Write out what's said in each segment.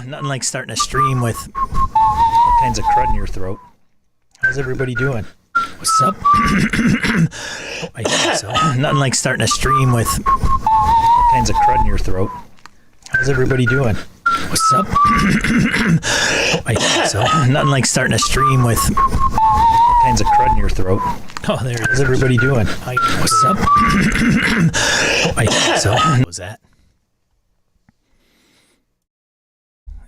Nothing like starting a stream with all kinds of crud in your throat. How's everybody doing? What's up? Oh, I think so. Nothing like starting a stream with all kinds of crud in your throat. How's everybody doing? What's up? Oh, I think so. Nothing like starting a stream with all kinds of crud in your throat. Oh, there it is. How's everybody doing? What's up? Oh, I think so. What was that?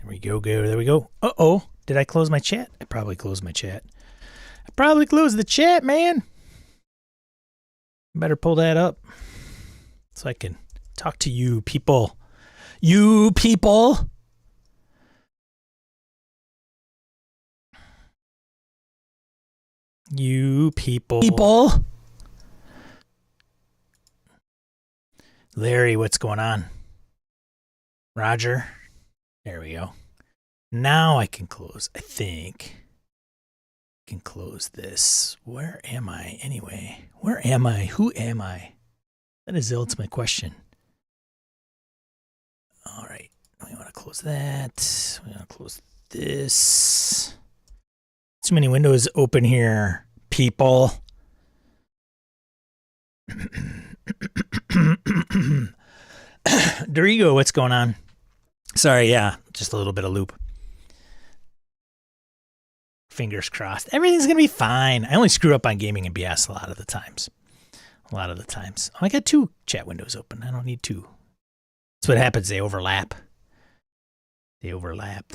There we go. There we go. Uh-oh. Did I close my chat? I probably closed my chat. I probably closed the chat, man. Better pull that up so I can talk to you people. You people. You people. Larry, what's going on? Roger. There we go. Now I can close, I think. I can close this. Where am I anyway? Where am I? Who am I? That is the ultimate question. All right. We want to close that. We want to close this. Too many windows open here, people. Dorigo, what's going on? Sorry, yeah, just a little bit of loop. Fingers crossed. Everything's going to be fine. I only screw up on gaming and BS a lot of the times. Oh, I got 2 chat windows open. I don't need 2. That's what happens. They overlap. They overlap.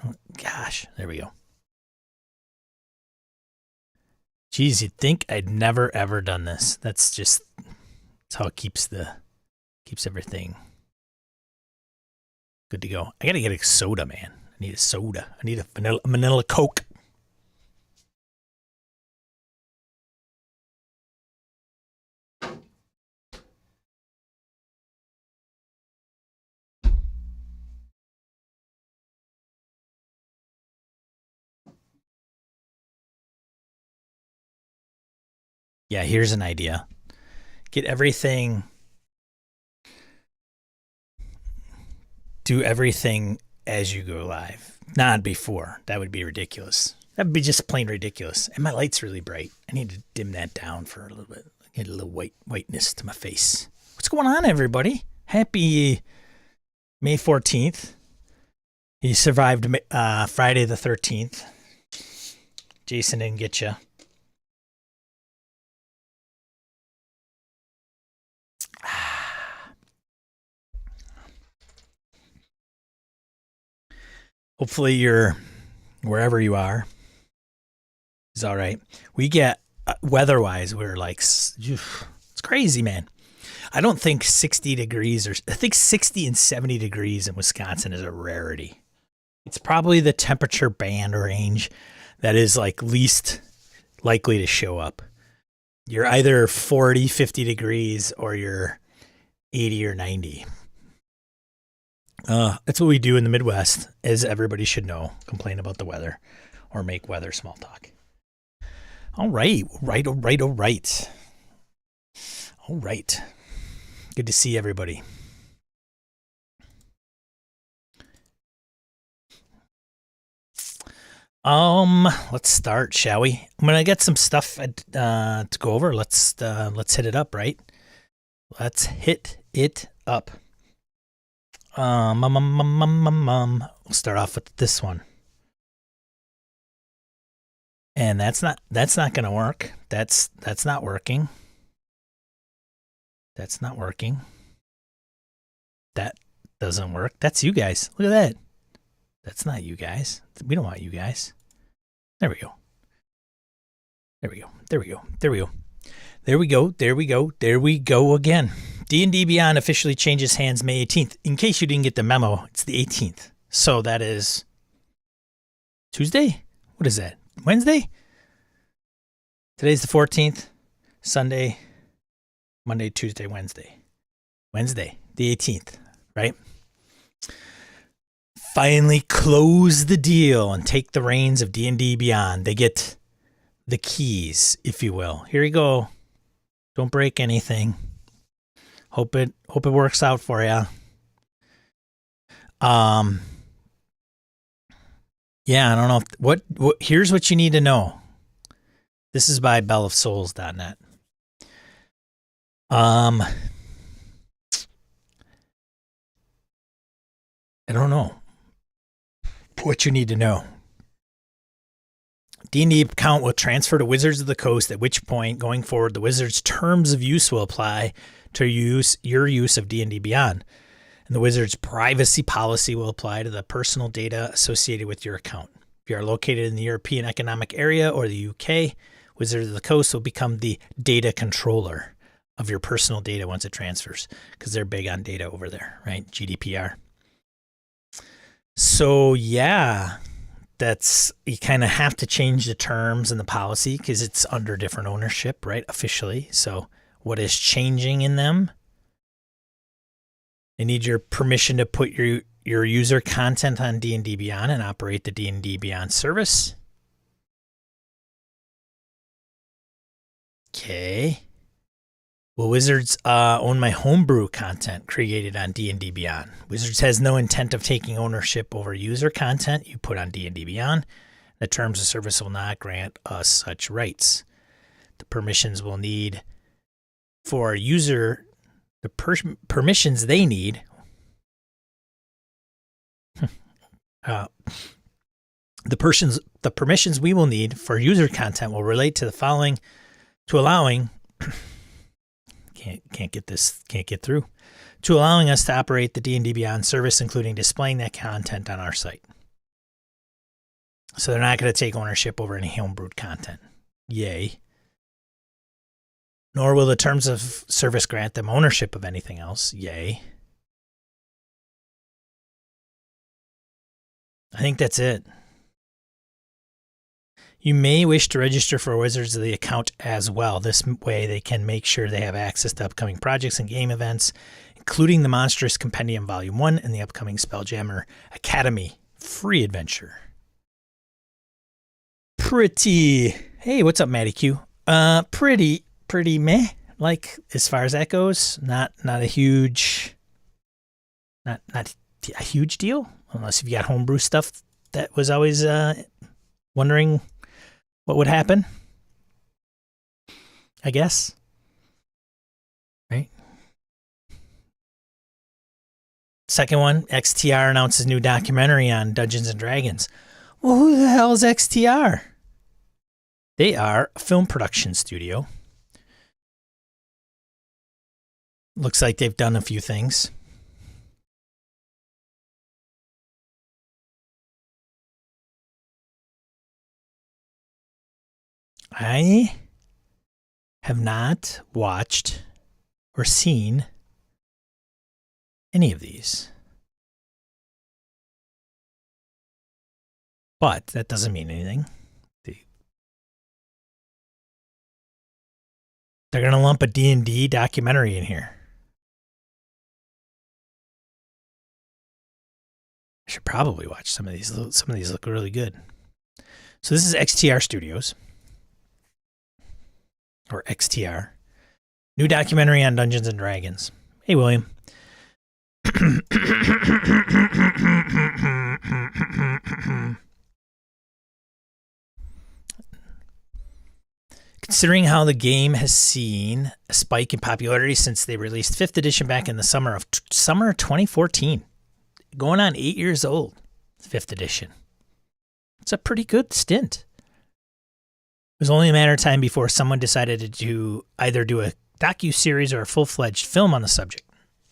Oh, gosh, there we go. Geez, you'd think I'd never ever done this. That's how it keeps everything good to go. I gotta get a soda, man. I need a soda. I need a vanilla Coke. Yeah, here's an idea. Get everything. Do everything as you go live. Not before. That would be ridiculous. That would be just plain ridiculous. And my light's really bright. I need to dim that down for a little bit. Get a little whiteness to my face. What's going on, everybody? Happy May 14th. You survived Friday the 13th. Jason didn't get you. Hopefully you're wherever you are is all right. We get weather-wise, we're like, it's crazy, man. I don't think 60 degrees I think 60 and 70 degrees in Wisconsin is a rarity. It's probably the temperature band range that is like least likely to show up. You're either 40, 50 degrees or you're 80 or 90. That's what we do in the Midwest, as everybody should know. Complain about the weather or make weather small talk. All right. All right. Good to see everybody. Let's start, shall we? I'm gonna get some stuff to go over. Let's hit it up, right? Let's hit it up. We'll start off with this one. And that's not going to work. That's not working. That's not working. That doesn't work. That's you guys. Look at that. That's not you guys. We don't want you guys. There we go. There we go again. D&D Beyond officially changes hands May 18th. In case you didn't get the memo, it's the 18th. So that is Tuesday? What is that? Wednesday? Today's the 14th. Sunday, Monday, Tuesday, Wednesday. Wednesday, the 18th, right? Finally close the deal and take the reins of D&D Beyond. They get the keys, if you will. Here you go. Don't break anything. Hope it works out for you. Yeah, I don't know what here's what you need to know. This is by bellofsouls.net. I don't know what you need to know. D&D account will transfer to Wizards of the Coast, at which point, going forward, the Wizards' terms of use will apply to your use of D&D Beyond. And the Wizards' privacy policy will apply to the personal data associated with your account. If you are located in the European Economic Area or the UK, Wizards of the Coast will become the data controller of your personal data once it transfers, because they're big on data over there, right? GDPR. So, yeah, you kind of have to change the terms and the policy because it's under different ownership, right? Officially. So what is changing in them? They need your permission to put your user content on D&D Beyond and operate the D&D Beyond service. Okay. Will Wizards own my homebrew content created on D&D Beyond? Wizards has no intent of taking ownership over user content you put on D&D Beyond. The terms of service will not grant us such rights. The permissions we'll need for user, the permissions they need, the permissions we will need for user content will relate to the following, to allowing can't get through, to allowing us to operate the D&D Beyond service, including displaying that content on our site. So they're not going to take ownership over any homebrewed content. Yay. Nor will the terms of service grant them ownership of anything else. Yay. I think that's it. You may wish to register for Wizards of the account as well. This way they can make sure they have access to upcoming projects and game events, including the Monstrous Compendium Volume 1 and the upcoming Spelljammer Academy free adventure. Pretty. Hey, what's up, Matty Q? Pretty meh. Like, as far as that goes, not a huge deal, unless you've got homebrew stuff that was always wondering what would happen, I guess. Right? Second one, XTR announces new documentary on Dungeons and Dragons. Well, who the hell is XTR? They are a film production studio. Looks like they've done a few things. I have not watched or seen any of these. But that doesn't mean anything. They're going to lump a D&D documentary in here. I should probably watch some of these. Some of these look really good. So this is XTR Studios. Or XTR. New documentary on Dungeons and Dragons. Hey, William. Considering how the game has seen a spike in popularity since they released 5th edition back in the summer of 2014. Going on 8 years old, 5th edition. It's a pretty good stint. It was only a matter of time before someone decided to either do a docu-series or a full-fledged film on the subject.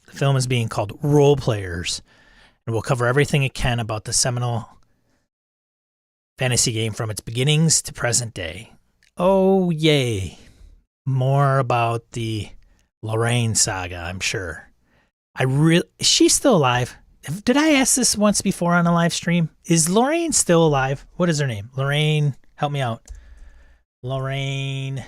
The film is being called Role Players, and will cover everything it can about the seminal fantasy game from its beginnings to present day. Oh, yay. More about the Lorraine saga, I'm sure. Is she still alive? Did I ask this once before on a live stream? Is Lorraine still alive? What is her name? Lorraine, help me out. Lorraine,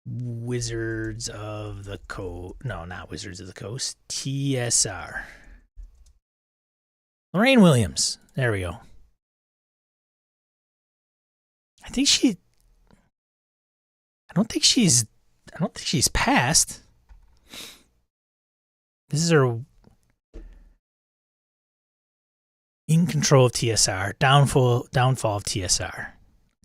Wizards of the Coast. No, not Wizards of the Coast. TSR. Lorraine Williams. There we go. I don't think she's I don't think she's passed. This is her in control of TSR, downfall of TSR.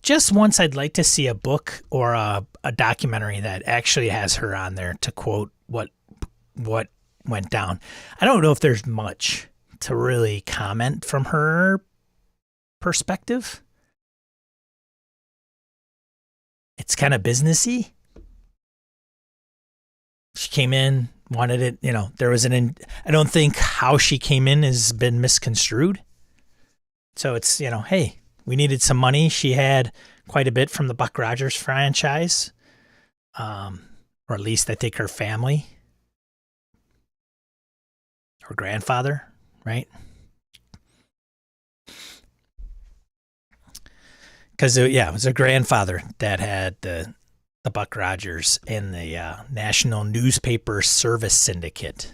Just once I'd like to see a book or a documentary that actually has her on there to quote what went down. I don't know if there's much to really comment from her perspective. It's kind of businessy. She came in, wanted it, there was I don't think how she came in has been misconstrued. So it's, hey, we needed some money. She had quite a bit from the Buck Rogers franchise, or at least I think her family, her grandfather, right? Because, it was her grandfather that had the Buck Rogers and the National Newspaper Service Syndicate.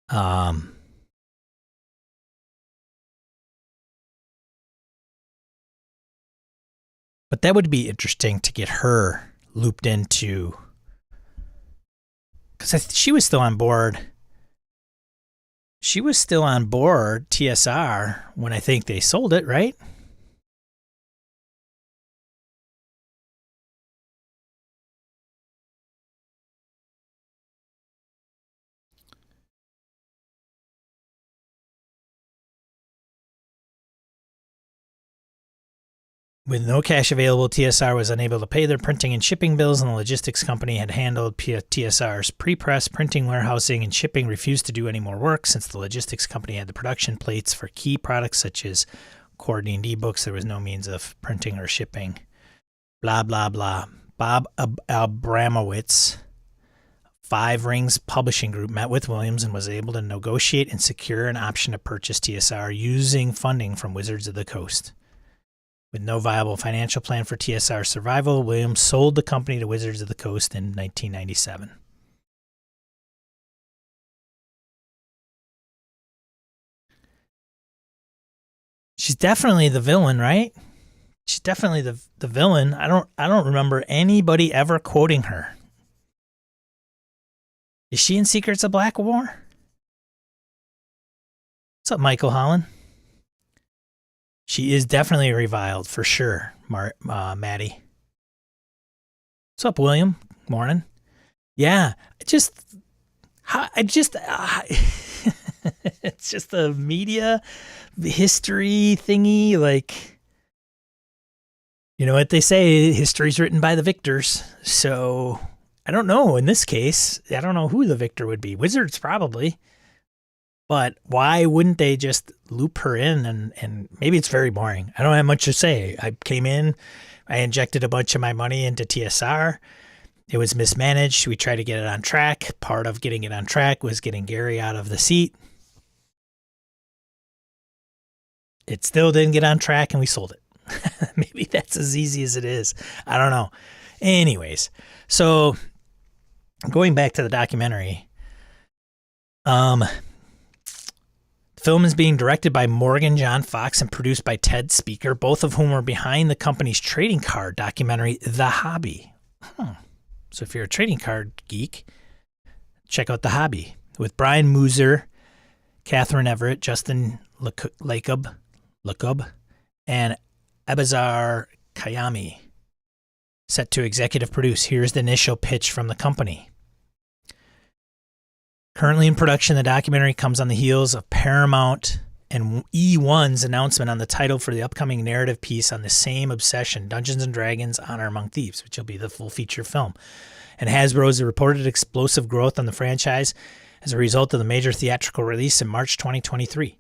But that would be interesting to get her looped into, because she was still on board. She was still on board TSR when I think they sold it, right? With no cash available, TSR was unable to pay their printing and shipping bills, and the logistics company had handled TSR's pre-press, printing, warehousing, and shipping refused to do any more work since the logistics company had the production plates for key products such as core D&D books. There was no means of printing or shipping. Blah, blah, blah. Bob Abramowitz, Five Rings Publishing Group, met with Williams and was able to negotiate and secure an option to purchase TSR using funding from Wizards of the Coast. With no viable financial plan for TSR survival, Williams sold the company to Wizards of the Coast in 1997. She's definitely the villain, right? She's definitely the villain. I don't remember anybody ever quoting her. Is she in Secrets of Black War? What's up, Michael Holland? She is definitely reviled for sure, Maddie. What's up, William? Morning. Yeah, it's just the media history thingy. Like, you know what they say, history's written by the victors. So I don't know. In this case, I don't know who the victor would be. Wizards probably. But why wouldn't they just loop her in? And maybe it's very boring. I don't have much to say. I came in, I injected a bunch of my money into TSR. It was mismanaged. We tried to get it on track. Part of getting it on track was getting Gary out of the seat. It still didn't get on track, and we sold it. Maybe that's as easy as it is. I don't know. Anyways, so going back to the documentary, film is being directed by Morgan John Fox and produced by Ted Speaker, both of whom were behind the company's trading card documentary, The Hobby. So if you're a trading card geek, check out The Hobby with Brian Mooser, Catherine Everett, Justin Lacob, and Abazar Kayami. Set to executive produce. Here's the initial pitch from the company. Currently in production, the documentary comes on the heels of Paramount and E1's announcement on the title for the upcoming narrative piece on the same obsession, Dungeons & Dragons: Honor Among Thieves, which will be the full feature film. And Hasbro's reported explosive growth on the franchise as a result of the major theatrical release in March 2023.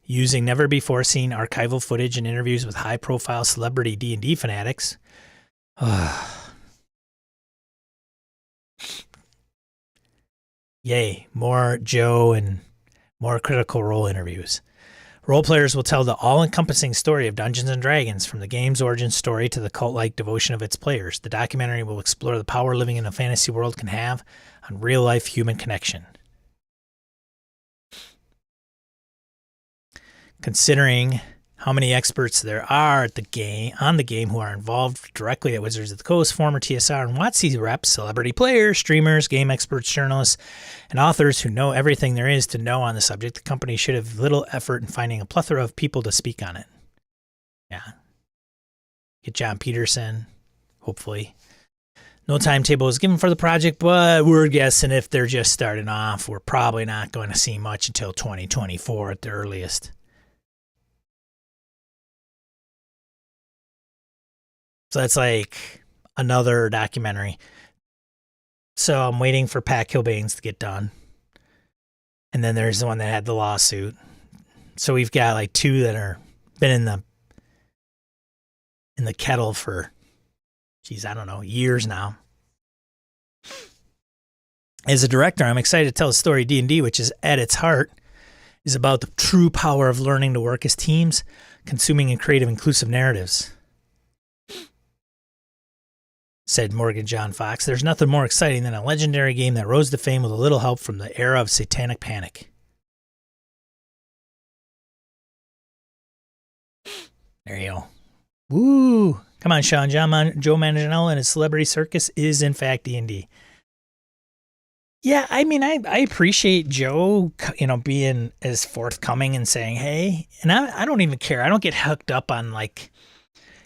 Using never-before-seen archival footage and interviews with high-profile celebrity D&D fanatics, yay, more Joe and more Critical Role interviews. Role players will tell the all-encompassing story of Dungeons & Dragons, from the game's origin story to the cult-like devotion of its players. The documentary will explore the power living in a fantasy world can have on real-life human connection. considering how many experts there are on the game who are involved directly at Wizards of the Coast, former TSR and WotC reps, celebrity players, streamers, game experts, journalists, and authors who know everything there is to know on the subject, the company should have little effort in finding a plethora of people to speak on it. Yeah. Get John Peterson, hopefully. No timetable is given for the project, but we're guessing if they're just starting off, we're probably not going to see much until 2024 at the earliest. So that's like another documentary. So I'm waiting for Pat Kilbane's to get done. And then there's the one that had the lawsuit. So we've got like two that are been in the kettle for, geez, I don't know, years now. As a director, I'm excited to tell the story of D&D, which is at its heart is about the true power of learning to work as teams, consuming and creative inclusive narratives. Said Morgan John Fox. There's nothing more exciting than a legendary game that rose to fame with a little help from the era of satanic panic. There you go. Woo! Come on, Sean. Joe Manganiello and his celebrity circus is, in fact, D&D. Yeah, I mean, I appreciate Joe, being as forthcoming and saying, hey, and I don't even care. I don't get hooked up on, like,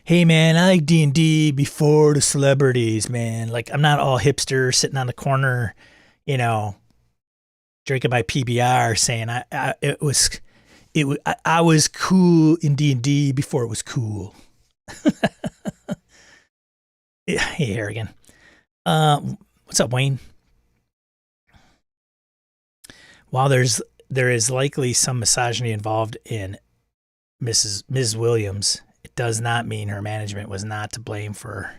hey, man, I like D&D before the celebrities, man. Like, I'm not all hipster sitting on the corner, drinking my PBR saying I was cool in D&D before it was cool. Hey, Harrigan. What's up, Wayne? While there is likely some misogyny involved in Ms. Williams, it does not mean her management was not to blame for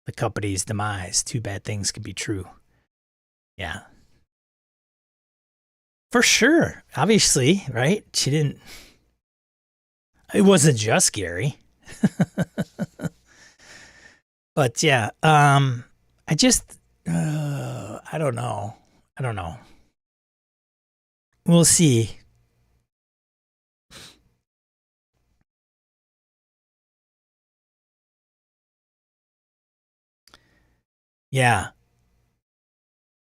the company's demise. Two bad things could be true. Yeah. For sure. Obviously, right? It wasn't just Gary. But yeah, I don't know. We'll see. Yeah.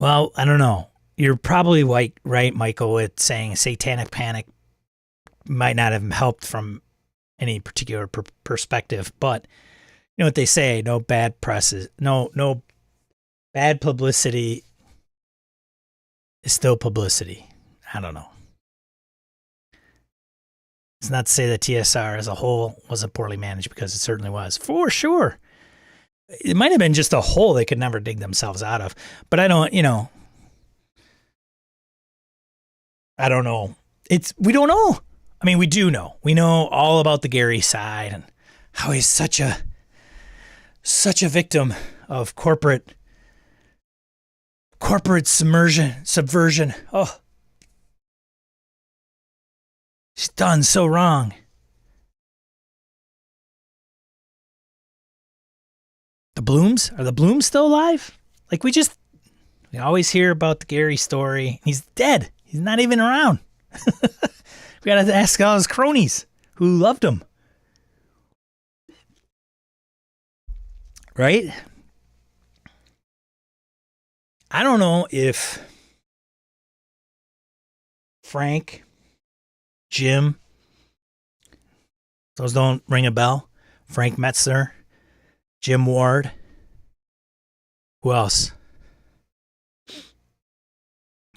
Well, I don't know. You're probably right, Michael, with saying satanic panic might not have helped from any particular perspective, but you know what they say, no bad publicity is still publicity. I don't know. It's not to say that TSR as a whole wasn't poorly managed, because it certainly was. For sure. It might have been just a hole they could never dig themselves out of. But I don't know. We don't know. I mean, we do know. We know all about the Gary side and how he's such a victim of corporate subversion. Oh, he's done so wrong. The Blooms? Are the Blooms still alive? Like, we always hear about the Gary story. He's dead. He's not even around. We got to ask all his cronies who loved him. Right? I don't know if Frank, Jim, those don't ring a bell. Frank Metzler, Jim Ward. Who else?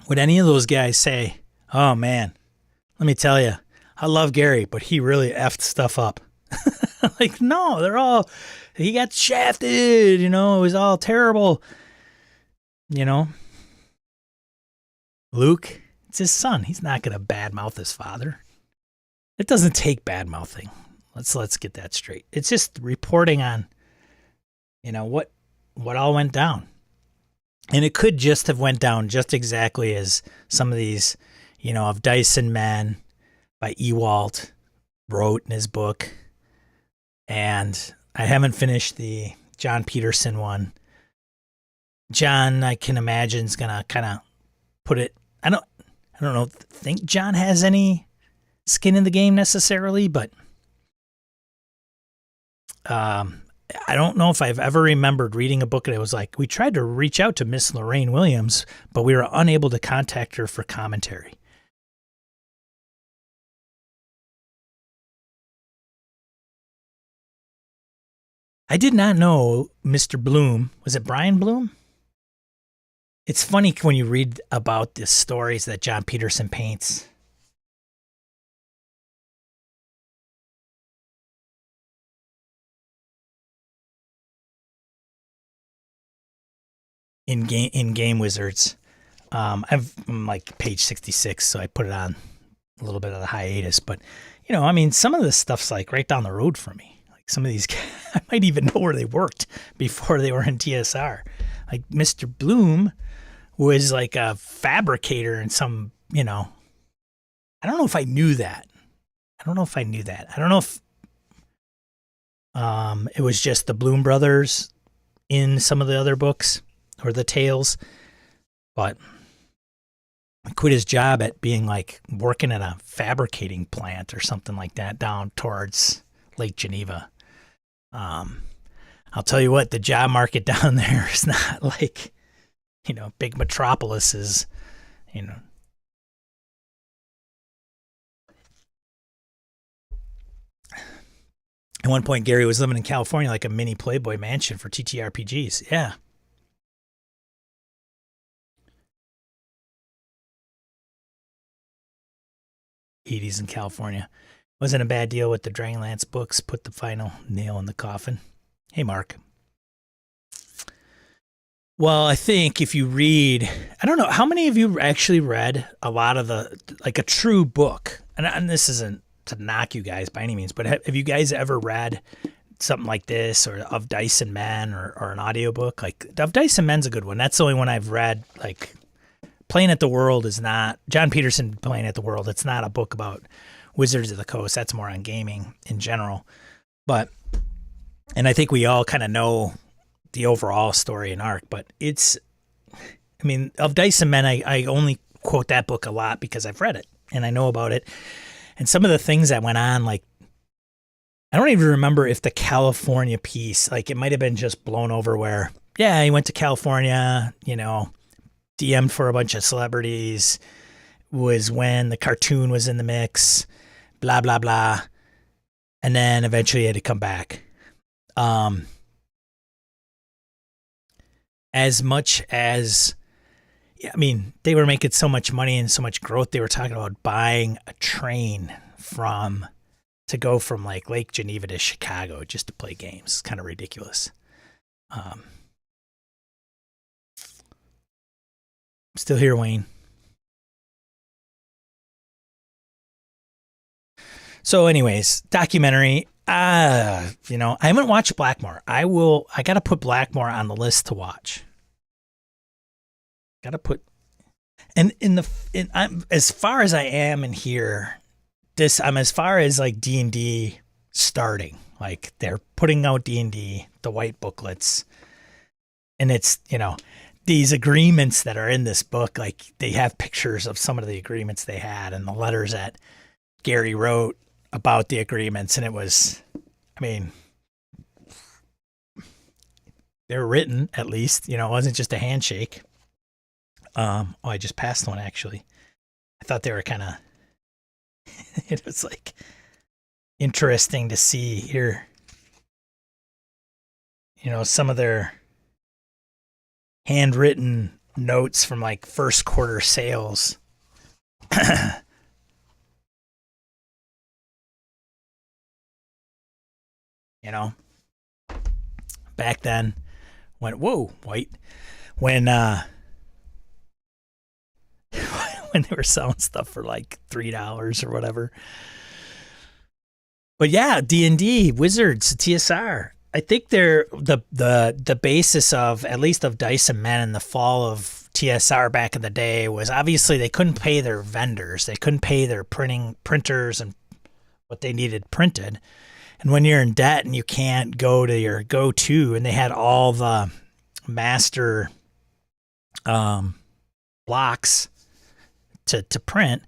Would any of those guys say, oh man, let me tell you, I love Gary, but he really effed stuff up? Like, no, he got shafted, it was all terrible. Luke, it's his son. He's not going to badmouth his father. It doesn't take badmouthing. Let's get that straight. It's just reporting on, what all went down. And it could just have went down just exactly as some of these, of Dyson Men by Ewald wrote in his book. And I haven't finished the John Peterson one. John, I can imagine, is going to kind of put it, I don't know, think John has any skin in the game necessarily, but I don't know if I've ever remembered reading a book that was like, we tried to reach out to Miss Lorraine Williams, but we were unable to contact her for commentary. I did not know Mr. Bloom. Was it Brian Bloom? It's funny when you read about the stories that John Peterson paints. In game Wizards. I'm like page 66, so I put it on a little bit of the hiatus. But, you know, I mean, some of this stuff's like right down the road for me. Like some of these, I might even know where they worked before they were in TSR. Like Mr. Bloom was like a fabricator in some, you know, I don't know if I knew that. I don't know if it was just the Bloom brothers in some of the other books or the tales, but he quit his job at being like working at a fabricating plant or something like that down towards Lake Geneva. I'll tell you what, the job market down there is not like, you know, big metropolises, you know. At one point, Gary was living in California like a mini Playboy mansion for TTRPGs. Yeah. '80s in California. Wasn't a bad deal with the Dragonlance books. Put the final nail in the coffin. Hey, Mark. Well, I think if you read, I don't know, how many of you actually read a lot of the, like a true book? And this isn't to knock you guys by any means, but have you guys ever read something like this or Of Dice and Men or an audiobook? Like Of Dice and Men's a good one. That's the only one I've read. Like Playing at the World is not, John Peterson Playing at the World, it's not a book about Wizards of the Coast. That's more on gaming in general. But, and I think we all kind of know the overall story and arc, but it's, I mean, Of Dice and Men, I only quote that book a lot because I've read it and I know about it. And some of the things that went on, like, I don't even remember if the California piece, like it might have been just blown over where, yeah, he went to California, you know, DM'd for a bunch of celebrities, was when the cartoon was in the mix, blah, blah, blah. And then eventually he had to come back. As much as, I mean, they were making so much money and so much growth, they were talking about buying a train to go from like Lake Geneva to Chicago just to play games. It's kind of ridiculous. Still here, Wayne. So anyways, documentary. You know, I haven't watched Blackmore. I got to put Blackmore on the list to watch. Got to put, and I'm as far as I am in here, I'm as far as like D&D starting. Like they're putting out D&D, the white booklets, and it's, you know, these agreements that are in this book, like they have pictures of some of the agreements they had and the letters that Gary wrote about the agreements. And it was, I mean, they're written at least, you know, it wasn't just a handshake. I just passed one actually. I thought they were kind of, it was like interesting to see here, you know, some of their handwritten notes from like first quarter sales. You know, back then when, whoa, white, when when they were selling stuff for like $3 or whatever. But yeah, D&D, Wizards, TSR. I think they're the basis of, at least of Dice and Men in the fall of TSR back in the day, was obviously they couldn't pay their vendors. They couldn't pay their printers and what they needed printed. And when you're in debt and you can't go to your go-to, and they had all the master blocks to print,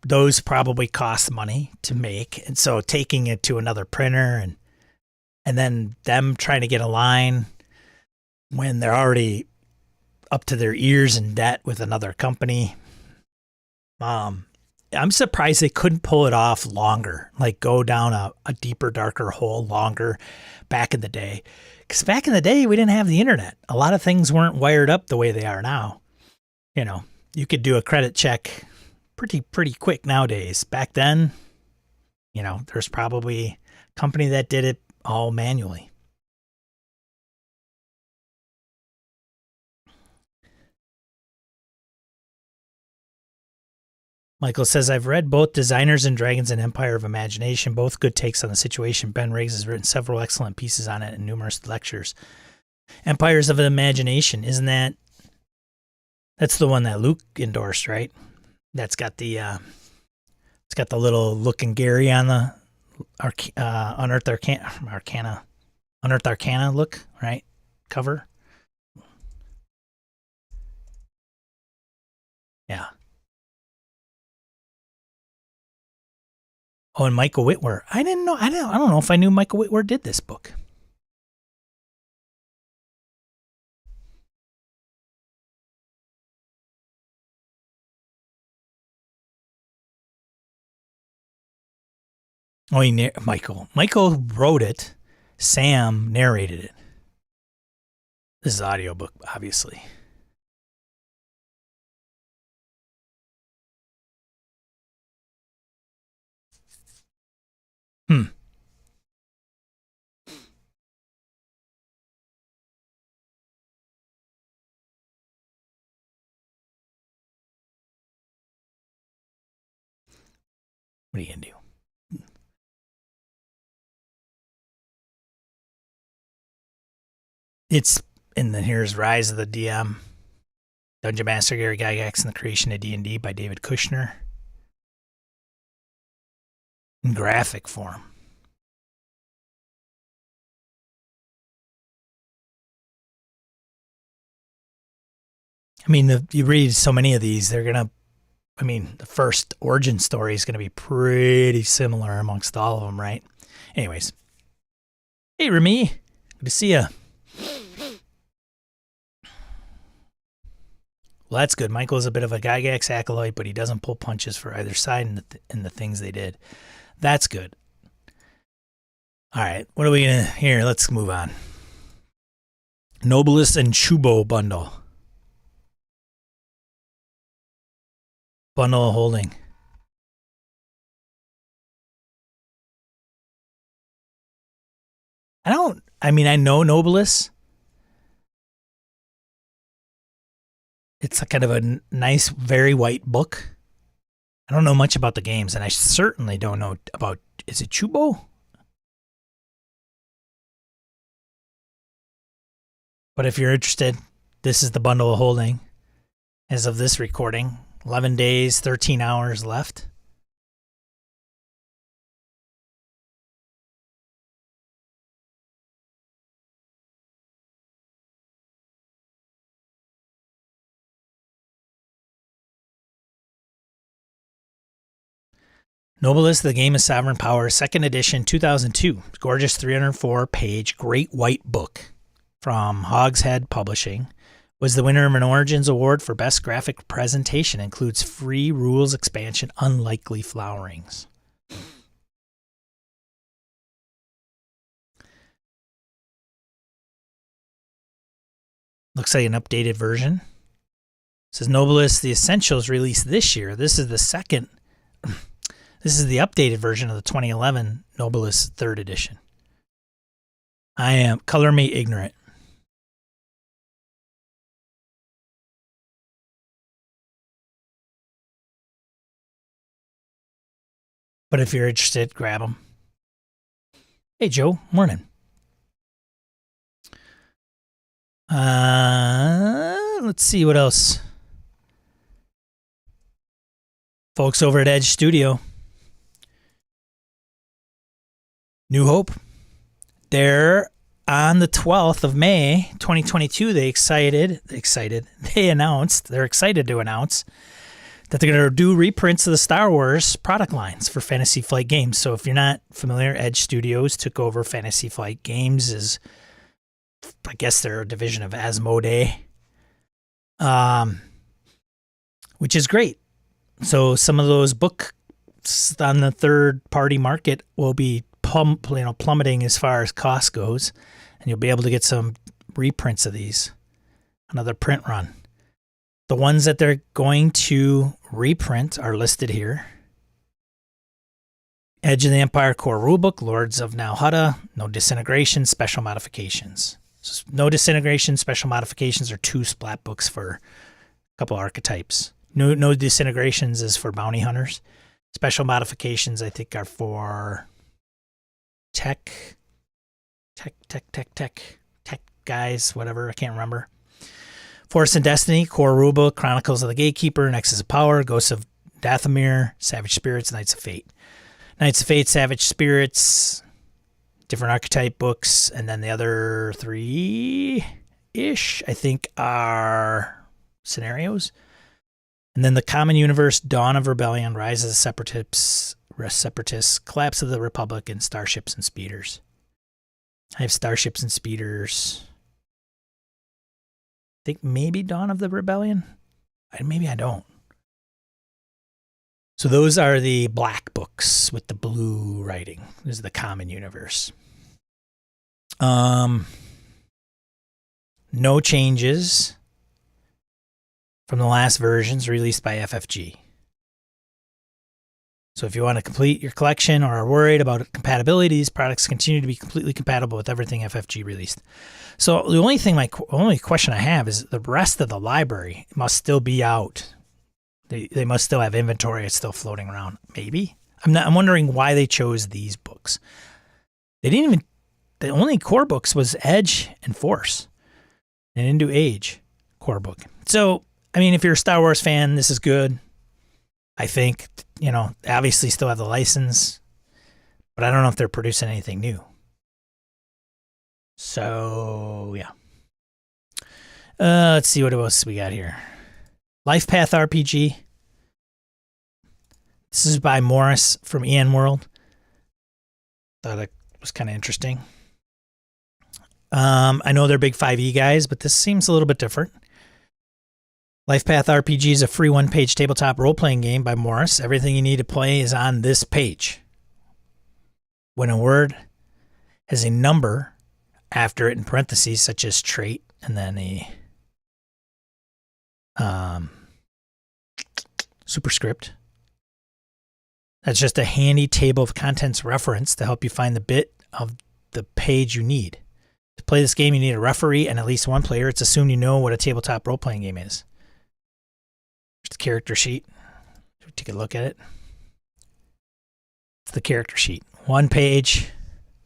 those probably cost money to make. And so taking it to another printer and then them trying to get a line when they're already up to their ears in debt with another company. I'm surprised they couldn't pull it off longer, like go down a deeper, darker hole longer back in the day. Because back in the day, we didn't have the internet. A lot of things weren't wired up the way they are now. You could do a credit check pretty quick nowadays. Back then, there's probably a company that did it all manually. Michael says, I've read both Designers and Dragons and Empire of Imagination, both good takes on the situation. Ben Riggs has written several excellent pieces on it and numerous lectures. Empires of Imagination, that's the one that Luke endorsed, right? That's got the it's got the little looking Gary on the Unearthed Arcana look, right? Cover. Yeah. Oh, and Michael Whitwer. I don't know if I knew Michael Whitwer did this book. Oh, Michael wrote it. Sam narrated it. This is an audiobook, obviously. What are you going to do? Here's Rise of the DM. Dungeon Master Gary Gygax and the Creation of D&D by David Kushner. In graphic form. I mean, you read so many of these, the first origin story is going to be pretty similar amongst all of them, right? Anyways. Hey, Remy. Good to see ya. Well, that's good. Michael's a bit of a Gygax acolyte, but he doesn't pull punches for either side in the things they did. That's good. All right. What are we going to... Here, let's move on. Noblis and Chuubo bundle. Bundle of holding. I know Noblis. It's a kind of a nice, very white book. I don't know much about the games, and I certainly don't know about... Is it Chuubo? But if you're interested, this is the bundle of holding. As of this recording, 11 days, 13 hours left. Noblis, The Game of Sovereign Power, 2nd edition, 2002. Gorgeous 304-page Great White Book from Hogshead Publishing. Was the winner of an Origins Award for Best Graphic Presentation. Includes free rules expansion, Unlikely Flowerings. Looks like an updated version. It says Noblis, The Essentials released this year. This is the second... This is the updated version of the 2011 Noblis 3rd edition. Color me ignorant. But if you're interested, grab them. Hey, Joe. Morning. Let's see what else. Folks over at Edge Studio. New Hope. They're on the 12th of May, 2022. They're excited to announce that they're going to do reprints of the Star Wars product lines for Fantasy Flight Games. So if you're not familiar, Edge Studios took over Fantasy Flight Games. I guess they're a division of Asmodee, which is great. So some of those books on the third-party market will be plummeting as far as cost goes, and you'll be able to get some reprints of these, another print run. The ones that they're going to reprint are listed here. Edge of the Empire Core Rulebook, Lords of Nalhutta, No Disintegration, Special Modifications. So No Disintegration, Special Modifications are 2 splat books for a couple archetypes. No Disintegrations is for bounty hunters. Special Modifications, I think, are for tech guys, whatever, I can't remember. Force and Destiny, Core Rulebook, Chronicles of the Gatekeeper, Nexus of Power, Ghosts of Dathomir, Savage Spirits, Knights of Fate. Knights of Fate, Savage Spirits, different archetype books, and then the other 3-ish, I think, are scenarios. And then the Common Universe, Dawn of Rebellion, Rise of the Separatists, Collapse of the Republic, and Starships and Speeders. I have Starships and Speeders. I think maybe Dawn of the Rebellion. Maybe I don't. So those are the black books with the blue writing. This is the Common Universe. No changes from the last versions released by FFG. So if you want to complete your collection or are worried about compatibility, these products continue to be completely compatible with everything FFG released. So the only question I have is the rest of the library must still be out. They must still have inventory. It's still floating around. Maybe. I'm wondering why they chose these books. The only core books was Edge and Force. They didn't do Age core book. So, I mean, if you're a Star Wars fan, this is good. I think, obviously still have the license, but I don't know if they're producing anything new. So, yeah. Let's see what else we got here. Lifepath RPG. This is by Morris from EN World. Thought it was kind of interesting. I know they're big 5e guys, but this seems a little bit different. Lifepath RPG is a free one-page tabletop role-playing game by Morris. Everything you need to play is on this page. When a word has a number after it in parentheses, such as trait, and then a superscript, that's just a handy table of contents reference to help you find the bit of the page you need. To play this game, you need a referee and at least one player. It's assumed you know what a tabletop role-playing game is. The character sheet. Take a look at it. It's the character sheet. One page.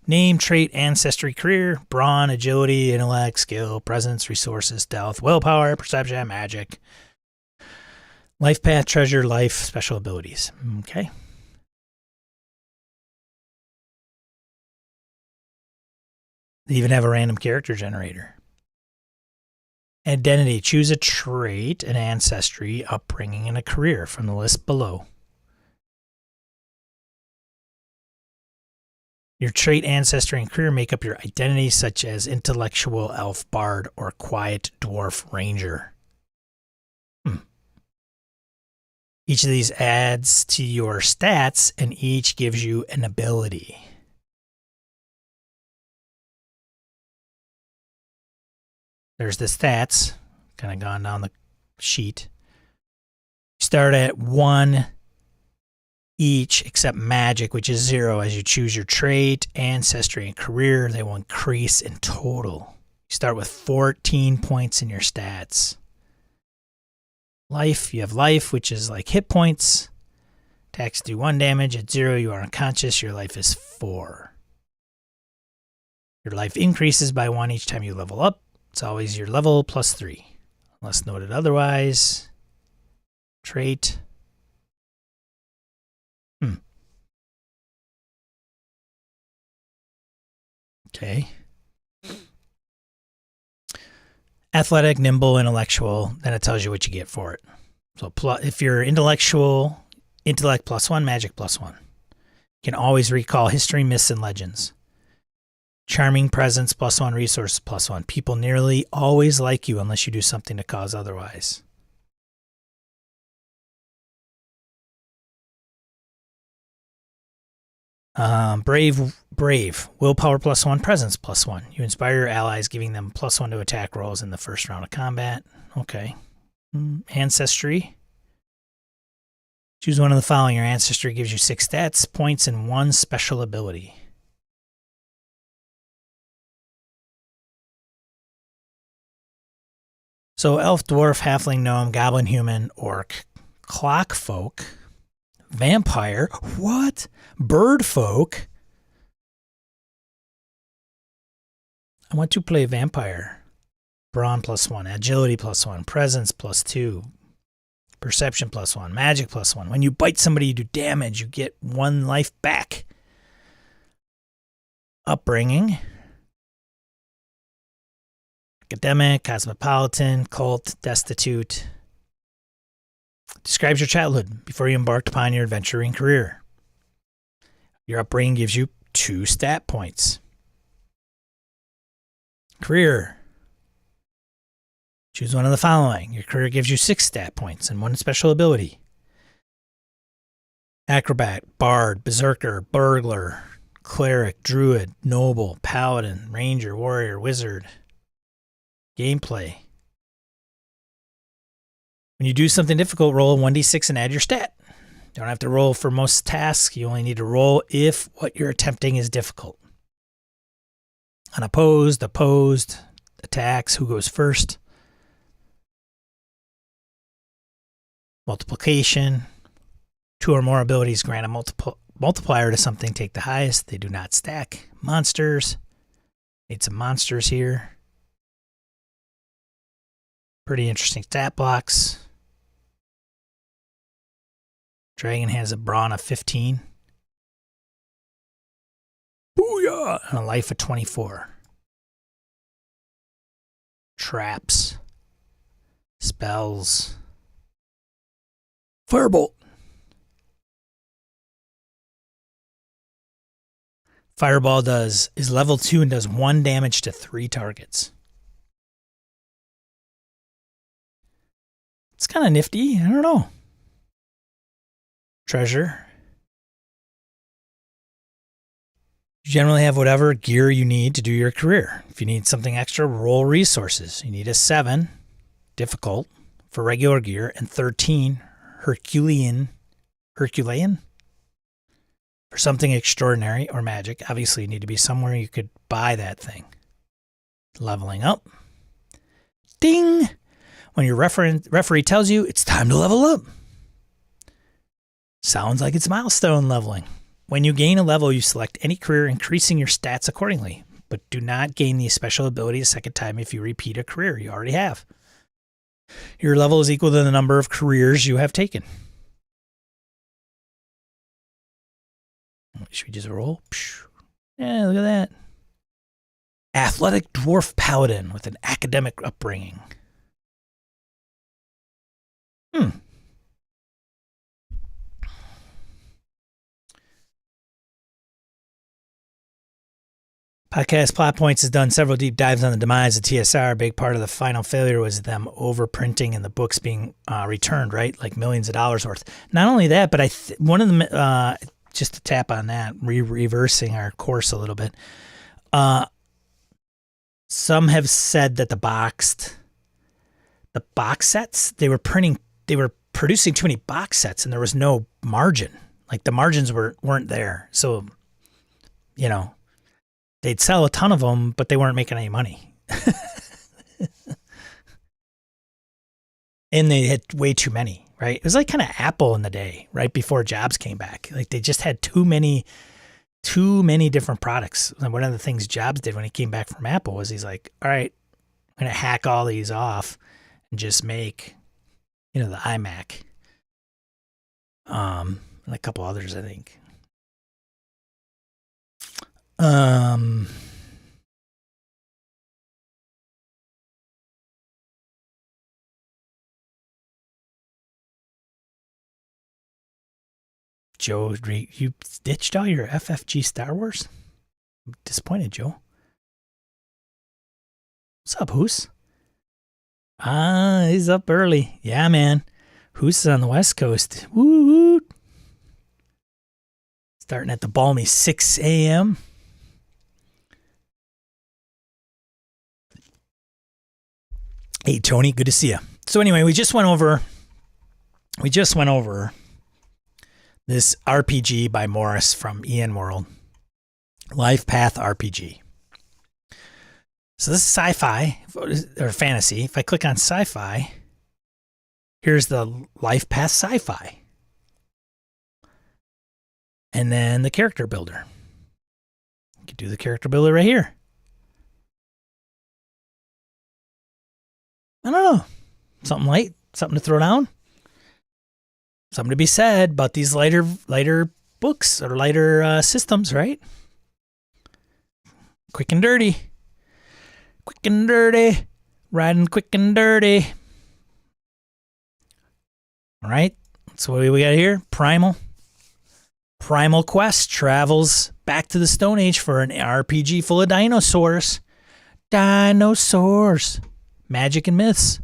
Name, trait, ancestry, career, brawn, agility, intellect, skill, presence, resources, stealth, willpower, perception, magic. Life path, treasure, life, special abilities. Okay. They even have a random character generator. Identity. Choose a trait, an ancestry, upbringing, and a career from the list below. Your trait, ancestry, and career make up your identity, such as intellectual, elf, bard, or quiet dwarf ranger. Each of these adds to your stats, and each gives you an ability. There's the stats, kind of gone down the sheet. Start at 1 each, except magic, which is 0. As you choose your trait, ancestry, and career, they will increase in total. You start with 14 points in your stats. Life, you have life, which is like hit points. Attacks do 1 damage. At 0, you are unconscious. Your life is 4. Your life increases by 1 each time you level up. It's always your level plus 3, unless noted otherwise. Trait. Okay. Athletic, nimble, intellectual. Then it tells you what you get for it. So if you're intellectual, intellect +1, magic +1. You can always recall history, myths, and legends. Charming presence +1, resources +1. People nearly always like you unless you do something to cause otherwise. Brave. Willpower +1, presence +1. You inspire your allies, giving them +1 to attack rolls in the first round of combat. Okay. Ancestry. Choose one of the following. Your ancestry gives you 6 stats, points, and 1 special ability. So elf, dwarf, halfling, gnome, goblin, human, orc, clock folk, vampire, what? Bird folk. I want to play vampire. Brawn +1, agility +1, presence +2, perception +1, magic +1. When you bite somebody, you do damage. You get 1 life back. Upbringing. Academic, cosmopolitan, cult, destitute. Describes your childhood before you embarked upon your adventuring career. Your upbringing gives you 2 stat points. Career. Choose one of the following. Your career gives you 6 stat points and 1 special ability. Acrobat, bard, berserker, burglar, cleric, druid, noble, paladin, ranger, warrior, wizard. Gameplay. When you do something difficult, roll a 1d6 and add your stat. You don't have to roll for most tasks. You only need to roll if what you're attempting is difficult. Unopposed, opposed, attacks, who goes first. Multiplication. 2 or more abilities grant a multiplier to something. Take the highest. They do not stack. Monsters. Made some monsters here. Pretty interesting stat blocks. Dragon has a brawn of 15. Booyah! And a life of 24. Traps. Spells. Firebolt. Fireball is level 2 and does 1 damage to 3 targets. It's kind of nifty. I don't know. Treasure. You generally have whatever gear you need to do your career. If you need something extra, roll resources. You need a 7, difficult, for regular gear, and 13, Herculean, for something extraordinary or magic. Obviously, you need to be somewhere you could buy that thing. Leveling up. Ding! When your referee tells you it's time to level up. Sounds like it's milestone leveling. When you gain a level, you select any career, increasing your stats accordingly, but do not gain the special ability a second time if you repeat a career you already have. Your level is equal to the number of careers you have taken. Should we just roll? Yeah, look at that. Athletic dwarf paladin with an academic upbringing. Podcast Plot Points has done several deep dives on the demise of TSR. A big part of the final failure was them overprinting and the books being returned, right? Like millions of dollars worth. Not only that, but one of them, just to tap on that, reversing our course a little bit. Some have said that the box sets, they were producing too many box sets and there was no margin. Like the margins weren't there. So, you know, they'd sell a ton of them, but they weren't making any money. And they had way too many, right? It was like kind of Apple in the day, right before Jobs came back. Like they just had too many different products. And one of the things Jobs did when he came back from Apple was he's like, all right, I'm going to hack all these off and just make, the iMac. And a couple others, I think. Joe, you ditched all your FFG Star Wars? I'm disappointed, Joe. What's up, Hoos? He's up early. Yeah, man. Hoos is on the West Coast. Woo woo. Starting at the balmy 6 a.m. Hey, Tony, good to see you. So anyway, we just went over this RPG by Morris from EN World, Lifepath RPG. So this is sci-fi or fantasy. If I click on sci-fi, here's the Lifepath sci-fi. And then the character builder. You can do the character builder right here. I don't know. Something light, something to throw down. Something to be said about these lighter books or lighter systems, right? Quick and dirty. Quick and dirty. Riding quick and dirty. All right. So what do we got here? Primal Quest travels back to the Stone Age for an RPG full of dinosaurs. Dinosaurs. Magic and myths.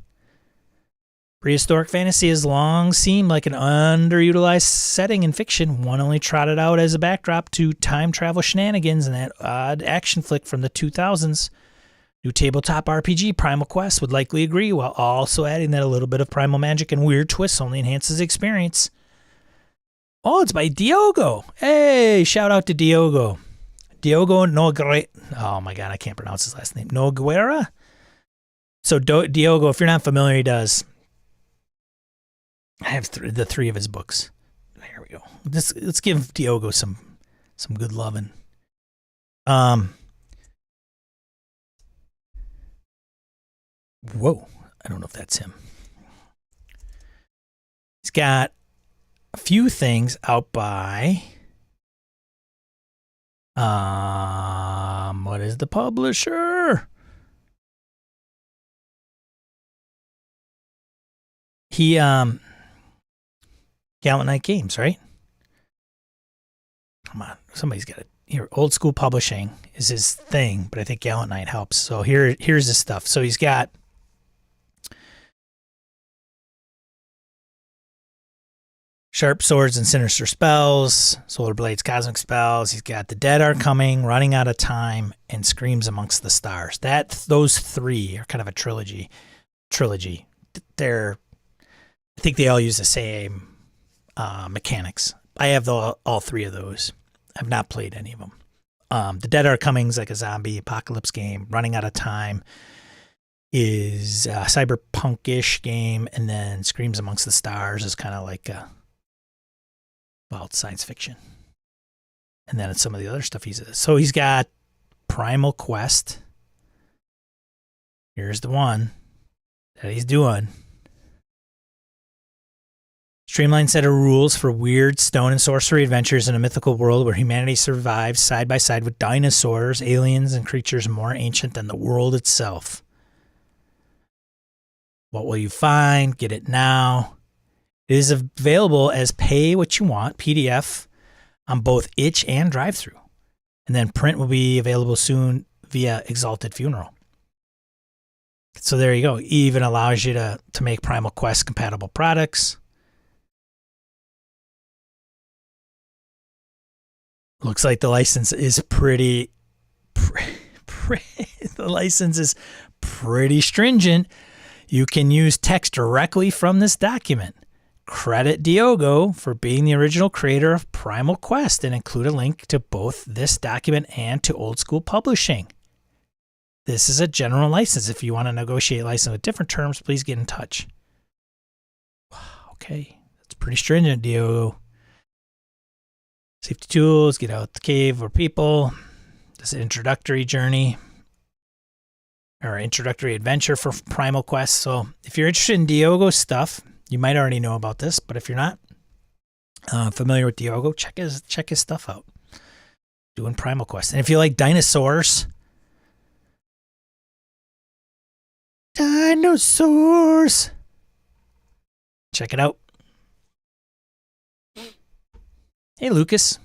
Prehistoric fantasy has long seemed like an underutilized setting in fiction, one only trotted out as a backdrop to time travel shenanigans and that odd action flick from the 2000s. New tabletop RPG Primal Quest would likely agree, while also adding that a little bit of primal magic and weird twists only enhances the experience. Oh, it's by Diogo. Hey, shout out to Diogo. Diogo Noguera. Oh my God, I can't pronounce his last name. Noguera? So Diogo, if you're not familiar, he does. I have the three of his books. Here we go. Let's give Diogo some good loving. Whoa, I don't know if that's him. He's got a few things out by what is the publisher? He Gallant Knight Games, right? Come on, somebody's got it. Here, Old School Publishing is his thing, but I think Gallant Knight helps. So here's his stuff. So he's got Sharp Swords and Sinister Spells, Solar Blades, Cosmic Spells. He's got The Dead Are Coming, Running Out of Time, and Screams Amongst the Stars. Those three are kind of a trilogy. I think they all use the same mechanics. I have all three of those. I've not played any of them. The Dead Are Coming is like a zombie apocalypse game. Running Out of Time is a cyberpunk-ish game, and then Screams Amongst the Stars is kind of like it's science fiction. And then it's some of the other stuff he's got Primal Quest. Here's the one that he's doing. Streamlined set of rules for weird stone and sorcery adventures in a mythical world where humanity survives side by side with dinosaurs, aliens, and creatures more ancient than the world itself. What will you find? Get it now. It is available as pay what you want PDF on both itch and drive-through. And then print will be available soon via Exalted Funeral. So there you go. It even allows you to make Primal Quest compatible products. Looks like the license is pretty stringent. You can use text directly from this document. Credit Diogo for being the original creator of Primal Quest and include a link to both this document and to Old School Publishing. This is a general license. If you want to negotiate a license with different terms, please get in touch. Wow, okay. That's pretty stringent, Diogo. Safety tools, get out the cave or people. This introductory journey or introductory adventure for Primal Quest. So if you're interested in Diogo's stuff, you might already know about this, but if you're not familiar with Diogo, check his stuff out. Doing Primal Quest. And if you like dinosaurs, check it out. Hey, Lucas.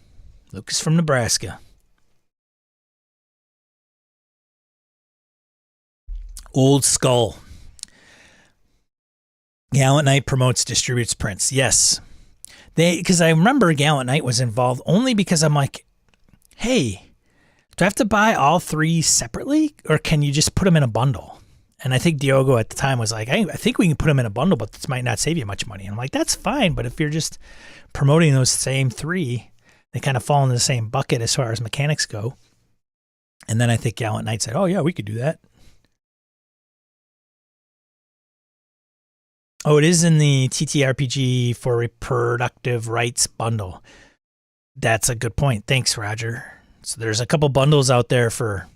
Lucas from Nebraska. Old Skull. Gallant Knight promotes, distributes prints. Yes. Because I remember Gallant Knight was involved only because I'm like, hey, do I have to buy all 3 separately, or can you just put them in a bundle? And I think Diogo at the time was like, I think we can put them in a bundle, but this might not save you much money. And I'm like, that's fine, but if you're just promoting those same 3, they kind of fall into the same bucket as far as mechanics go. And then I think Gallant Knight said, oh, yeah, we could do that. Oh, it is in the TTRPG for Reproductive Rights bundle. That's a good point. Thanks, Roger. So there's a couple bundles out there for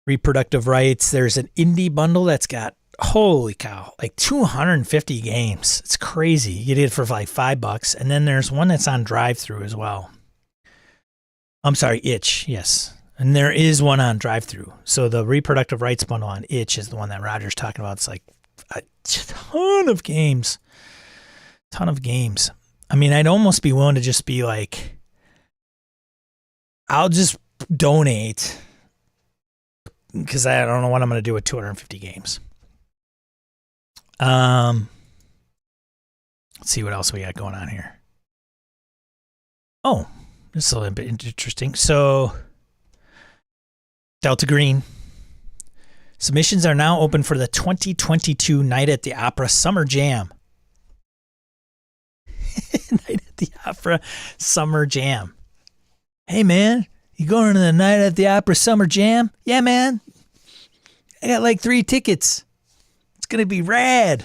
reproductive rights. There's an indie bundle that's got, holy cow, like 250 games. It's crazy. You get it for like $5. And then there's one that's on drive-through as well. I'm sorry, Itch, yes. And there is one on drive-through. So the reproductive rights bundle on Itch is the one that Roger's talking about. It's like a ton of games. Ton of games. I mean, I'd almost be willing to just be like, I'll just donate because I don't know what I'm going to do with 250 games. Let's see what else we got going on here. Oh, this is a little bit interesting. So, Delta Green. Submissions are now open for the 2022 Night at the Opera Summer Jam. Night at the Opera Summer Jam. Hey, man, you going to the Night at the Opera Summer Jam? Yeah, man. I got like 3 tickets. It's going to be rad.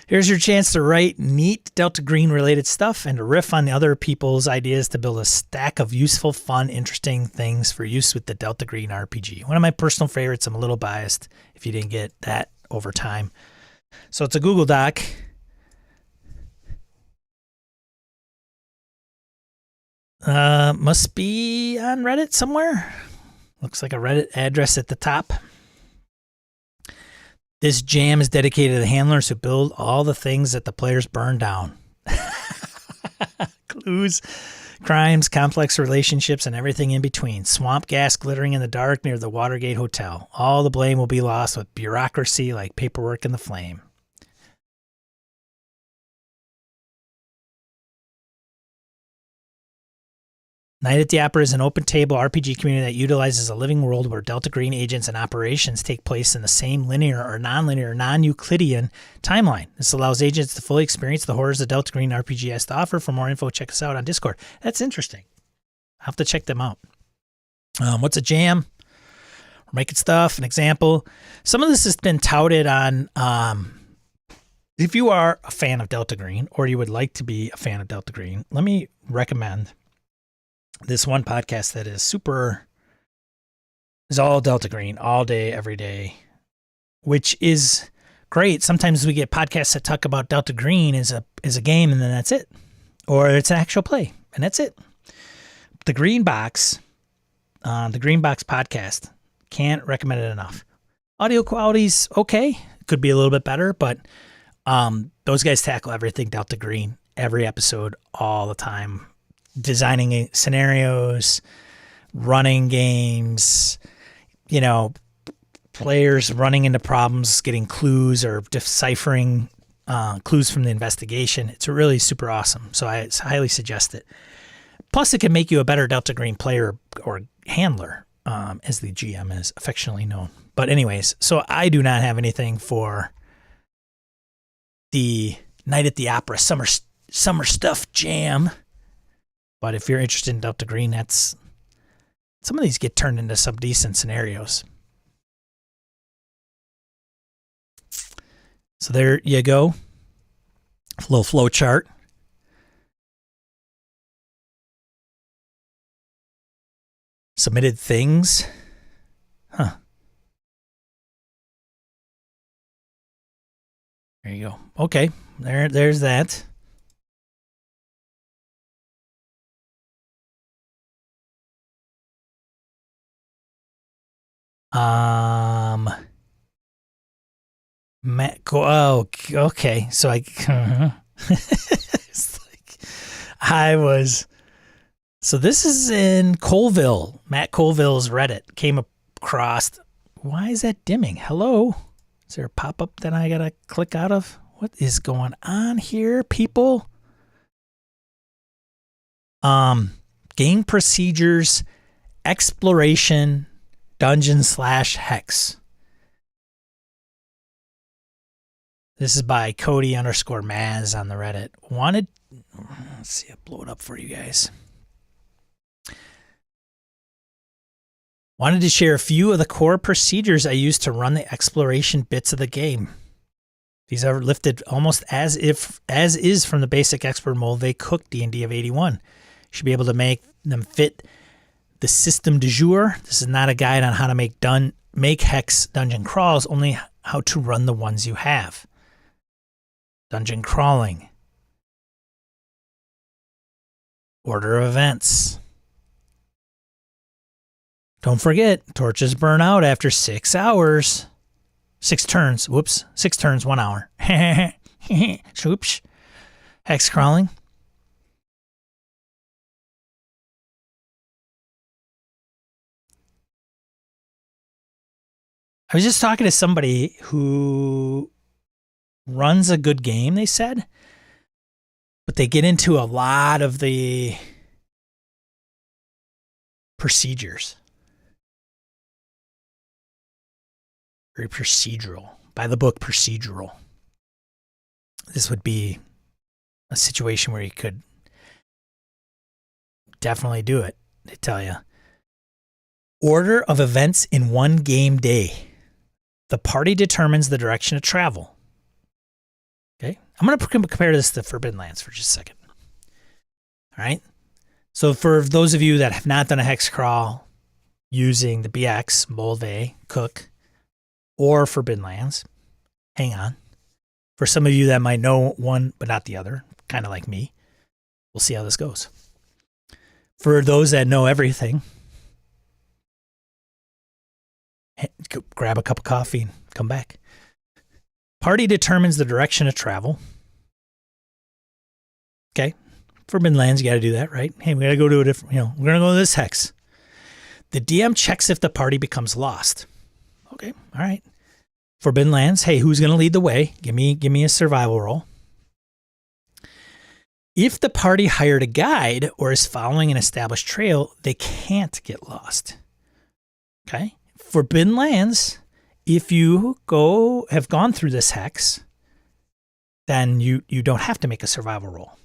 Here's your chance to write neat Delta Green related stuff and to riff on the other people's ideas to build a stack of useful, fun, interesting things for use with the Delta Green RPG. One of my personal favorites. I'm a little biased if you didn't get that over time. So it's a Google Doc. Must be on Reddit somewhere. Looks like a Reddit address at the top. This jam is dedicated to the handlers who build all the things that the players burn down. Clues, crimes, complex relationships, and everything in between. Swamp gas glittering in the dark near the Watergate Hotel. All the blame will be lost with bureaucracy like paperwork in the flame. Night at the Opera is an open table RPG community that utilizes a living world where Delta Green agents and operations take place in the same linear or non-linear, non-Euclidean timeline. This allows agents to fully experience the horrors the Delta Green RPG has to offer. For more info, check us out on Discord. That's interesting. I'll have to check them out. What's a jam? We're making stuff, an example. Some of this has been touted on, if you are a fan of Delta Green or you would like to be a fan of Delta Green, let me recommend this one podcast that is all Delta Green all day, every day, which is great. Sometimes we get podcasts that talk about Delta Green as a game and then that's it. Or it's an actual play and that's it. The Green Box podcast, can't recommend it enough. Audio quality's okay. Could be a little bit better, but those guys tackle everything Delta Green, every episode, all the time. Designing scenarios, running games, players running into problems, getting clues or deciphering clues from the investigation. It's really super awesome. So I highly suggest it. Plus, it can make you a better Delta Green player or handler, as the GM is affectionately known. But anyways, so I do not have anything for the Night at the Opera Summer Stuff Jam. But if you're interested in Delta Green, some of these get turned into some decent scenarios. So there you go. A little flow chart. Submitted things. Huh. There you go. Okay. There's that. Okay. So It's like so this is in Colville. Matt Colville's Reddit came across. Why is that dimming? Hello? Is there a pop-up that I gotta click out of? What is going on here, people? Game procedures, exploration, dungeon/hex. This is by Cody_Maz on the Reddit. Let's see, I'll blow it up for you guys. Wanted to share a few of the core procedures I use to run the exploration bits of the game. These are lifted almost as is from the basic expert mold they cooked D&D of 81. You should be able to make them fit the system du jour. This is not a guide on how to make hex dungeon crawls, only how to run the ones you have. Dungeon crawling. Order of events. Don't forget, torches burn out after 6 hours. 6 turns. Whoops. 6 turns, 1 hour. Shoops. Hex crawling. I was just talking to somebody who runs a good game, they said, but they get into a lot of the procedures. Very procedural. By the book, procedural. This would be a situation where you could definitely do it, they tell you. Order of events in one game day. The party determines the direction of travel. Okay, I'm going to compare this to Forbidden Lands for just a second. All right. So for those of you that have not done a hex crawl using the BX, Moldve, Cook, or Forbidden Lands, hang on. For some of you that might know one but not the other, kind of like me, we'll see how this goes. For those that know everything, grab a cup of coffee and come back. Party determines the direction of travel. Okay. Forbidden Lands, you got to do that, right? Hey, we got to go to a different, we're going to go to this hex. The DM checks if the party becomes lost. Okay. All right. Forbidden Lands, hey, who's going to lead the way? Give me a survival roll. If the party hired a guide or is following an established trail, they can't get lost. Okay. Forbidden Lands, if you have gone through this hex, then you don't have to make a survival roll.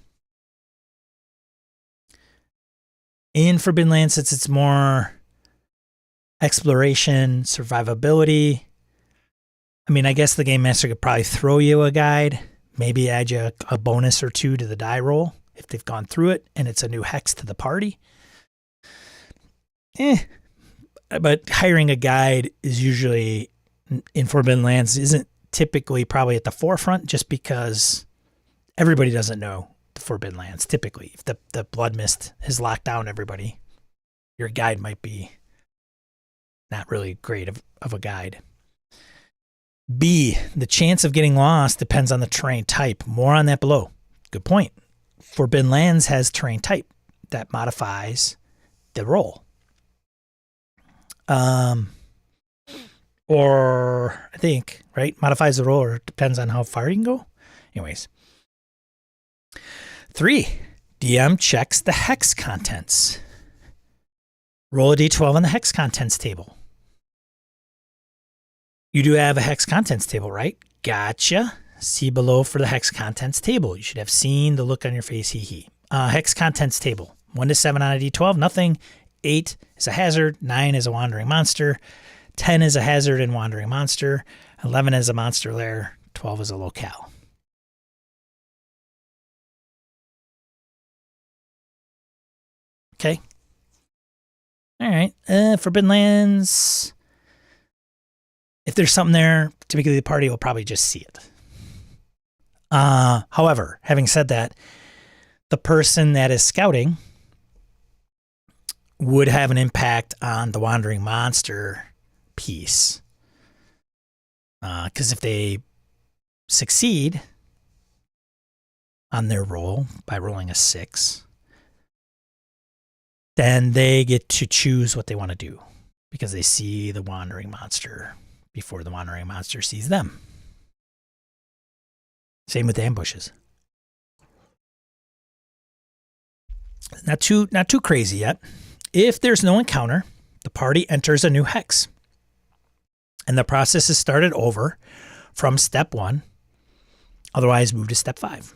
In Forbidden Lands, since it's more exploration, survivability, I mean, I guess the game master could probably throw you a guide, maybe add you a bonus or 2 to the die roll if they've gone through it and it's a new hex to the party. But hiring a guide is usually, in Forbidden Lands, isn't typically probably at the forefront just because everybody doesn't know the Forbidden Lands. Typically, if the Blood Mist has locked down everybody, your guide might be not really great of a guide. B, the chance of getting lost depends on the terrain type. More on that below. Good point. Forbidden Lands has terrain type that modifies the roll. Or I think, right? Modifies the roll, or it depends on how far you can go. Anyways. 3, DM checks the hex contents. Roll a d12 on the hex contents table. You do have a hex contents table, right? Gotcha. See below for the hex contents table. You should have seen the look on your face, hee. Hex contents table. 1 to 7 on a d12, nothing. 8 is a hazard. 9 is a wandering monster. 10 is a hazard and wandering monster. 11 is a monster lair. 12 is a locale. Okay. All right. Forbidden Lands. If there's something there, typically the party will probably just see it. However, having said that, the person that is scouting would have an impact on the wandering monster piece. Because if they succeed, on their roll by rolling a 6, then they get to choose what they want to do because they see the wandering monster before the wandering monster sees them. Same with ambushes. Not too crazy yet. If there's no encounter, the party enters a new hex. And the process is started over from step 1. Otherwise, move to step 5.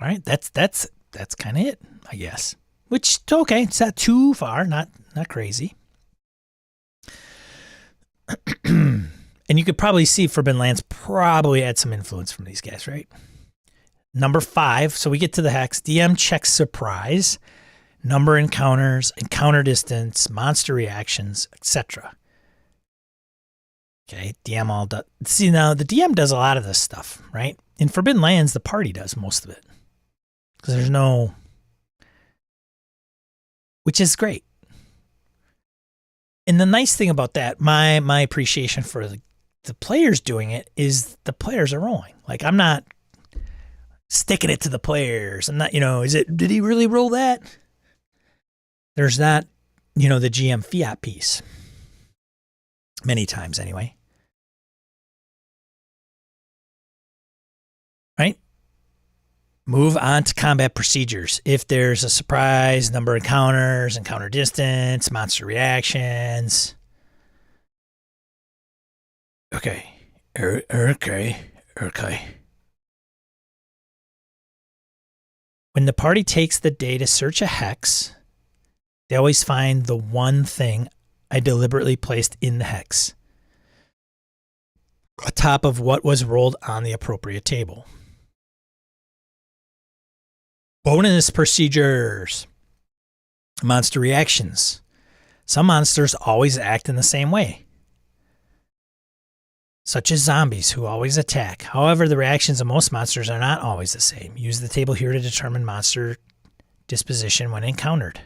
All right, that's kind of it, I guess. Which, okay, it's not too far, not crazy. And you could probably see Forbidden Lands probably had some influence from these guys, right? Number 5, so we get to the hex. DM checks surprise, number encounters, encounter distance, monster reactions, etc. Okay, DM all does. See, now the DM does a lot of this stuff, right? In Forbidden Lands, the party does most of it. Because there's no... Which is great. And the nice thing about that, my appreciation for the players doing it is the players are rolling. Like, I'm not sticking it to the players. I'm not, did he really roll that? There's that, the GM fiat piece. Many times anyway. Right? Move on to combat procedures. If there's a surprise, number of encounters, encounter distance, monster reactions. Okay. When the party takes the day to search a hex, they always find the one thing I deliberately placed in the hex, atop of what was rolled on the appropriate table. Bonus procedures. Monster reactions. Some monsters always act in the same way, such as zombies who always attack. However, the reactions of most monsters are not always the same. Use the table here to determine monster disposition when encountered.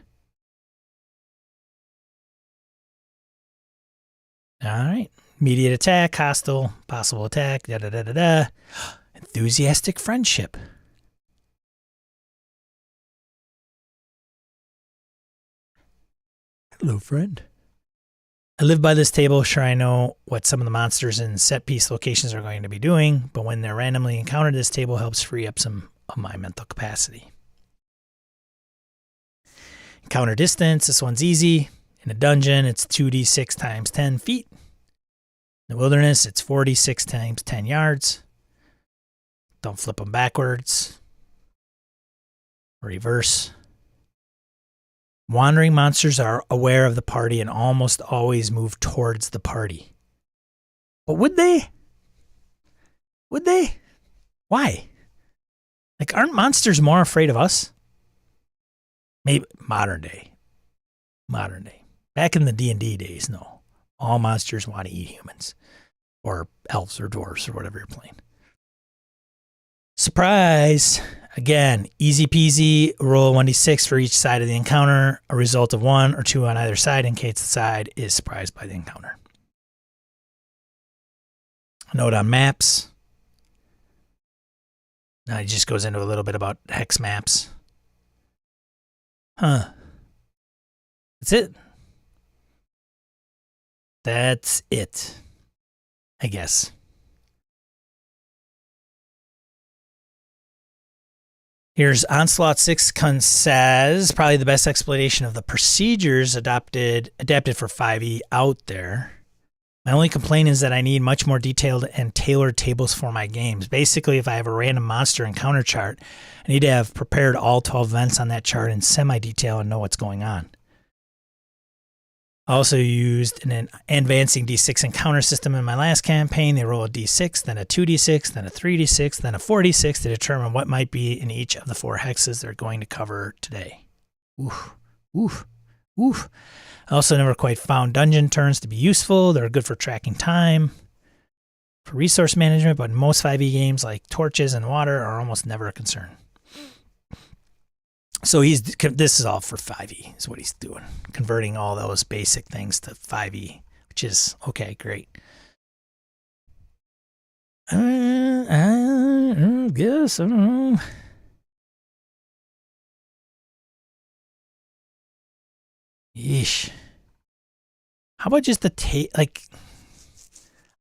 All right. Immediate attack, hostile, possible attack, da-da-da-da-da. Enthusiastic friendship. Hello, friend. I live by this table. Sure, I know what some of the monsters in set piece locations are going to be doing, but when they're randomly encountered, this table helps free up some of my mental capacity. Encounter distance. This one's easy. In a dungeon, it's 2d6 times 10 feet. In the wilderness, it's 46 times 10 yards. Don't flip them backwards. Reverse. Wandering monsters are aware of the party and almost always move towards the party. But would they? Would they? Why? Like, aren't monsters more afraid of us? Maybe modern day. Back in the D&D days, no. All monsters want to eat humans. Or elves or dwarves or whatever you're playing. Surprise! Again, easy peasy. Roll 1d6 for each side of the encounter. A result of 1 or 2 on either side indicates the side is surprised by the encounter. Note on maps. Now he just goes into a little bit about hex maps. Huh. That's it. That's it, I guess. Here's Onslaught 6 says, probably the best explanation of the procedures adapted for 5e out there. My only complaint is that I need much more detailed and tailored tables for my games. Basically, if I have a random monster encounter chart, I need to have prepared all 12 events on that chart in semi-detail and know what's going on. I also used an advancing D6 encounter system in my last campaign. They roll a D6, then a 2D6, then a 3D6, then a 4D6 to determine what might be in each of the 4 hexes they're going to cover today. Oof. I also never quite found dungeon turns to be useful. They're good for tracking time, for resource management, but in most 5e games like torches and water are almost never a concern. So this is all for 5e is what he's doing. Converting all those basic things to 5e, which is, okay, great. I guess, I don't know. Yeesh. How about just the like?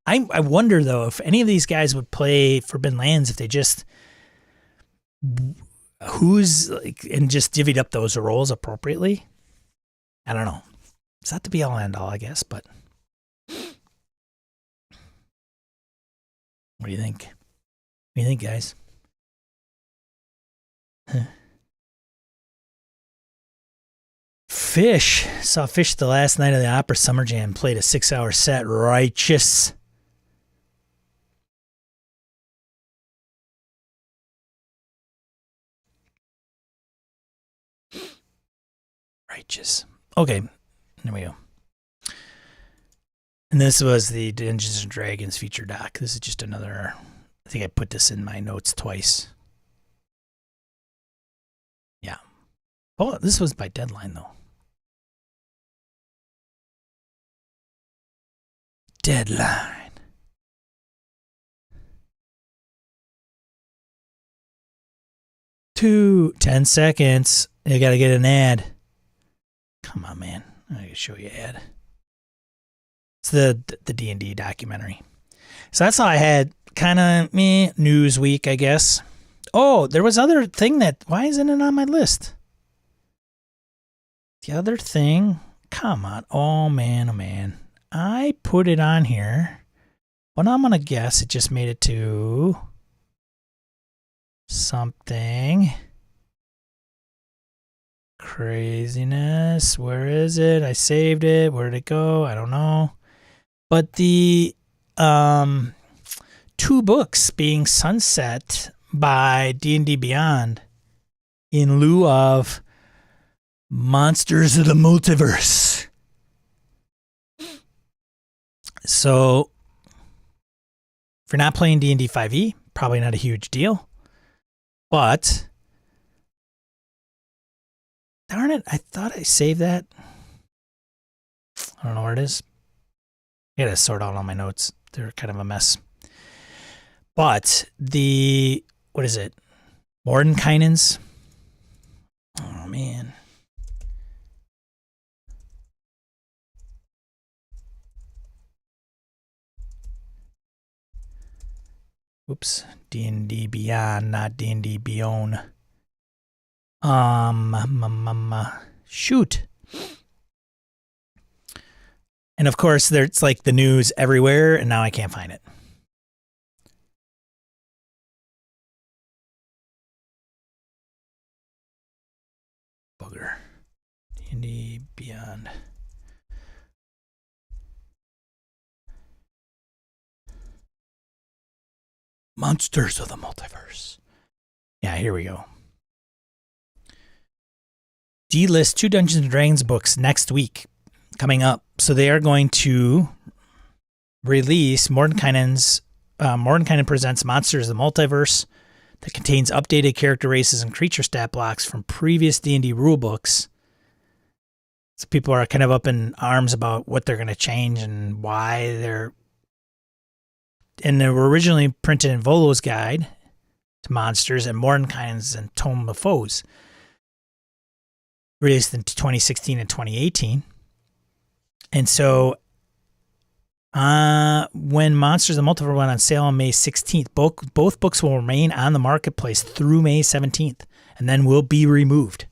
I wonder though if any of these guys would play Forbidden Lands if they just and just divvied up those roles appropriately. I don't know. It's not to be all end all, I guess, but what do you think? What do you think, guys? Fish. Saw Fish the last night of the Opera Summer Jam. Played a 6-hour set. Righteous. Righteous. Okay. There we go. And this was the Dungeons and Dragons feature doc. This is just another... I think I put this in my notes twice. Yeah. Oh, this was by deadline, though. Deadline. Two, 10 seconds. You gotta get an ad. Come on, man. I gotta show you an ad. It's the D&D documentary. So that's all I had. Kind of news week, I guess. Oh, there was other thing that... Why isn't it on my list? The other thing... Come on. Oh, man, oh, man. I put it on here. But I'm going to guess it just made it to... something. Craziness. Where is it? I saved it. Where did it go? I don't know. But the... 2 books being sunset by DND Beyond in lieu of Monsters of the Multiverse. So, if you're not playing D&D 5e, probably not a huge deal. But, darn it, I thought I saved that. I don't know where it is. I gotta sort out all my notes. They're kind of a mess. But the, what is it? Mordenkainen's. Oh, man. Oops. D&D Beyond, not D&D Beyond. Shoot. And of course, there's like the news everywhere, and now I can't find it. Bugger. D&D Beyond. Monsters of the Multiverse. Yeah, here we go. D-list 2 Dungeons and Dragons books next week coming up. So they are going to release Mordenkainen presents Monsters of the Multiverse that contains updated character races and creature stat blocks from previous D&D rulebooks. So people are kind of up in arms about what they're going to change and why they're... And they were originally printed in Volo's Guide to Monsters and Mordenkainen's and Tome of Foes. Released in 2016 and 2018. And so when Monsters of the Multiverse went on sale on May 16th, both books will remain on the marketplace through May 17th and then will be removed.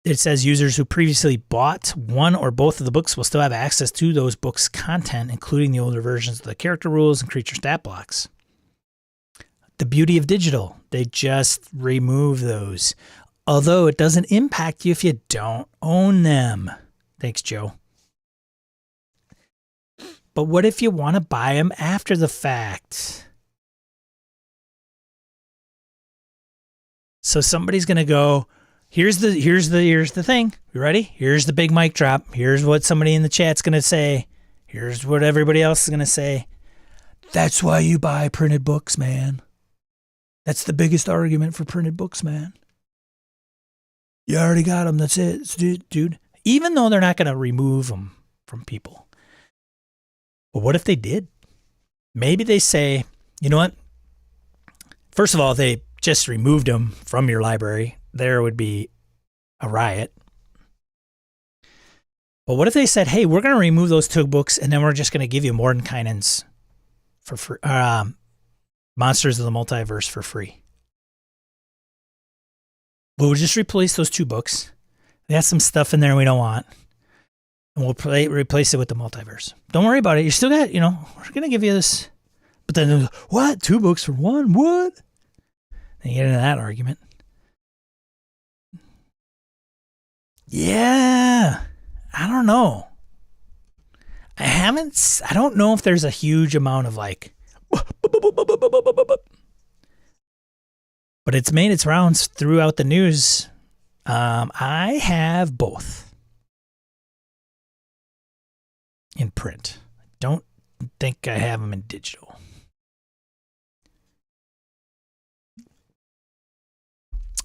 It says users who previously bought one or both of the books will still have access to those books' content, including the older versions of the character rules and creature stat blocks. The beauty of digital, they just remove those. Although it doesn't impact you if you don't own them. Thanks, Joe. But what if you want to buy them after the fact? So somebody's going to go, here's the thing. You ready? Here's the big mic drop. Here's what somebody in the chat's going to say. Here's what everybody else is going to say. That's why you buy printed books, man. That's the biggest argument for printed books, man. You already got them. That's it, dude. Even though they're not going to remove them from people. But what if they did? Maybe they say, you know what? First of all, if they just removed them from your library, there would be a riot. But what if they said, hey, we're going to remove those 2 books and then we're just going to give you Mordenkainen's for free, Monsters of the Multiverse for free. We'll just replace those 2 books. They have some stuff in there we don't want. And we'll replace it with the multiverse. Don't worry about it. You still got, we're going to give you this. But then, what? 2 books for 1? What? Then you get into that argument. Yeah. I don't know. I don't know if there's a huge amount of like, but it's made its rounds throughout the news. I have both in print. Don't think I have them in digital.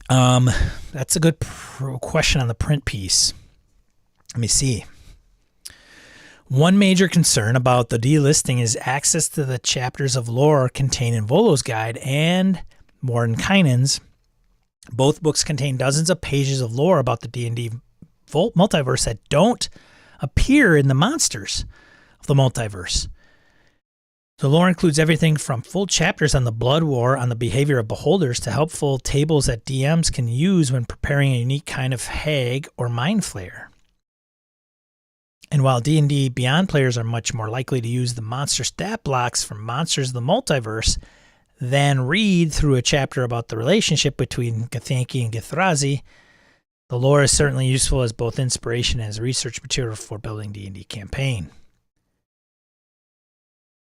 That's a good question on the print piece. Let me see. One major concern about the delisting is access to the chapters of lore contained in Volo's guide and Mordenkainen's. Both books contain dozens of pages of lore about the D&D multiverse that don't appear in the monsters of the multiverse. The lore includes everything from full chapters on the blood war on the behavior of beholders to helpful tables that DMs can use when preparing a unique kind of hag or mind flayer. And while D&D Beyond players are much more likely to use the monster stat blocks from Monsters of the Multiverse than read through a chapter about the relationship between Githyanki and Githrazi, the lore is certainly useful as both inspiration and as research material for building D&D campaign.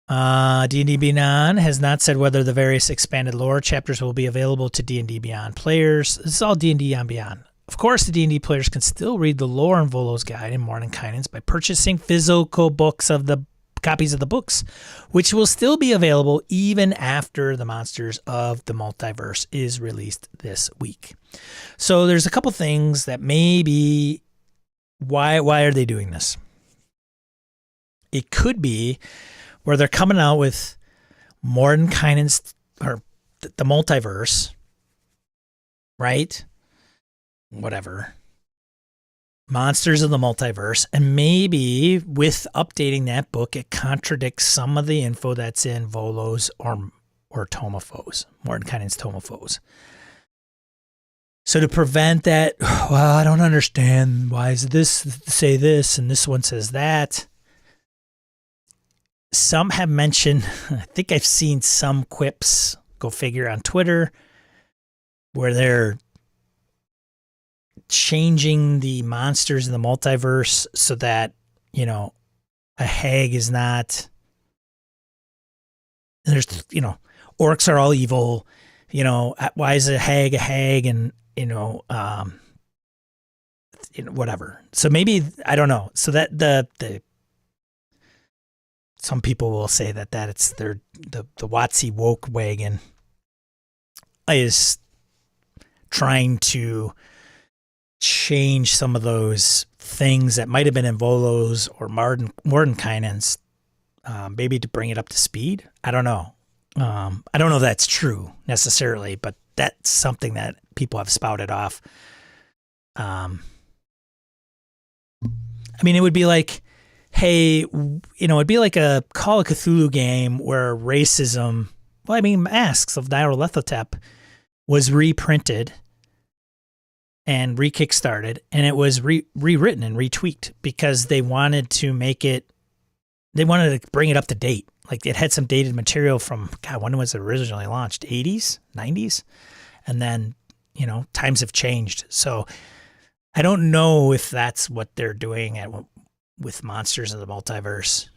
D&D Beyond has not said whether the various expanded lore chapters will be available to D&D Beyond players. This is all D&D on Beyond. Of course, the D&D players can still read the lore in Volo's guide and Mordenkainen's by purchasing physical books of the copies of the books, which will still be available even after the Monsters of the Multiverse is released this week. So there's a couple things that maybe why are they doing this? It could be where they're coming out with Mordenkainen's or the multiverse, right? Whatever. Monsters of the Multiverse, and maybe with updating that book, it contradicts some of the info that's in Volo's or Tomofo's, Mordenkainen's Tomofo's. So to prevent that, well, I don't understand. Why does this say this and this one says that? Some have mentioned, I think I've seen some quips, go figure, on Twitter, where they're changing the monsters in the multiverse so that, a hag is not, there's, orcs are all evil, why is a hag and, whatever. So maybe, I don't know. So that the some people will say that it's the WotC woke wagon is trying to change some of those things that might have been in Volo's or Mordenkainen's, maybe to bring it up to speed. I don't know. I don't know if that's true necessarily, but that's something that people have spouted off. I mean, it would be like, hey, it'd be like a Call of Cthulhu game where racism, Masks of Nyarlathotep was reprinted and re-kickstarted, and it was rewritten and retweaked because they wanted to bring it up to date. Like, it had some dated material from, when was it originally launched? 80s, 90s? And then, times have changed. So I don't know if that's what they're doing with Monsters of the Multiverse,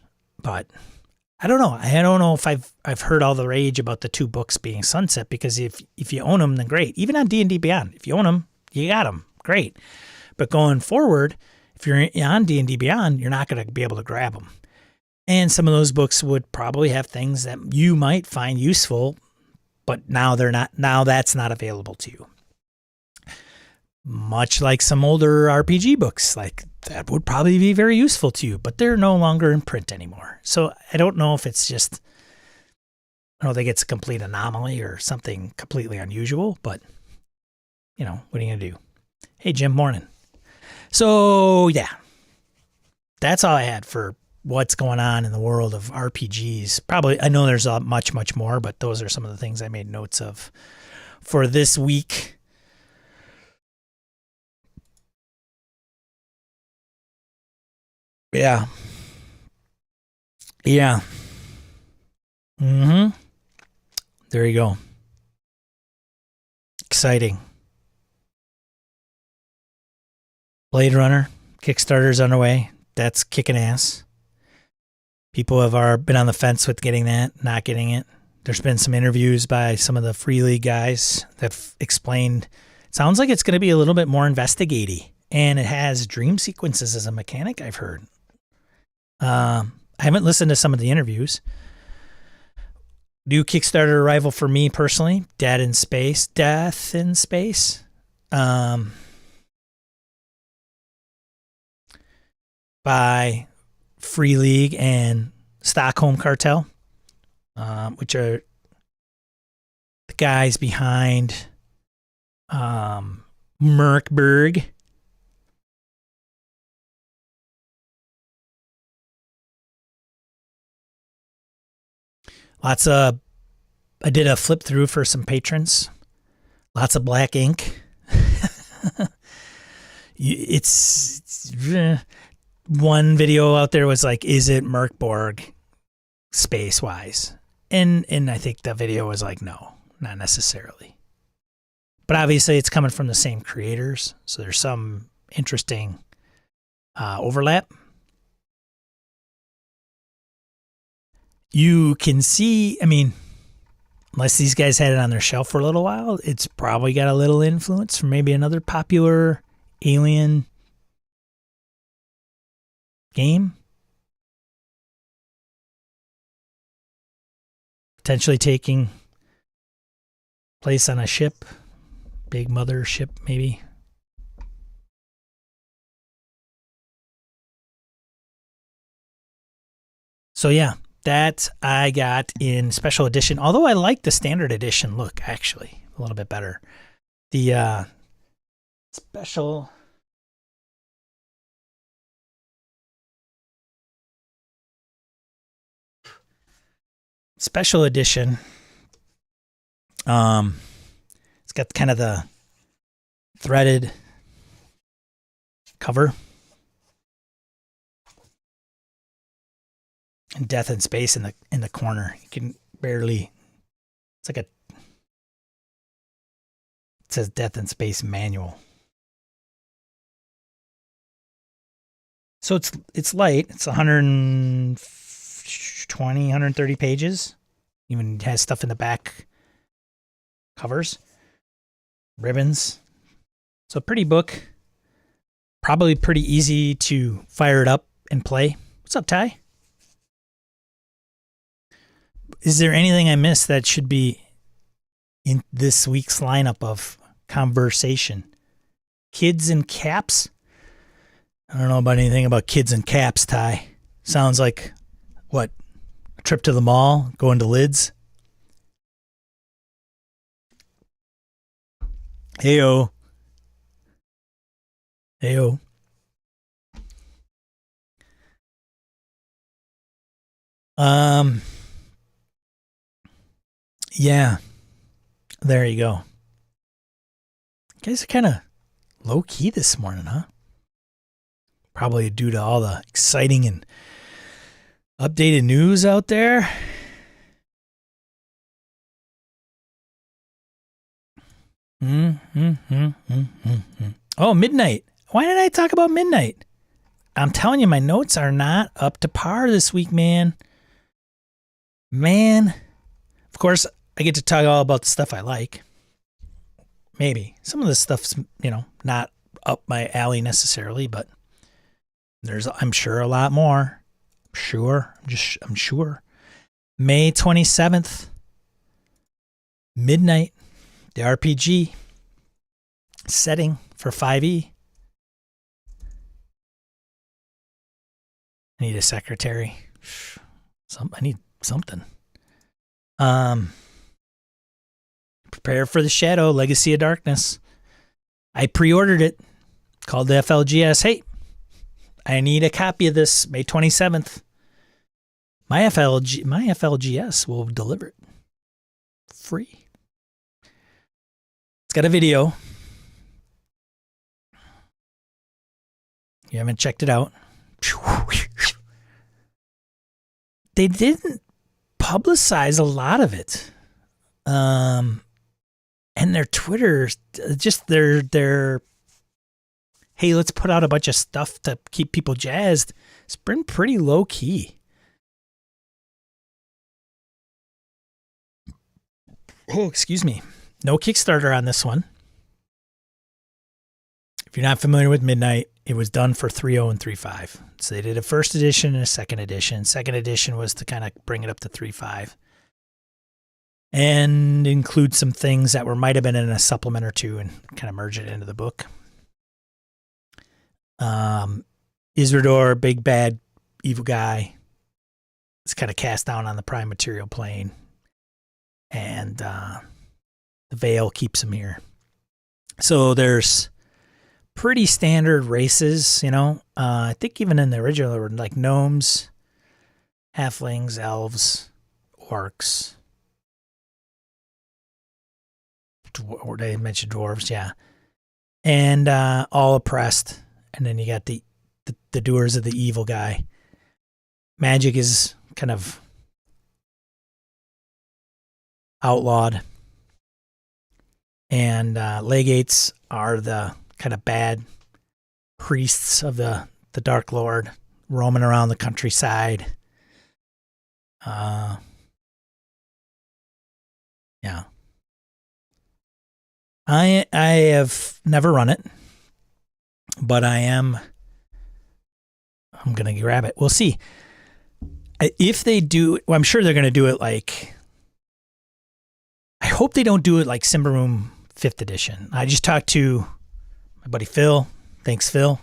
but I don't know. I don't know if I've heard all the rage about the 2 books being sunset, because if you own them, then great. Even on D&D Beyond, if you own them, you got them. Great. But going forward, if you're on D&D Beyond, you're not going to be able to grab them. And some of those books would probably have things that you might find useful, but now they're not. Now that's not available to you. Much like some older RPG books, like that would probably be very useful to you, but they're no longer in print anymore. So I don't know if it's just, I don't think it's a complete anomaly or something completely unusual, but what are you going to do? Hey, Jim, morning. So, yeah. that's all I had for what's going on in the world of RPGs. Probably, I know there's much, much more, but those are some of the things I made notes of for this week. Yeah. Yeah. Mm-hmm. There you go. Exciting. Blade Runner Kickstarter's underway. That's kicking ass. People have been on the fence with getting that, not getting it. There's been some interviews by some of the Free League guys that explained. It sounds like it's going to be a little bit more investigative, and it has dream sequences as a mechanic, I've heard. I haven't listened to some of the interviews. New Kickstarter arrival for me personally, Death in Space. By Free League and Stockholm Cartel, which are the guys behind Merkberg. I did a flip through for some patrons. Lots of black ink. It's one video out there was like, is it Merkborg space wise? And I think the video was like, no, not necessarily. But obviously it's coming from the same creators, so there's some interesting overlap. You can see, I mean, unless these guys had it on their shelf for a little while, it's probably got a little influence from maybe another popular alien game. Potentially taking place on a ship, big mother ship maybe. So yeah, that I got in special edition, although I like the standard edition look actually a little bit better. The special edition, it's got kind of the threaded cover and Death in Space in the corner. You can barely, it's like it says Death in Space manual. So it's light. It's 120, 130 pages. Even has stuff in the back covers, ribbons. So a pretty book. Probably pretty easy to fire it up and play. What's up, Ty? Is there anything I missed that should be in this week's lineup of conversation? Kids in caps? I don't know about anything about kids in caps, Ty. Sounds like, what, a trip to the mall, going to Lids? Heyo. Heyo. Yeah, there you go. You guys are kind of low-key this morning, huh? Probably due to all the exciting and updated news out there. Oh, midnight. Why did I talk about midnight? I'm telling you, my notes are not up to par this week, man. Of course, I get to talk all about the stuff I like. Maybe. Some of this stuff's, not up my alley necessarily, but there's, I'm sure, a lot more. I'm sure. May 27th, midnight, the RPG setting for 5e. I need a secretary. I need something. Prepare for the Shadow, Legacy of Darkness. I pre-ordered it. Called the FLGS. Hey, I need a copy of this May 27th. My FLGS will deliver it free. It's got a video. You haven't checked it out. They didn't publicize a lot of it. And their Twitter, just their hey, let's put out a bunch of stuff to keep people jazzed. It's been pretty low key. Oh, excuse me. No Kickstarter on this one. If you're not familiar with Midnight, it was done for 3.0 and 3.5. So they did a first edition and a second edition. Second edition was to kind of bring it up to 3.5 and include some things that might have been in a supplement or two and kind of merge it into the book. Isrador, big bad evil guy, is kind of cast down on the prime material plane, and the Veil keeps him here. So there's pretty standard races, you know. I think even in the original there were like gnomes, halflings, elves, orcs. Or they mentioned dwarves, yeah. And all oppressed. And then you got the doers of the evil guy. Magic is kind of outlawed. And legates are the kind of bad priests of the Dark Lord roaming around the countryside. Yeah. I have never run it, but I'm going to grab it. We'll see. If they do, well, I'm sure they're going to do it like, I hope they don't do it like Simbaroom 5th edition. I just talked to my buddy Phil. Thanks, Phil.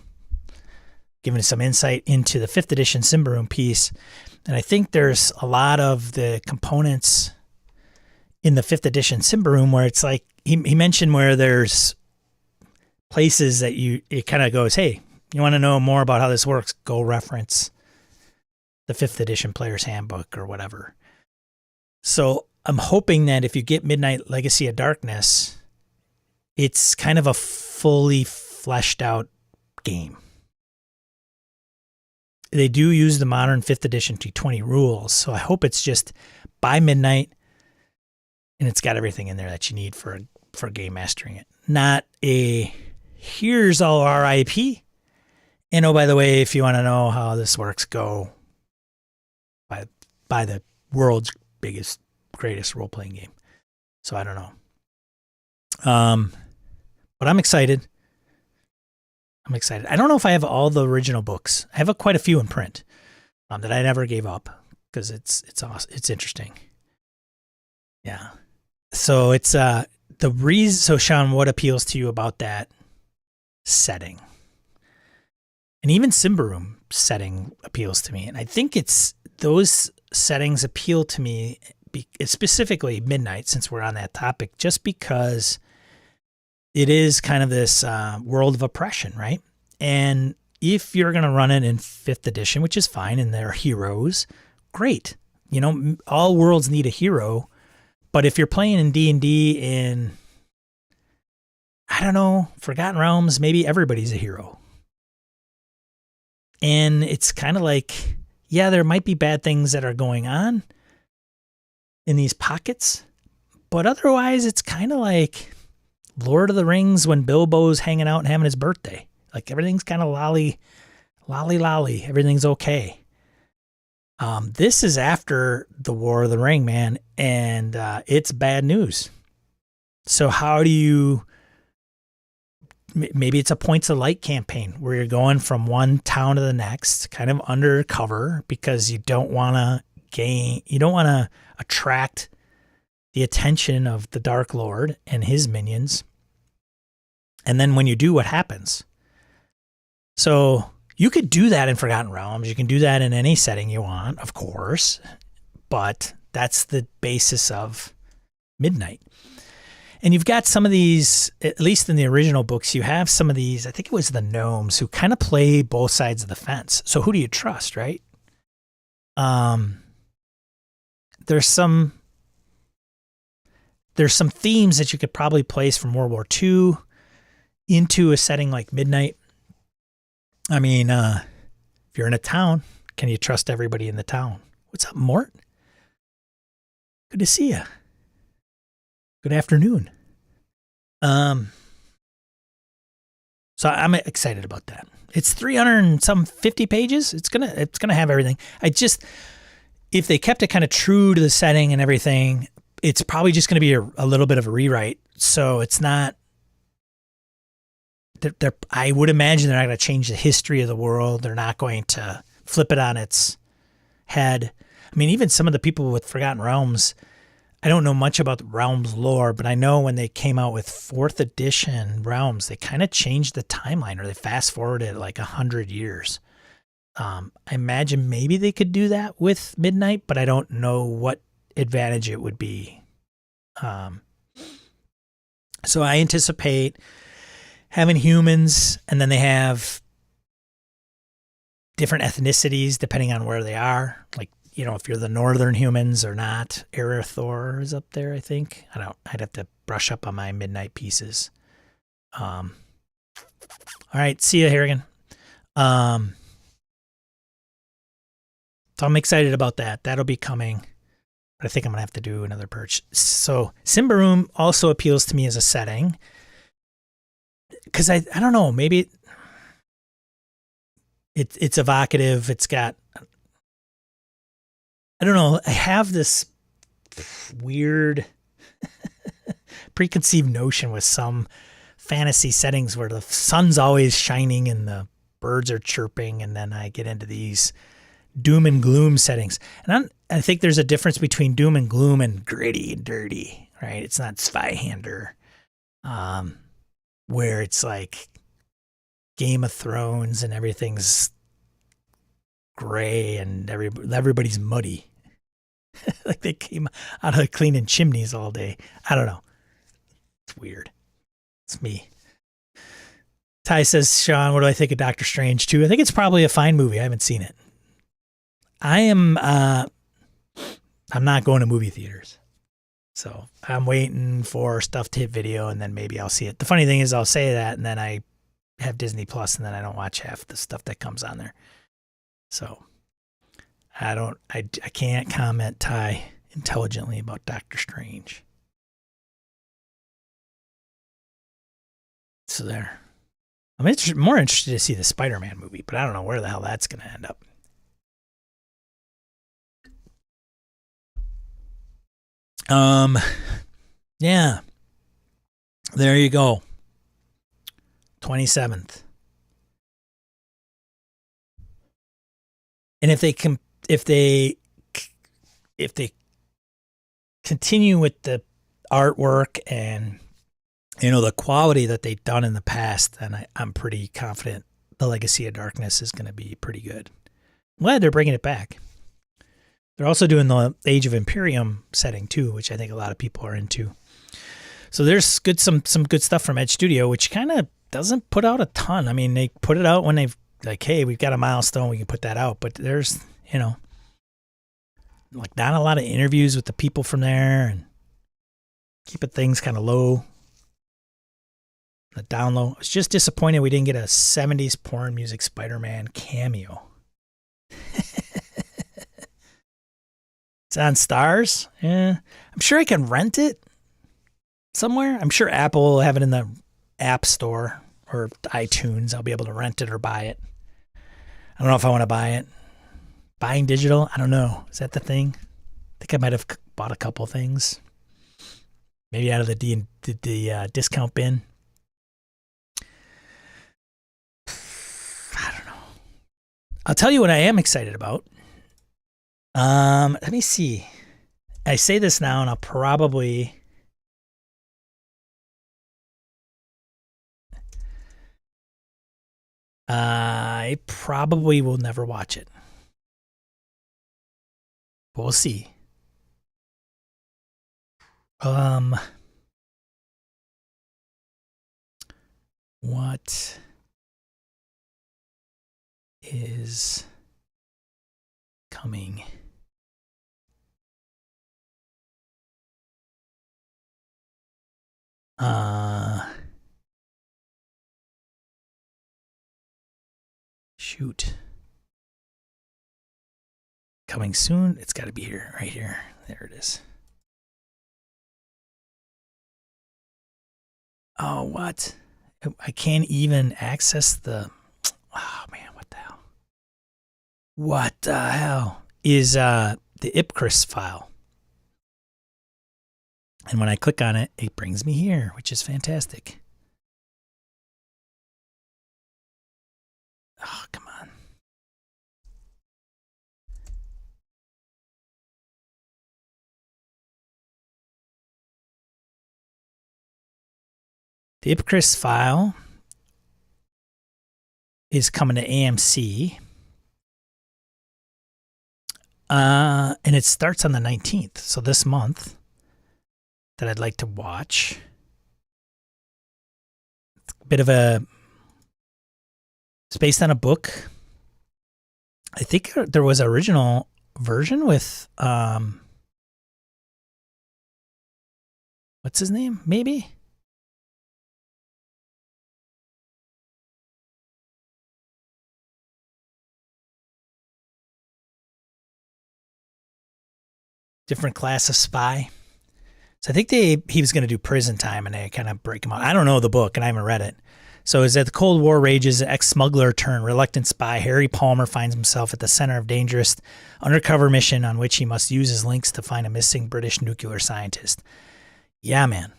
Giving us some insight into the 5th edition Simbaroom piece. And I think there's a lot of the components in the 5th edition Simbaroom where it's like, he mentioned where there's places that it kind of goes, hey, you want to know more about how this works, go reference the 5th edition Player's Handbook or whatever. So I'm hoping that if you get Midnight Legacy of Darkness, it's kind of a fully fleshed out game. They do use the modern 5th edition T20 rules, so I hope it's just by midnight and it's got everything in there that you need for game mastering it. Not a, here's all our IP. And oh, by the way, if you want to know how this works, go buy the world's biggest, greatest role-playing game. So I don't know. But I'm excited. I don't know if I have all the original books. I have quite a few in print that I never gave up because it's awesome. It's interesting. Yeah. So it's the reason. So Sean, what appeals to you about that setting? And even Simbaroom setting appeals to me. And I think it's those settings appeal to me, specifically Midnight, since we're on that topic, just because it is kind of this world of oppression, right? And if you're going to run it in 5th edition, which is fine, and they're heroes, great. You know, all worlds need a hero. But if you're playing in D&D in, I don't know, Forgotten Realms, maybe everybody's a hero. And it's kind of like, yeah, there might be bad things that are going on in these pockets, but otherwise it's kind of like Lord of the Rings when Bilbo's hanging out and having his birthday. Like everything's kind of lolly. Everything's okay. This is after the War of the Ring, man, and it's bad news. So how do you, maybe it's a Points of Light campaign where you're going from one town to the next, kind of undercover, because you don't want to attract the attention of the Dark Lord and his minions. And then when you do, what happens? So you could do that in Forgotten Realms. You can do that in any setting you want, of course, but that's the basis of Midnight. And you've got some of these, at least in the original books, you have some of these, I think it was the gnomes who kind of play both sides of the fence. So who do you trust, right? There's some themes that you could probably place from World War II into a setting like Midnight. I mean, if you're in a town, can you trust everybody in the town? What's up, Mort? Good to see you. Good afternoon. So I'm excited about that. It's 350 pages. It's gonna have everything. If they kept it kind of true to the setting and everything, it's probably just gonna be a little bit of a rewrite. So it's not. I would imagine they're not going to change the history of the world. They're not going to flip it on its head. I mean, even some of the people with Forgotten Realms, I don't know much about the Realms lore, but I know when they came out with 4th edition Realms, they kind of changed the timeline, or they fast forwarded like 100 years. I imagine maybe they could do that with Midnight, but I don't know what advantage it would be. So I anticipate having humans, and then they have different ethnicities depending on where they are. Like, you know, if you're the northern humans or not. Erythor is up there, I think. I'd have to brush up on my Midnight pieces. All right, see you, Harrigan. So I'm excited about that. That'll be coming. But I think I'm going to have to do another purge. So Symbaroum also appeals to me as a setting. Because I don't know, maybe it's evocative. It's got, I don't know, I have this weird preconceived notion with some fantasy settings where the sun's always shining and the birds are chirping, and then I get into these doom and gloom settings. And I think there's a difference between doom and gloom and gritty and dirty, right? It's not Zweihander. Where it's like Game of Thrones and everything's gray and everybody's muddy. Like they came out of cleaning chimneys all day. I don't know. It's weird. It's me. Ty says, Sean, what do I think of Doctor Strange 2? I think it's probably a fine movie. I haven't seen it. I'm not going to movie theaters. So I'm waiting for stuff to hit video, and then maybe I'll see it. The funny thing is I'll say that, and then I have Disney Plus, and then I don't watch half the stuff that comes on there. So I can't comment, Ty, intelligently about Doctor Strange. So there. I'm more interested to see the Spider-Man movie, but I don't know where the hell that's going to end up. Yeah, there you go. 27th. And if they continue with the artwork and, you know, the quality that they've done in the past, then I'm pretty confident the Legacy of Darkness is going to be pretty good. I'm glad they're bringing it back. They're also doing the Age of Imperium setting too, which I think a lot of people are into. So there's some good stuff from Edge Studio, which kind of doesn't put out a ton. I mean, they put it out when they've like, hey, we've got a milestone, we can put that out. But there's, you know, like not a lot of interviews with the people from there, and keeping things kind of low. The down low. I was just disappointed we didn't get a 70s porn music Spider-Man cameo. It's on Stars. Yeah. I'm sure I can rent it somewhere. I'm sure Apple will have it in the App Store or iTunes. I'll be able to rent it or buy it. I don't know if I want to buy it. Buying digital? I don't know. Is that the thing? I think I might have bought a couple things. Maybe out of the discount bin. I don't know. I'll tell you what I am excited about. Let me see. I say this now, and I'll probably I probably will never watch it. We'll see. What is coming? Shoot. Coming soon. It's got to be here, right here. There it is. Oh, what? I can't even access the... Oh, man, what the hell? What the hell is the Ipcress file? And when I click on it, it brings me here, which is fantastic. Oh, come on. The Ipcress file is coming to AMC. And it starts on the 19th. So this month that I'd like to watch. It's a bit of a... It's based on a book. I think there was an original version with... what's his name? Maybe? Different class of spy. So I think he was going to do prison time and they kind of break him out. I don't know the book and I haven't read it. So as the Cold War rages, ex-smuggler turned reluctant spy Harry Palmer finds himself at the center of dangerous undercover mission on which he must use his links to find a missing British nuclear scientist. Yeah, man.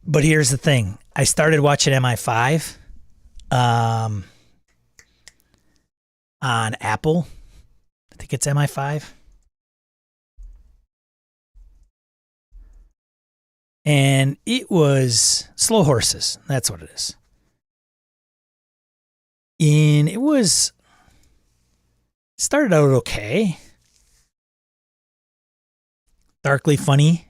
But here's the thing. I started watching MI5 on Apple. I think it's MI5. And it was slow horses. That's what it is. And it started out okay. Darkly funny.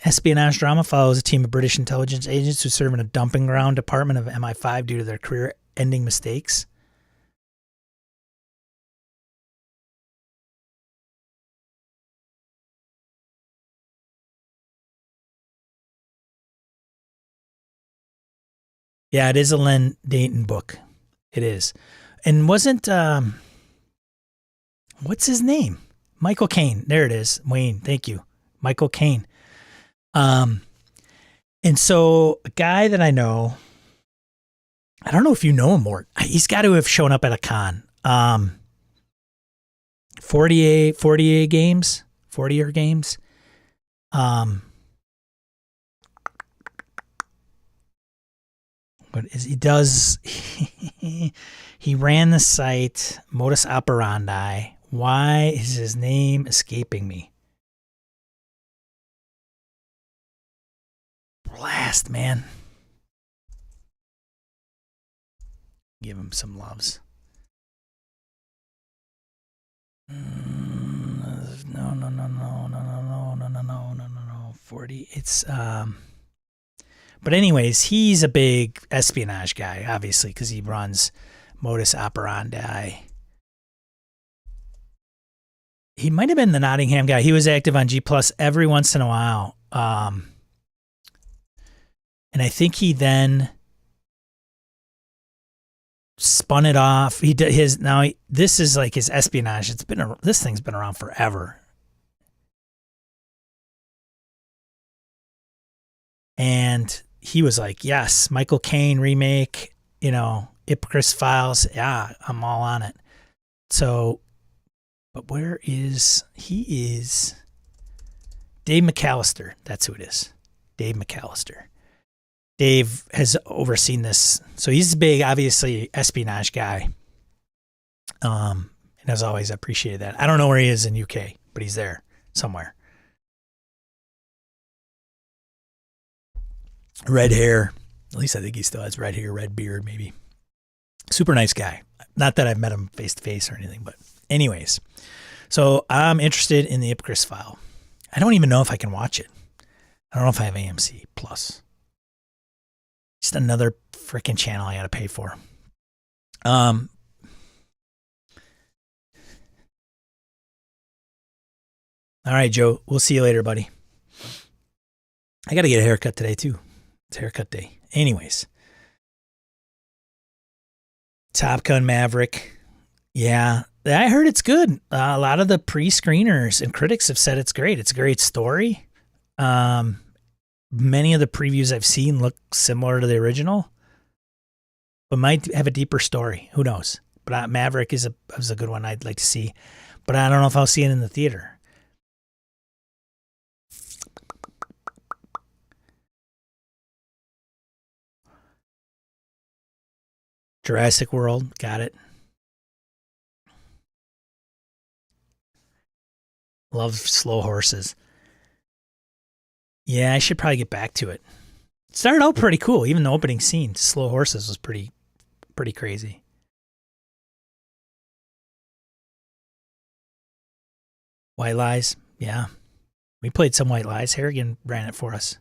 Espionage drama follows a team of British intelligence agents who serve in a dumping ground department of MI5 due to their career-ending mistakes. Yeah, it is a Len Dayton book. It is. And wasn't, what's his name? Michael Caine. There it is. Wayne, thank you. Michael Caine. And so a guy that I know, I don't know if you know him, Mort. He's got to have shown up at a con. 40 games. What is he does? He ran the site Modus Operandi. Why is his name escaping me? Blast, man. Give him some loves. No. 40. It's but anyways, he's a big espionage guy, obviously, because he runs Modus Operandi. He might have been the Nottingham guy. He was active on G+ every once in a while. And I think he then spun it off. He did his this is like his espionage. This thing's been around forever. And he was like, yes, Michael Caine remake, Ipcress Files. Yeah, I'm all on it. So, but where is, he is Dave McAllister. That's who it is. Dave McAllister. Dave has overseen this. So he's a big, obviously, espionage guy. And as always, I appreciate that. I don't know where he is in UK, but he's there somewhere. Red hair. At least I think he still has red hair, red beard, maybe. Super nice guy. Not that I've met him face to face or anything, but anyways. So I'm interested in the Ipcress File. I don't even know if I can watch it. I don't know if I have AMC Plus. Just another freaking channel I got to pay for. All right, Joe. We'll see you later, buddy. I got to get a haircut today, too. It's haircut day. Anyways. Top Gun Maverick. Yeah, I heard it's good. A lot of the pre-screeners and critics have said it's great. It's a great story. Many of the previews I've seen look similar to the original, but might have a deeper story. Who knows? But Maverick is a good one I'd like to see. But I don't know if I'll see it in the theater. Jurassic World, got it. Love slow horses. Yeah, I should probably get back to it. It started out pretty cool. Even the opening scene, slow horses, was pretty crazy. White Lies, yeah. We played some White Lies. Harrigan ran it for us.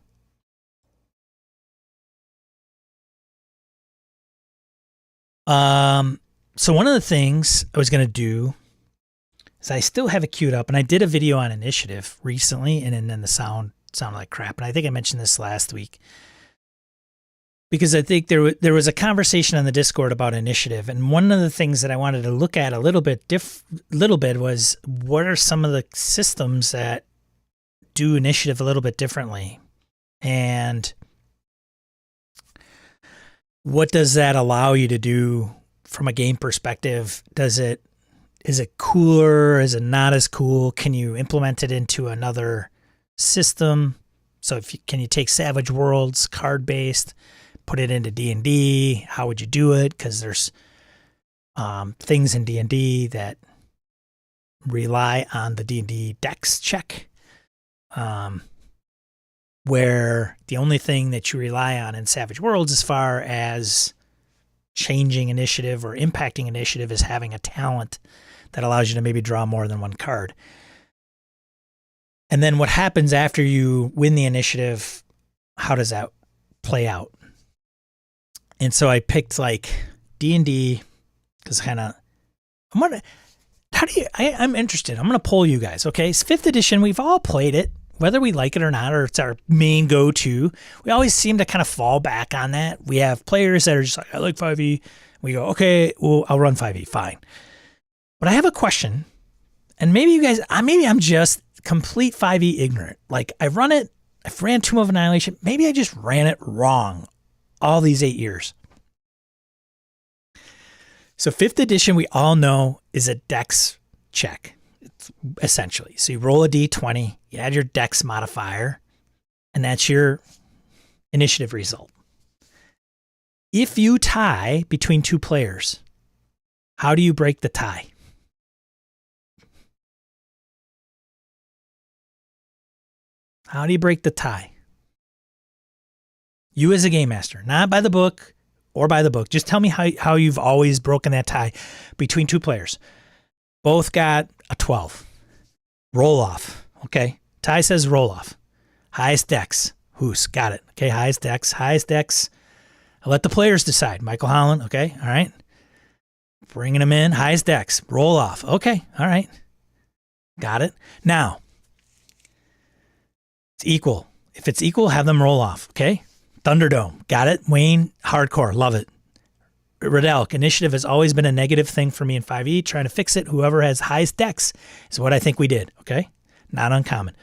So one of the things I was going to do is I still have it queued up, and I did a video on initiative recently, and then the sounded like crap. And I think I mentioned this last week because I think there was a conversation on the Discord about initiative, and one of the things that I wanted to look at a little bit was what are some of the systems that do initiative a little bit differently, and what does that allow you to do from a game perspective? Is it cooler? Is it not as cool? Can you implement it into another system? So can you take Savage Worlds card-based, put it into D&D? How would you do it? Because there's things in D&D that rely on the D&D Dex check, where the only thing that you rely on in Savage Worlds as far as changing initiative or impacting initiative is having a talent that allows you to maybe draw more than one card. And then what happens after you win the initiative, how does that play out? And so I picked like D&D because I'm interested. I'm going to poll you guys, okay? It's 5th edition. We've all played it. Whether we like it or not, or it's our main go-to, we always seem to kind of fall back on that. We have players that are just like, I like 5e. We go, okay, well, I'll run 5e, fine. But I have a question, and maybe you guys, maybe I'm just complete 5e ignorant. Like, I've ran Tomb of Annihilation. Maybe I just ran it wrong all these 8 years. So 5th edition, we all know, is a dex check. Essentially. So you roll a d20, you add your dex modifier, and that's your initiative result. If you tie between two players, how do you break the tie? How do you break the tie? You as a game master, not by the book or by the book. Just tell me how you've always broken that tie between two players. Both got a 12. Roll off. Okay. Ty says roll off. Highest dex. Who's got it? Okay. Highest dex. I'll let the players decide. Michael Holland. Okay. All right. Bringing them in. Highest dex. Roll off. Okay. All right. Got it. Now, it's equal. If it's equal, have them roll off. Okay. Thunderdome. Got it. Wayne. Hardcore. Love it. Radel, initiative has always been a negative thing for me in 5e. Trying to fix it. Whoever has highest dex is what I think we did. Okay. Not uncommon.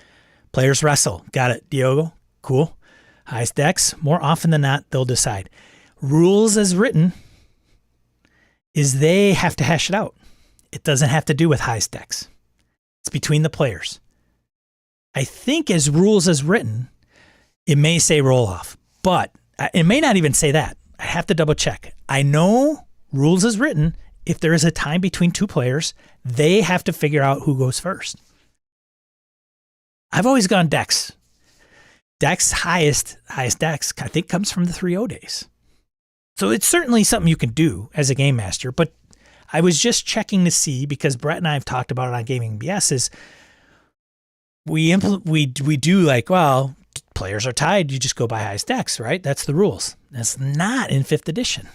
Players wrestle. Got it. Diogo. Cool. Highest dex. More often than not, they'll decide. Rules as written is they have to hash it out. It doesn't have to do with highest dex. It's between the players. I think as rules as written, it may say roll off, but it may not even say that. I have to double check. I know rules as written, if there is a time between two players, they have to figure out who goes first. I've always gone dex. Dex highest dex, I think, comes from the 3.0 days. So it's certainly something you can do as a game master, but I was just checking to see, because Brett and I have talked about it on Gaming BS, is we do like, well, players are tied, you just go by highest dex, right? That's the rules. That's not in 5th edition.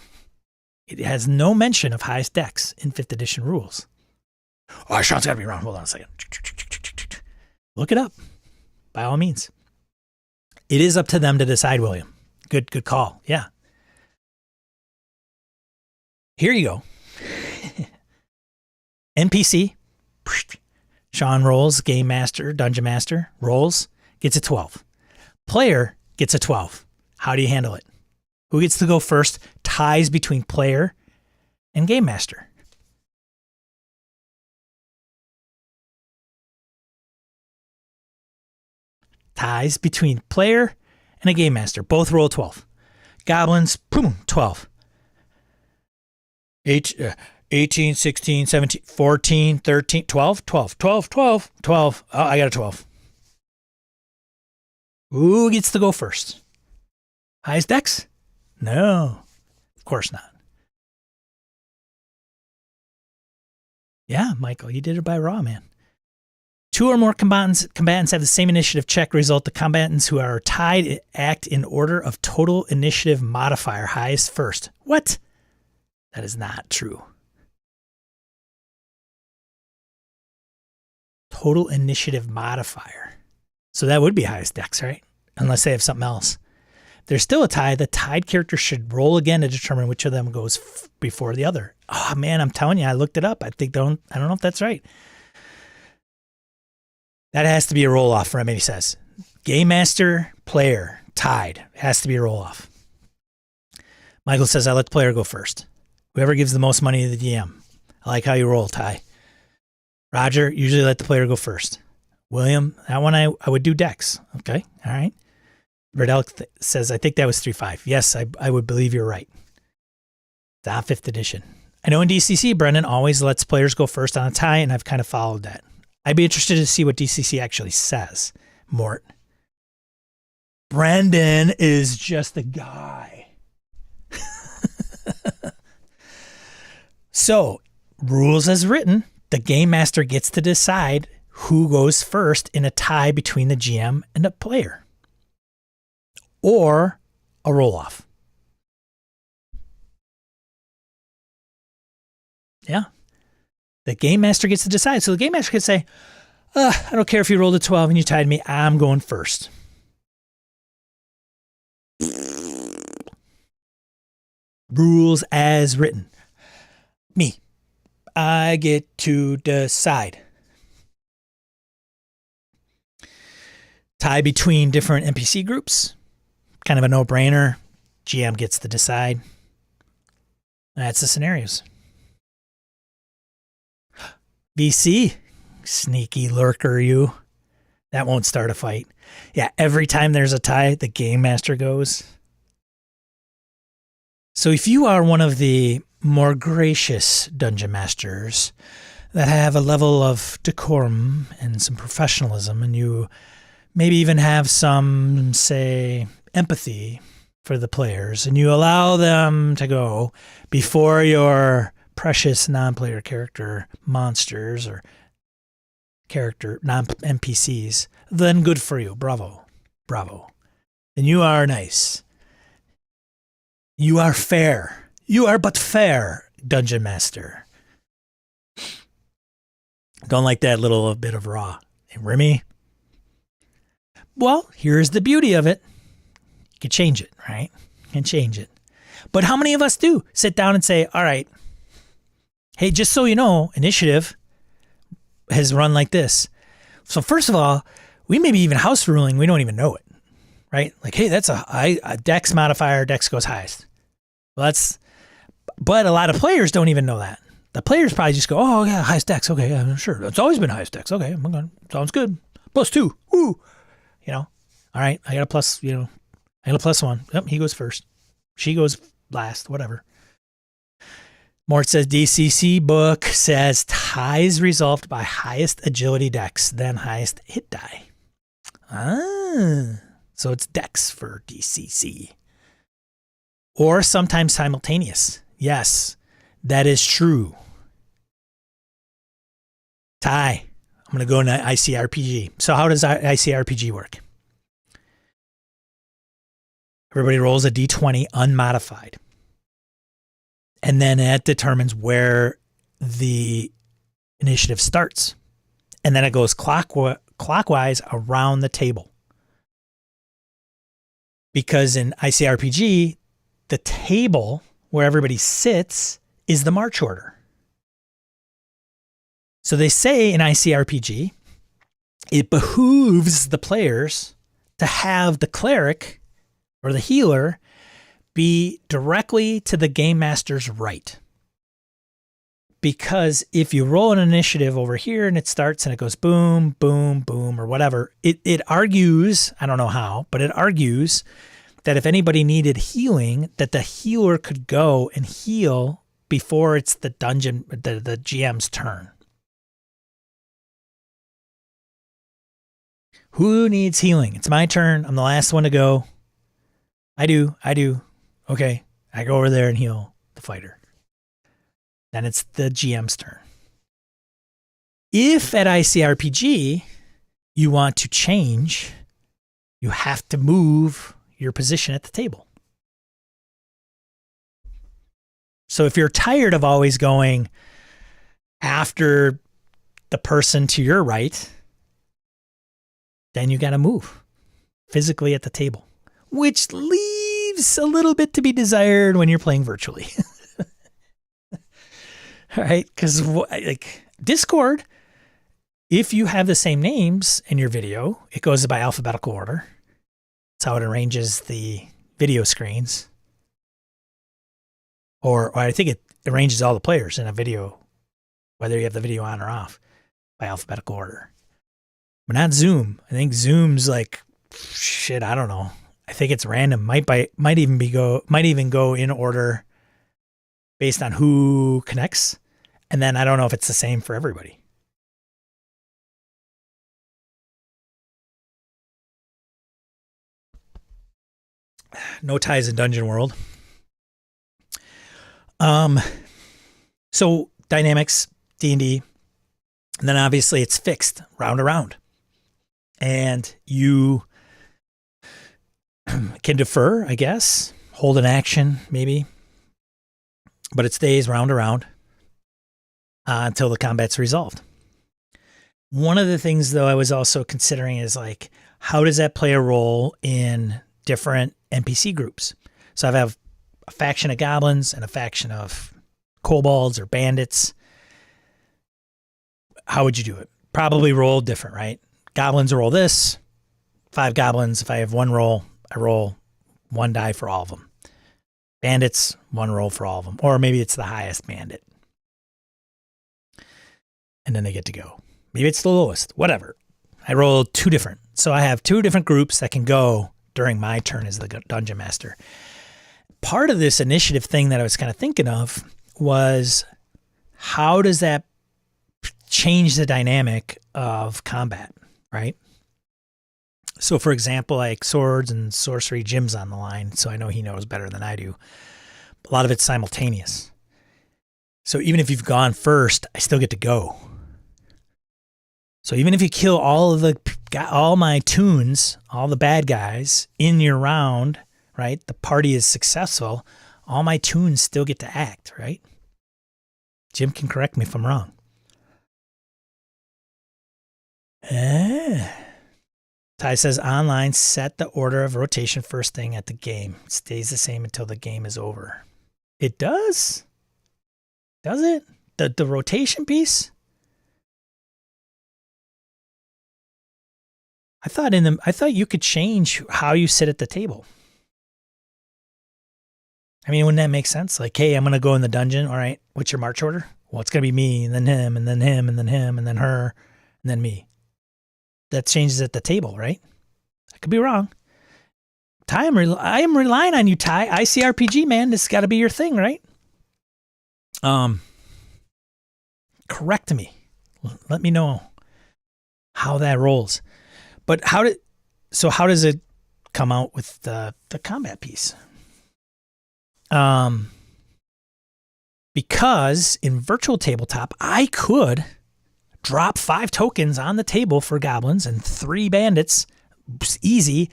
It has no mention of highest dex in 5th edition rules. Oh, Sean's got to be wrong. Hold on a second. Look it up, by all means. It is up to them to decide, William. Good call. Yeah. Here you go. NPC. Sean rolls, Game Master, Dungeon Master, rolls, gets a 12. Player gets a 12. How do you handle it? Who gets to go first? Ties between player and Game Master. Ties between player and a Game Master. Both roll 12. Goblins, boom, 12. 18, 16, 17, 14, 13, 12, 12, 12, 12, 12. Oh, I got a 12. Who gets to go first? Highest dex? No, of course not. Yeah, Michael, you did it by raw, man. 2 or more combatants have the same initiative check result. The combatants who are tied act in order of total initiative modifier, highest first. What? That is not true. Total initiative modifier. So that would be highest dex, right? Unless they have something else. There's still a tie. The tied character should roll again to determine which of them goes before the other. Oh man, I'm telling you, I looked it up. I don't know if that's right. That has to be a roll off, Remedy says. Game Master, player, tied. Has to be a roll off. Michael says, I let the player go first. Whoever gives the most money to the DM. I like how you roll, Ty. Roger, usually let the player go first. William, that one I would do dex. Okay, all right. Riddell says, I think that was 3-5. Yes, I would believe you're right. It's not 5th edition. I know in DCC, Brendan always lets players go first on a tie, and I've kind of followed that. I'd be interested to see what DCC actually says, Mort. Brendan is just a guy. So, rules as written, the Game Master gets to decide who goes first in a tie between the GM and a player. Or a roll-off. Yeah. The Game Master gets to decide. So the Game Master can say, I don't care if you rolled a 12 and you tied me, I'm going first. Rules as written. Me. I get to decide. Tie between different NPC groups. Kind of a no-brainer. GM gets to decide. That's the scenarios. BC, sneaky lurker you. That won't start a fight. Yeah, every time there's a tie, the Game Master goes. So if you are one of the more gracious Dungeon Masters that have a level of decorum and some professionalism, and you maybe even have some, say, empathy for the players, and you allow them to go before your precious non-player character monsters or character non-NPCs, then good for you. Bravo. Bravo. And you are nice. You are fair. You are but fair, Dungeon Master. Don't like that little bit of raw. Hey, Remy? Well, here's the beauty of it. You can change it, right? You can change it. But how many of us do sit down and say, all right, hey, just so you know, initiative has run like this. So first of all, we may be even house ruling. We don't even know it, right? Like, hey, that's a dex modifier. Dex goes highest. Well, but a lot of players don't even know that. The players probably just go, oh, yeah, highest dex. Okay, yeah, sure. It's always been highest dex. Okay, sounds good. +2. Woo. You know, all right, I got a plus, I got a +1. Yep, he goes first. She goes last, whatever. Mort says DCC book says ties resolved by highest agility dex, then highest hit die. So it's dex for DCC. Or sometimes simultaneous. Yes, that is true. Ty, I'm going to go into ICRPG. So how does ICRPG work? Everybody rolls a d20 unmodified. And then it determines where the initiative starts. And then it goes clockwise around the table. Because in ICRPG, the table where everybody sits is the march order. So they say in ICRPG, it behooves the players to have the cleric or the healer be directly to the game master's right. Because if you roll an initiative over here and it starts and it goes boom, boom, boom, or whatever, it argues, I don't know how, but it argues that if anybody needed healing, that the healer could go and heal before it's the dungeon, the GM's turn. Who needs healing? It's my turn. I'm the last one to go. I do. Okay. I go over there and heal the fighter. Then it's the GM's turn. If at ICRPG you want to change, you have to move your position at the table. So if you're tired of always going after the person to your right, then you got to move physically at the table, which leaves a little bit to be desired when you're playing virtually. All right, because like Discord, if you have the same names in your video, it goes by alphabetical order. That's how it arranges the video screens. Or I think it arranges all the players in a video, whether you have the video on or off, by alphabetical order. But not Zoom. I think Zoom's like, shit, I don't know. I think it's random. Might even go in order based on who connects. And then I don't know if it's the same for everybody. No ties in Dungeon World. So dynamics, D&D, and then obviously it's fixed round around. And you can defer, I guess, hold an action maybe, but it stays round around until the combat's resolved. One of the things though I was also considering is like, how does that play a role in different NPC groups? So I have a faction of goblins and a faction of kobolds or bandits. How would you do it? Probably roll different, right? Goblins roll this. 5 goblins. If I have 1 roll, I roll 1 die for all of them. Bandits, 1 roll for all of them. Or maybe it's the highest bandit. And then they get to go. Maybe it's the lowest. Whatever. I roll 2 different. So I have 2 different groups that can go during my turn as the dungeon master. Part of this initiative thing that I was kind of thinking of was, how does that change the dynamic of combat, right? So for example, like swords and sorcery, Jim's on the line, so I know he knows better than I do. A lot of it's simultaneous. So even if you've gone first, I still get to go. So even if you kill all my toons, all the bad guys in your round, right? The party is successful. All my toons still get to act, right? Jim can correct me if I'm wrong. Ty says online, set the order of rotation first thing at the game. It stays the same until the game is over. It does? Does it? The rotation piece? I thought you could change how you sit at the table. I mean, wouldn't that make sense? Like, hey, I'm going to go in the dungeon. All right, what's your march order? Well, it's going to be me, and then him, and then him, and then him, and then her, and then me. That changes at the table, right? I could be wrong. Ty, I am relying on you, Ty. ICRPG, man, this has got to be your thing, right? Correct me. Let me know how that rolls. But how does it come out with the combat piece? Because in virtual tabletop, I could drop 5 tokens on the table for goblins and 3 bandits, easy,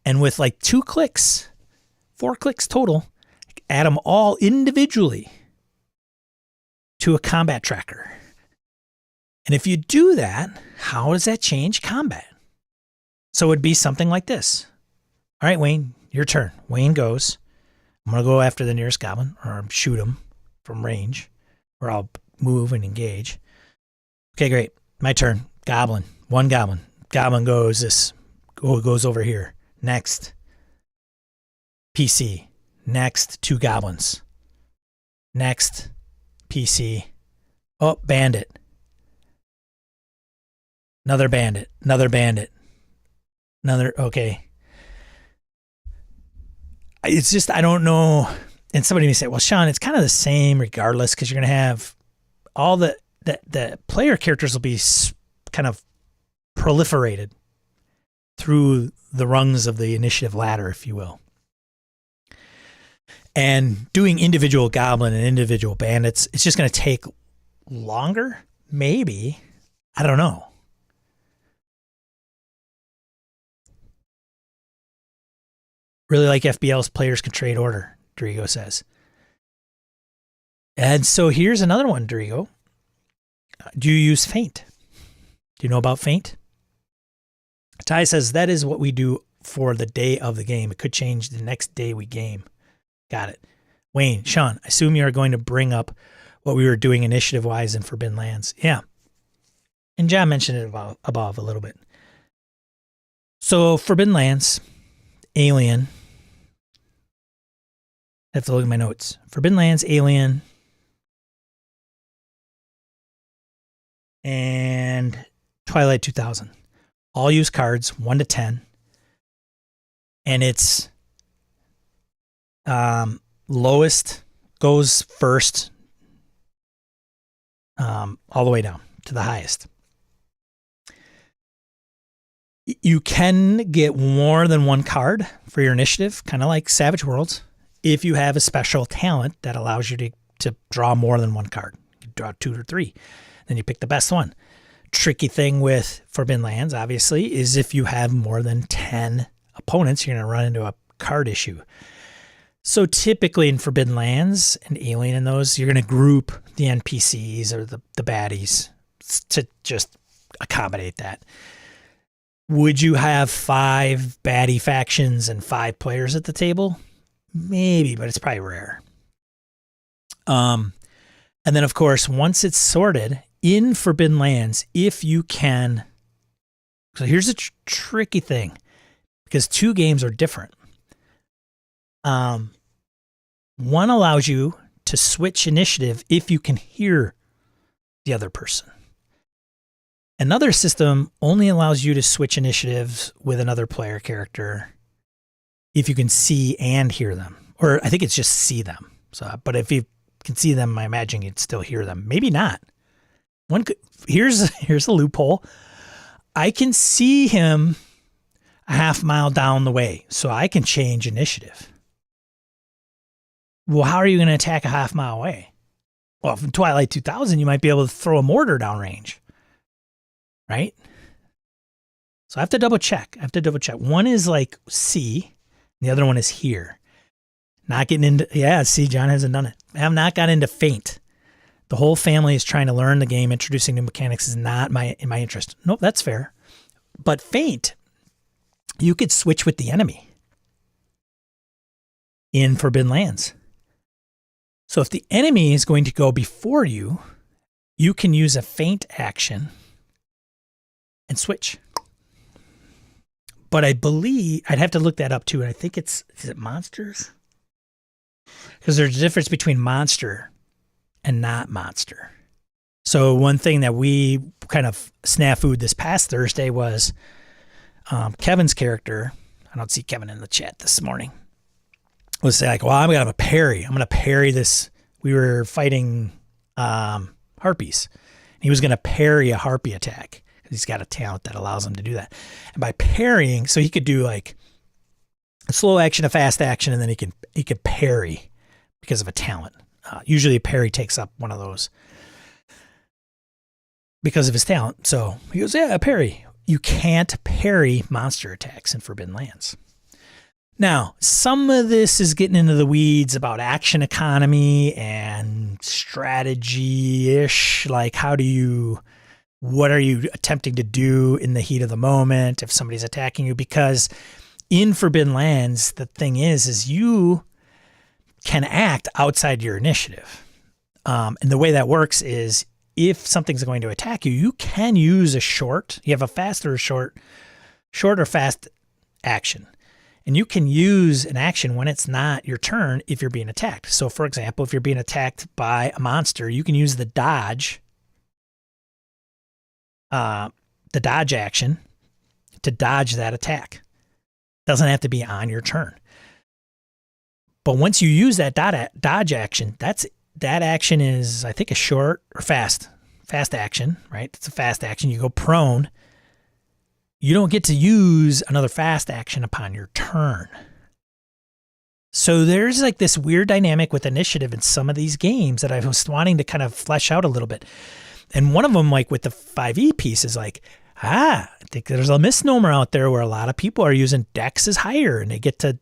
and with like 2 clicks, 4 clicks total. Add them all individually to a combat tracker. And if you do that, how does that change combat? So it would be something like this. All right, Wayne, your turn. Wayne goes. I'm going to go after the nearest goblin, or shoot him from range, or I'll move and engage. Okay, great. My turn. Goblin. One goblin. Goblin goes over here. Next. PC. Next, 2 goblins. Next, PC. Oh, bandit. Another bandit. Another bandit. Another, okay. It's just, I don't know. And somebody may say, well, Sean, it's kind of the same regardless, because you're going to have all the player characters will be kind of proliferated through the rungs of the initiative ladder, if you will. And doing individual goblin and individual bandits, it's just going to take longer, maybe. I don't know. Really like FBL's players can trade order, Dorigo says. And so here's another one, Dorigo. Do you use feint? Do you know about feint? Ty says that is what we do for the day of the game. It could change the next day we game. Got it. Wayne, Sean, I assume you are going to bring up what we were doing initiative-wise in Forbidden Lands. Yeah. And John mentioned it above a little bit. So Forbidden Lands, Alien. I have to look at my notes. Forbidden Lands, Alien, and Twilight 2000. All use cards 1 to 10. And it's lowest goes first, all the way down to the highest. You can get more than 1 card for your initiative, kind of like Savage Worlds, if you have a special talent that allows you to draw more than 1 card. You draw 2 or 3, then you pick the best one. Tricky thing with Forbidden Lands, obviously, is if you have more than 10 opponents, you're going to run into a card issue. So typically in Forbidden Lands and Alien and those, you're going to group the NPCs or the baddies to just accommodate that. Would you have 5 baddie factions and 5 players at the table? Maybe, but it's probably rare. And then, of course, once it's sorted in Forbidden Lands, if you can... So here's a tricky thing, because 2 games are different. One allows you to switch initiative if you can hear the other person. Another system only allows you to switch initiatives with another player character if you can see and hear them. Or I think it's just see them. So, but if you can see them, I imagine you'd still hear them. Maybe not. Here's a loophole. I can see him a half mile down the way, so I can change initiative. Well, how are you going to attack a half mile away? Well, from Twilight 2000, you might be able to throw a mortar downrange, right? So I have to double check. One is like see, the other one is hear. Not getting into, yeah, see, John hasn't done it. I have not got into feint. The whole family is trying to learn the game. Introducing new mechanics is not in my interest. Nope, that's fair. But feint, you could switch with the enemy in Forbidden Lands. So if the enemy is going to go before you, you can use a feint action and switch. But I believe, I'd have to look that up too. And I think is it monsters? Because there's a difference between monster and not monster. So one thing that we kind of snafu'd this past Thursday was Kevin's character. I don't see Kevin in the chat this morning. Was like, well, I'm going to parry. I'm going to parry this. We were fighting harpies. He was going to parry a harpy attack. He's got a talent that allows him to do that. And by parrying, so he could do like a slow action, a fast action, and then he could parry because of a talent. Usually a parry takes up one of those because of his talent. So he goes, yeah, a parry. You can't parry monster attacks in Forbidden Lands. Now, some of this is getting into the weeds about action economy and strategy-ish. Like, what are you attempting to do in the heat of the moment if somebody's attacking you? Because in Forbidden Lands, the thing is you can act outside your initiative. And the way that works is if something's going to attack you, you can use a short. You have a fast or a short or fast action. And you can use an action when it's not your turn if you're being attacked. So, for example, if you're being attacked by a monster, you can use the dodge action to dodge that attack. It doesn't have to be on your turn. But once you use that dodge action, that action is, I think, a short or fast action, right? It's a fast action. You go prone. You don't get to use another fast action upon your turn. So there's like this weird dynamic with initiative in some of these games that I was wanting to kind of flesh out a little bit. And one of them, like with the 5e piece, is like, I think there's a misnomer out there where a lot of people are using dex as higher and they get to,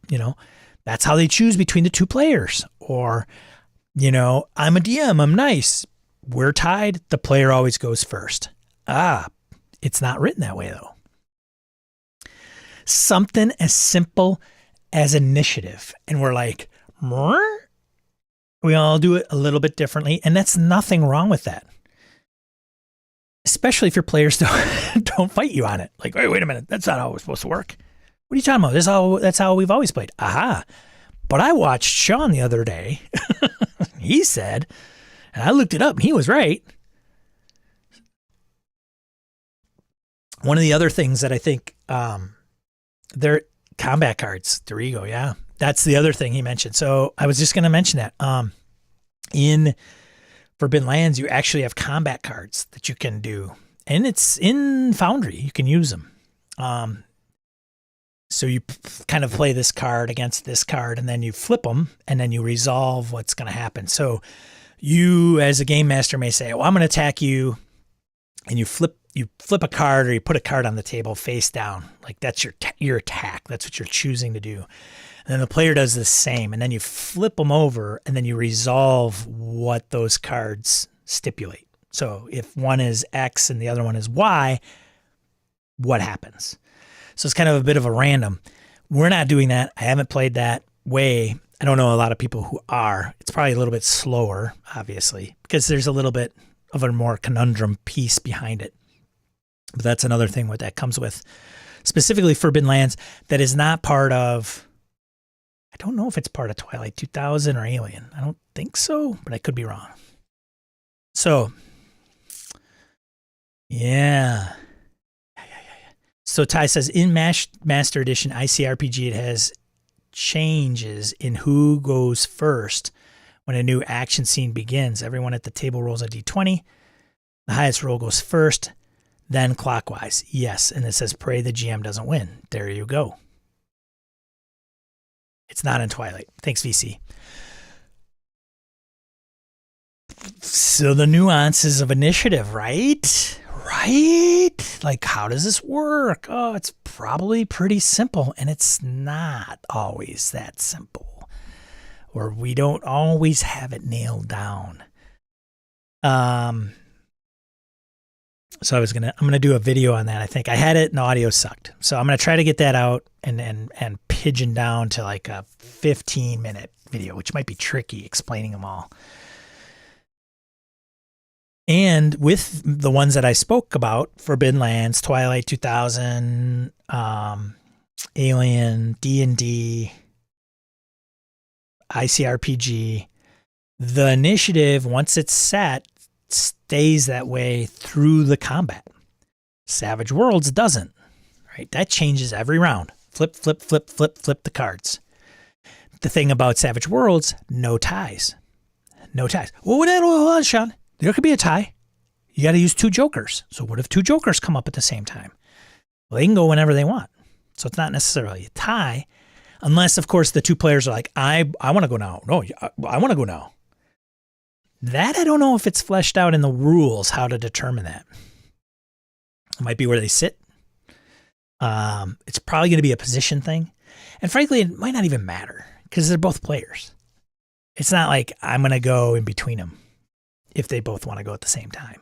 that's how they choose between the two players. Or, I'm a DM, I'm nice. We're tied, the player always goes first. It's not written that way though. Something as simple as initiative. And we're like, we all do it a little bit differently. And that's nothing wrong with that. Especially if your players don't fight you on it. Like, wait a minute, that's not how it's supposed to work. What are you talking about? That's how we've always played. Aha. But I watched Sean the other day. He said, and I looked it up and he was right. One of the other things that I think, they're combat cards. There you go. Yeah. That's the other thing he mentioned. So I was just going to mention that. In Forbidden Lands, you actually have combat cards that you can do. And it's in Foundry. You can use them. So you kind of play this card against this card, and then you flip them, and then you resolve what's going to happen. So you, as a game master, may say, I'm going to attack you, and you flip a card, or you put a card on the table face down. Like that's your attack. That's what you're choosing to do. And then the player does the same, and then you flip them over, and then you resolve what those cards stipulate. So if one is X and the other one is Y, what happens? So it's kind of a bit of a random. We're not doing that. I haven't played that way. I don't know a lot of people who are. It's probably a little bit slower, obviously, because there's a little bit of a more conundrum piece behind it. But that's another thing what that comes with. Specifically Forbidden Lands, that is not part of, I don't know if it's part of Twilight 2000 or Alien. I don't think so, but I could be wrong. So, yeah. So Ty says, in Master Edition ICRPG, it has changes in who goes first when a new action scene begins. Everyone at the table rolls a d20. The highest roll goes first, then clockwise. Yes, and it says, pray the GM doesn't win. There you go. It's not in Twilight. Thanks, VC. So the nuances of initiative, right? Right? Like, how does this work? Oh, it's probably pretty simple, and it's not always that simple. Or we don't always have it nailed down. So I'm gonna do a video on that. I think I had it and the audio sucked. So I'm gonna try to get that out and pigeon down to like a 15-minute video, which might be tricky explaining them all. And with the ones that I spoke about, Forbidden Lands, Twilight 2000, Alien, D&D, ICRPG, the initiative, once it's set, stays that way through the combat. Savage Worlds doesn't, right? That changes every round. Flip, flip, flip, flip, flip the cards. The thing about Savage Worlds, no ties. No ties. Well, hold on, Sean. There could be a tie. You got to use two jokers. So what if two jokers come up at the same time? Well, they can go whenever they want. So it's not necessarily a tie, unless, of course, the two players are like, I want to go now. No, I want to go now. That I don't know if it's fleshed out in the rules, how to determine that. It might be where they sit. It's probably going to be a position thing. And frankly, it might not even matter because they're both players. It's not like I'm going to go in between them if they both want to go at the same time.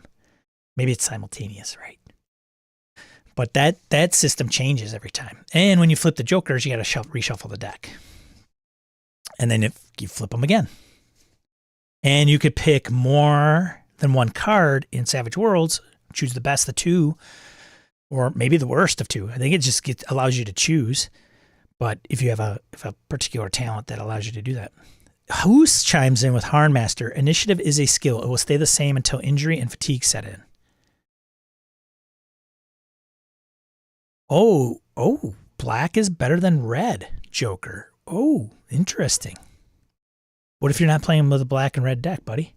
Maybe it's simultaneous, right? But that system changes every time. And when you flip the jokers, you got to reshuffle the deck. And then if you flip them again. And you could pick more than one card in Savage Worlds, choose the best of two, or maybe the worst of two. I think it just allows you to choose. But if you have a particular talent that allows you to do that. Hoos chimes in with Harnmaster. Initiative is a skill. It will stay the same until injury and fatigue set in. Oh, black is better than red, Joker. Oh, interesting. What if you're not playing with a black and red deck, buddy?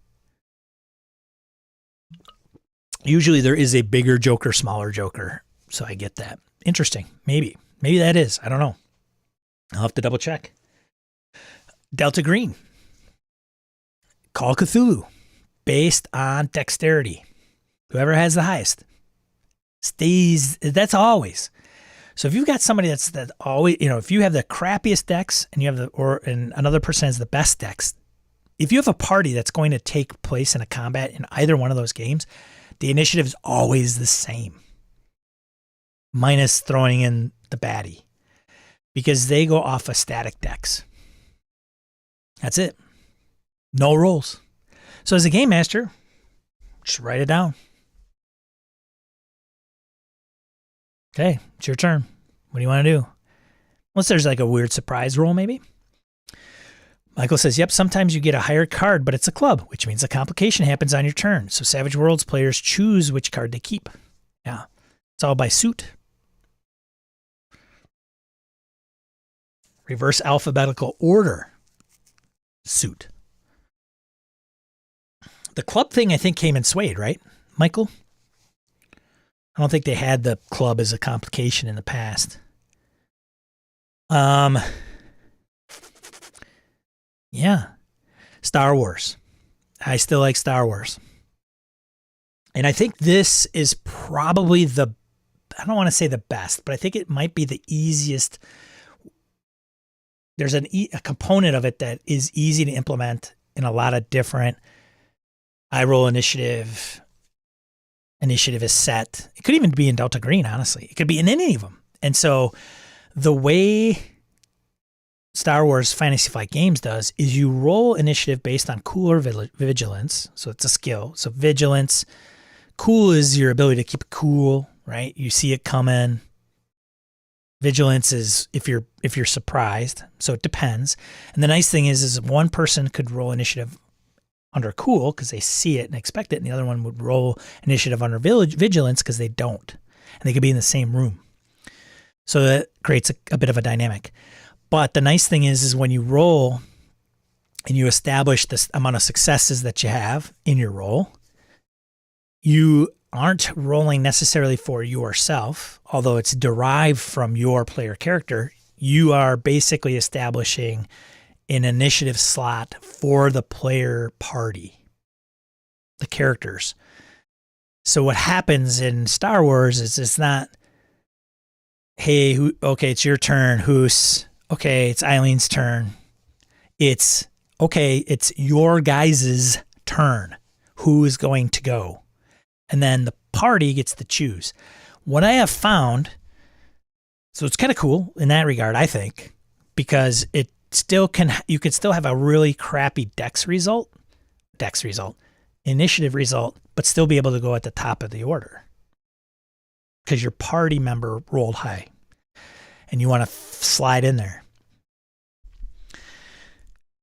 Usually there is a bigger Joker, smaller Joker. So I get that. Interesting. Maybe that is. I don't know. I'll have to double check. Delta Green. Call Cthulhu. Based on dexterity. Whoever has the highest. Stays. That's always. So if you've got somebody that's always, if you have the crappiest decks and you have and another person has the best decks, if you have a party that's going to take place in a combat in either one of those games, the initiative is always the same. Minus throwing in the baddie. Because they go off of static decks. That's it. No rolls. So as a game master, just write it down. Okay, it's your turn. What do you want to do? Unless there's like a weird surprise roll, maybe. Michael says, yep, sometimes you get a higher card, but it's a club, which means a complication happens on your turn. So Savage Worlds players choose which card they keep. Yeah, it's all by suit. Reverse alphabetical order. Suit. The club thing, I think, came in Suede, right, Michael? I don't think they had the club as a complication in the past. Yeah. Star Wars. I still like Star Wars. And I think this is probably I don't want to say the best, but I think it might be the easiest. There's a component of it that is easy to implement in a lot of different. I roll initiative. Initiative is set. It could even be in Delta Green, honestly. It could be in any of them. And so the way Star Wars Fantasy Flight Games does is you roll initiative based on cool or vigilance. So it's a skill. So vigilance, cool is your ability to keep it cool, right? You see it coming. Vigilance is if you're surprised. So it depends. And the nice thing is one person could roll initiative under cool because they see it and expect it, and the other one would roll initiative under vigilance because they don't. And they could be in the same room. So that creates a bit of a dynamic. But the nice thing is when you roll and you establish this amount of successes that you have in your roll, you aren't rolling necessarily for yourself, although it's derived from your player character. You are basically establishing an initiative slot for the player party, the characters. So what happens in Star Wars is it's not, hey, okay, it's your turn, Hoos. Okay, it's Eileen's turn. It's, okay, it's your guys' turn. Who is going to go? And then the party gets to choose. What I have found, so it's kind of cool in that regard, I think, because you could still have a really crappy initiative result, but still be able to go at the top of the order because your party member rolled high and you want to slide in there,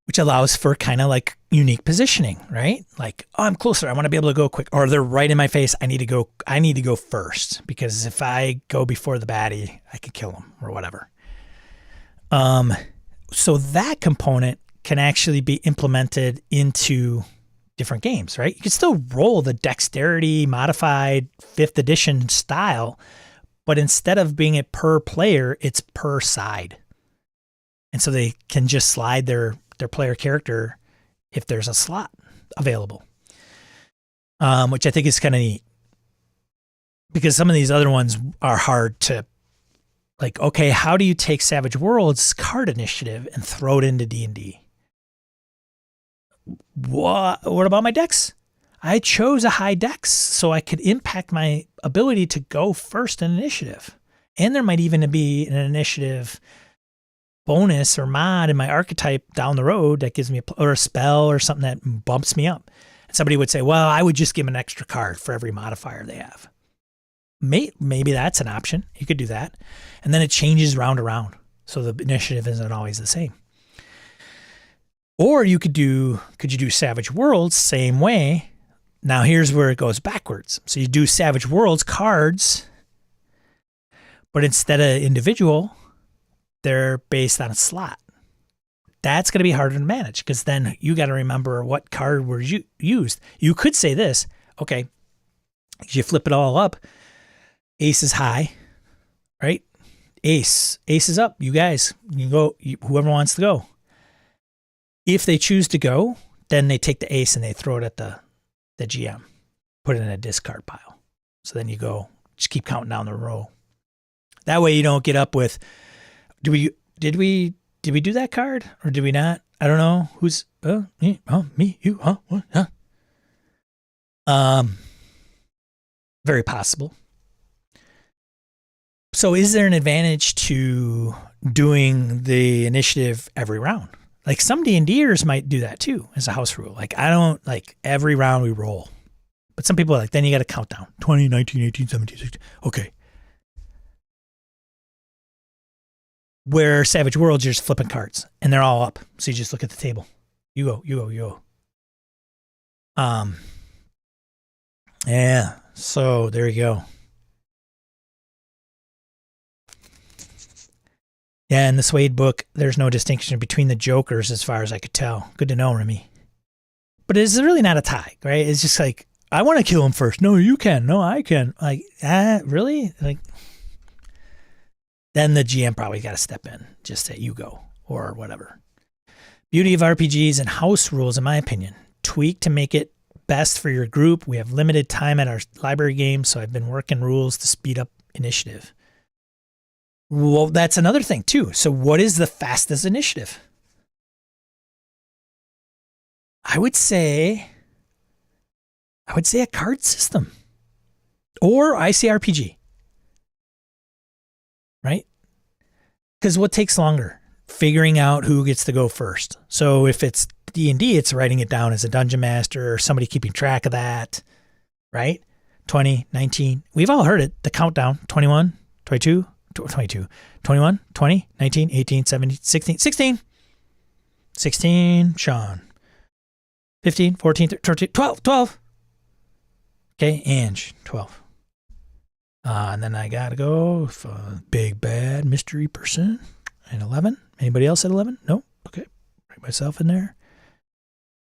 which allows for kind of like unique positioning, right? Like, oh, I'm closer. I want to be able to go quick, or they're right in my face. I need to go first because if I go before the baddie, I can kill them or whatever. So that component can actually be implemented into different games, right? You can still roll the dexterity modified 5th edition style, but instead of being it per player, it's per side. And so they can just slide their player character if there's a slot available, which I think is kind of neat because some of these other ones are hard to Like, okay, how do you take Savage Worlds card initiative and throw it into D&D? What about my dex? I chose a high dex so I could impact my ability to go first in initiative. And there might even be an initiative bonus or mod in my archetype down the road that gives me or a spell or something that bumps me up. And somebody would say, well, I would just give them an extra card for every modifier they have. Maybe that's an option. You could do that. And then it changes round to round. So the initiative isn't always the same. Or you could you do Savage Worlds same way. Now here's where it goes backwards. So you do Savage Worlds cards, but instead of individual, they're based on a slot. That's going to be harder to manage because then you got to remember what card was used. You could say this, okay, you flip it all up. Ace is high, right? Ace is up. You guys, you can go, whoever wants to go. If they choose to go, then they take the ace and they throw it at the GM, put it in a discard pile. So then you go, just keep counting down the row. That way you don't get up with, did we do that card or did we not? I don't know. Who's, me, you, what, very possible. So is there an advantage to doing the initiative every round? Like some D&Ders might do that too as a house rule. Like I don't like every round we roll. But some people are like, then you got to count down. 20, 19, 18, 17, 16. Okay. Where Savage Worlds, you're just flipping cards and they're all up. So you just look at the table. You go. Yeah. So there you go. Yeah, in the Suede book, there's no distinction between the jokers as far as I could tell. Good to know, Remy. But it's really not a tie, right? It's just like, I want to kill him first. No, you can. No, I can. Like, really? Like, then the GM probably got to step in. Just say, you go, or whatever. Beauty of RPGs and house rules, in my opinion. Tweak to make it best for your group. We have limited time at our library game, so I've been working rules to speed up initiative. Well, that's another thing too. So what is the fastest initiative? I would say a card system or ICRPG, right? Because what takes longer? Figuring out who gets to go first. So if it's D&D, it's writing it down as a dungeon master or somebody keeping track of that, right? 20, 19. We've all heard it. The countdown, 21, 22, 22, 21, 20, 19, 18, 17, 16, 16, Sean, 15, 14, 13, 12. Okay, Ange, 12. And then I got to go for big bad mystery person at 11. Anybody else at 11? No? Okay, bring myself in there.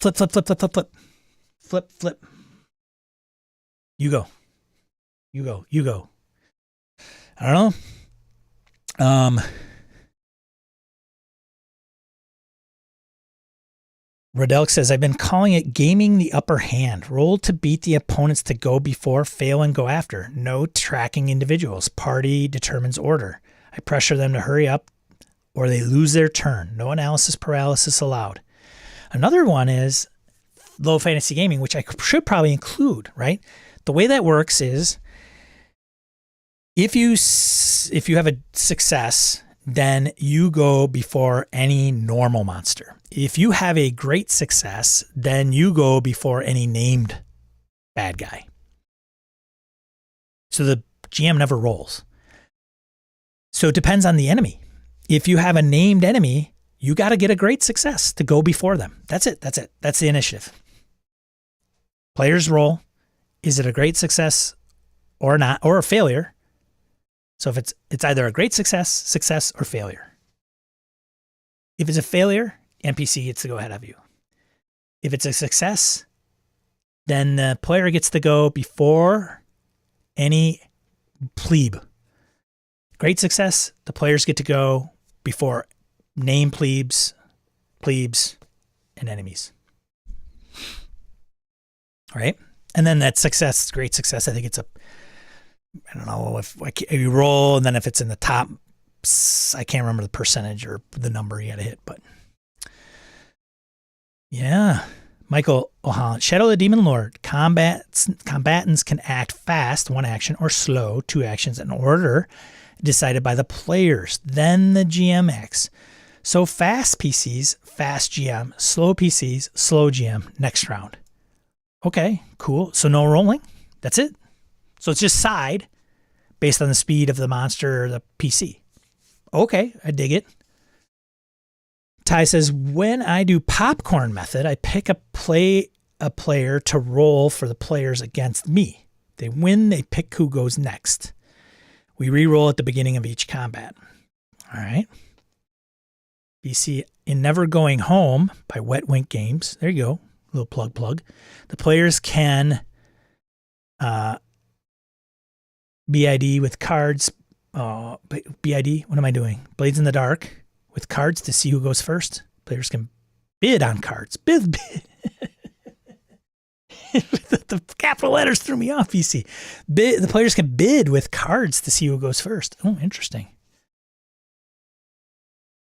Flip. You go. I don't know. Rodelic says, I've been calling it gaming the upper hand. Roll to beat the opponents to go before, fail, and go after. No tracking individuals. Party determines order. I pressure them to hurry up or they lose their turn. No analysis paralysis allowed. Another one is low fantasy gaming, which I should probably include, right? The way that works is if you have a success, then you go before any normal monster. If you have a great success, then you go before any named bad guy. So the GM never rolls. So it depends on the enemy. If you have a named enemy, you got to get a great success to go before them. That's it. That's the initiative. Players roll. Is it a great success or not, or a failure? So if it's either a great success, or failure. If it's a failure, NPC gets to go ahead of you. If it's a success, then the player gets to go before any plebe. Great success, the players get to go before named plebes, and enemies. All right? And then that success, great success, I think it's I don't know if you roll, and then if it's in the top I can't remember the percentage or the number you had to hit, but yeah. Michael O'Holland, Shadow of the Demon Lord. Combatants can act fast, 1 action, or slow, 2 actions, in order decided by the players. Then the GM acts. So fast PCs, fast GM. Slow PCs, slow GM. Next round. Okay, cool. So no rolling. That's it. So it's just side based on the speed of the monster or the PC. Okay, I dig it. Ty says, when I do popcorn method, I pick a player to roll for the players against me. They win, they pick who goes next. We re-roll at the beginning of each combat. All right. BC in Never Going Home by Wet Wink Games. There you go. Little plug. The players can BID with cards. BID, what am I doing? Blades in the Dark with cards to see who goes first. Players can bid on cards. Bid. The capital letters threw me off, BC. The players can bid with cards to see who goes first. Oh, interesting.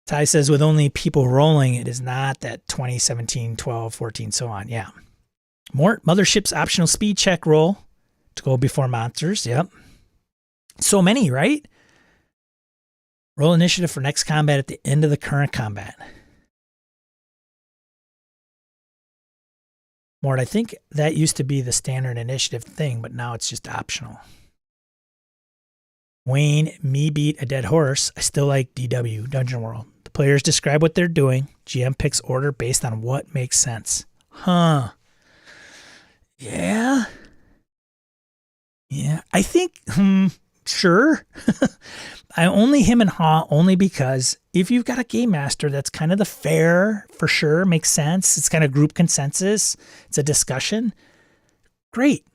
Ty says, with only people rolling, it is not that 20, 17, 12, 14, so on. Yeah. Mort, Mothership's optional speed check roll to go before monsters. Yep. So many, right? Roll initiative for next combat at the end of the current combat. Mort, I think that used to be the standard initiative thing, but now it's just optional. Wayne, me beat a dead horse. I still like DW, Dungeon World. The players describe what they're doing. GM picks order based on what makes sense. Huh. Yeah. Yeah. I think, sure. I only him and haw only because if you've got a game master, that's kind of the fair, for sure, makes sense. It's kind of group consensus. It's a discussion. Great.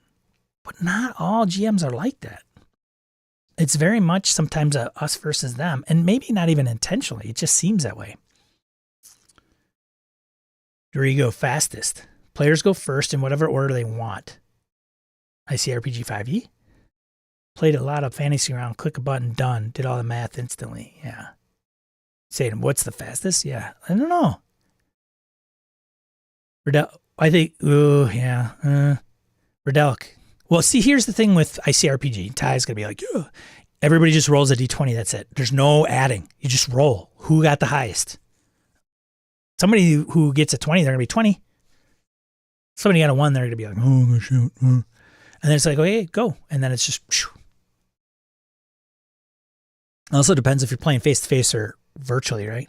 But not all GMs are like that. It's very much sometimes a us versus them, and maybe not even intentionally. It just seems that way. Where you go fastest. Players go first in whatever order they want. ICRPG 5e. Played a lot of fantasy round, click a button, done. Did all the math instantly. Yeah. Saying, what's the fastest? Yeah. I don't know. I think, Redelic. Well, see, here's the thing with ICRPG. Ty's going to be like, yeah. Everybody just rolls a d20. That's it. There's no adding. You just roll. Who got the highest? Somebody who gets a 20, they're going to be 20. Somebody got a 1, they're going to be like, oh, shoot. And then it's like, okay, go. And then it's just, phew. Also depends if you're playing face-to-face or virtually, right?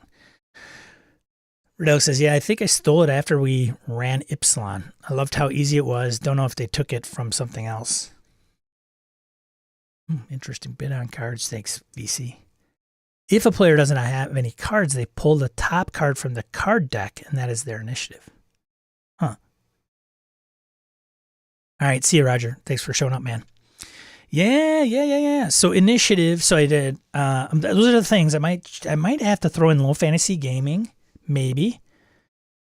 Redelic says, yeah, I think I stole it after we ran Ipsilon. I loved how easy it was. Don't know if they took it from something else. Interesting bit on cards. Thanks, VC. If a player doesn't have any cards, they pull the top card from the card deck, and that is their initiative. Huh. All right, see you, Roger. Thanks for showing up, man. Yeah. So initiative. So I did. Those are the things I might have to throw in low fantasy gaming. Maybe.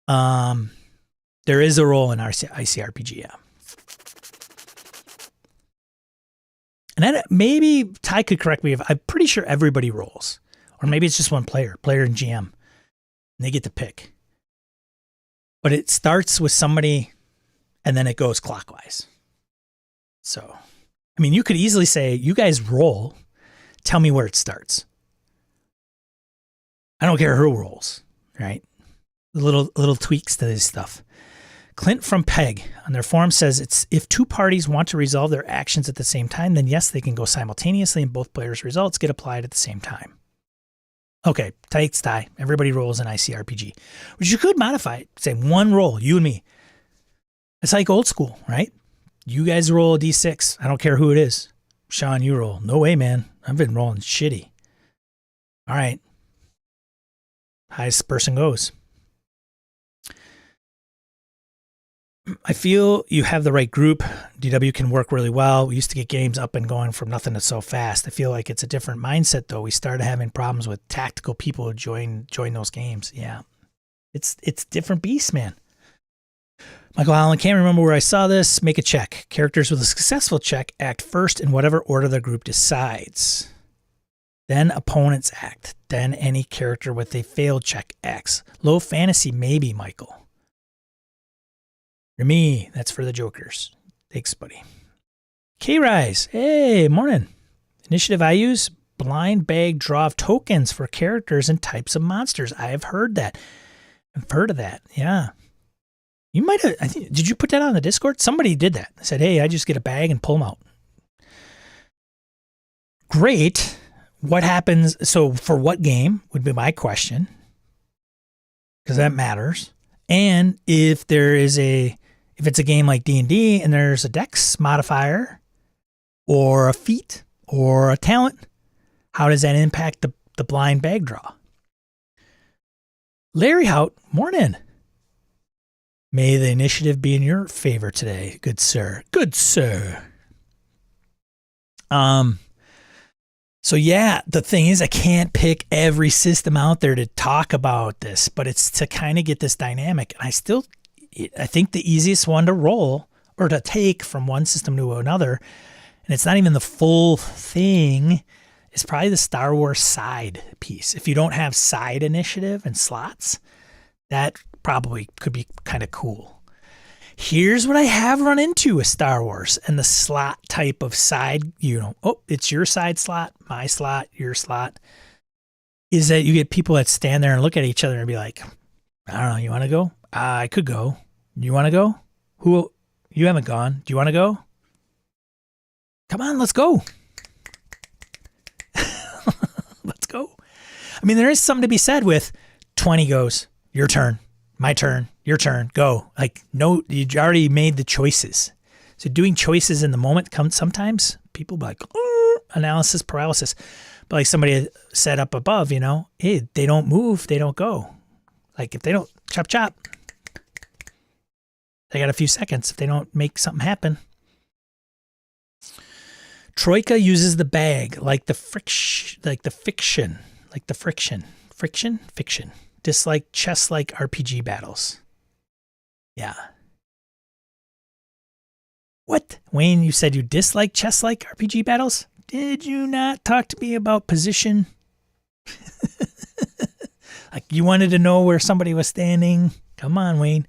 There is a role in our ICRPG, yeah. And then maybe Ty could correct me if I'm pretty sure everybody rolls. Or maybe it's just one player and GM. And they get to pick. But it starts with somebody and then it goes clockwise. So, I mean, you could easily say, you guys roll, tell me where it starts. I don't care who rolls, right? Little tweaks to this stuff. Clint from Peg on their forum says it's if two parties want to resolve their actions at the same time, then yes, they can go simultaneously and both players' results get applied at the same time. Okay, tight tie. Everybody rolls an ICRPG, which you could modify it. Say one roll, you and me. It's like old school, right? You guys roll a D6. I don't care who it is. Sean, you roll. No way, man. I've been rolling shitty. All right. Highest person goes. I feel you have the right group. DW can work really well. We used to get games up and going from nothing to so fast. I feel like it's a different mindset, though. We started having problems with tactical people who join those games. Yeah. It's different beasts, man. Michael Allen, can't remember where I saw this. Make a check. Characters with a successful check act first in whatever order the group decides. Then opponents act. Then any character with a failed check acts. Low fantasy, maybe, Michael. For me, that's for the jokers. Thanks, buddy. K-Rise. Hey, morning. Initiative I use, blind bag draw of tokens for characters and types of monsters. I have heard that. I've heard of that. Yeah. You might have, did you put that on the Discord? Somebody did that. Said, hey, I just get a bag and pull them out. Great. What happens? So for what game would be my question? Because that matters. And if it's a game like D&D and there's a dex modifier or a feat or a talent, how does that impact the blind bag draw? Larry Hout, morning. May the initiative be in your favor today, good sir. Good sir. So yeah, the thing is I can't pick every system out there to talk about this, but it's to kind of get this dynamic. And I think the easiest one to roll or to take from one system to another, and it's not even the full thing, is probably the Star Wars side piece. If you don't have side initiative and slots, that probably could be kind of cool. Here's what I have run into with Star Wars and the slot type of side, it's your side slot, my slot, your slot, is that you get people that stand there and look at each other and be like, I don't know, you want to go? I could go. You want to go? Who? You haven't gone. Do you want to go? Come on, let's go. Let's go. I mean, there is something to be said with 20 goes, your turn, my turn, your turn, go. Like, no, you already made the choices. So doing choices in the moment comes sometimes people be like, analysis paralysis. But like somebody said up above, hey, they don't move, they don't go. Like if they don't chop, chop, they got a few seconds if they don't make something happen. Troika uses the bag like the friction. Dislike chess-like RPG battles. Yeah. What? Wayne, you said you dislike chess-like RPG battles? Did you not talk to me about position? Like you wanted to know where somebody was standing? Come on, Wayne.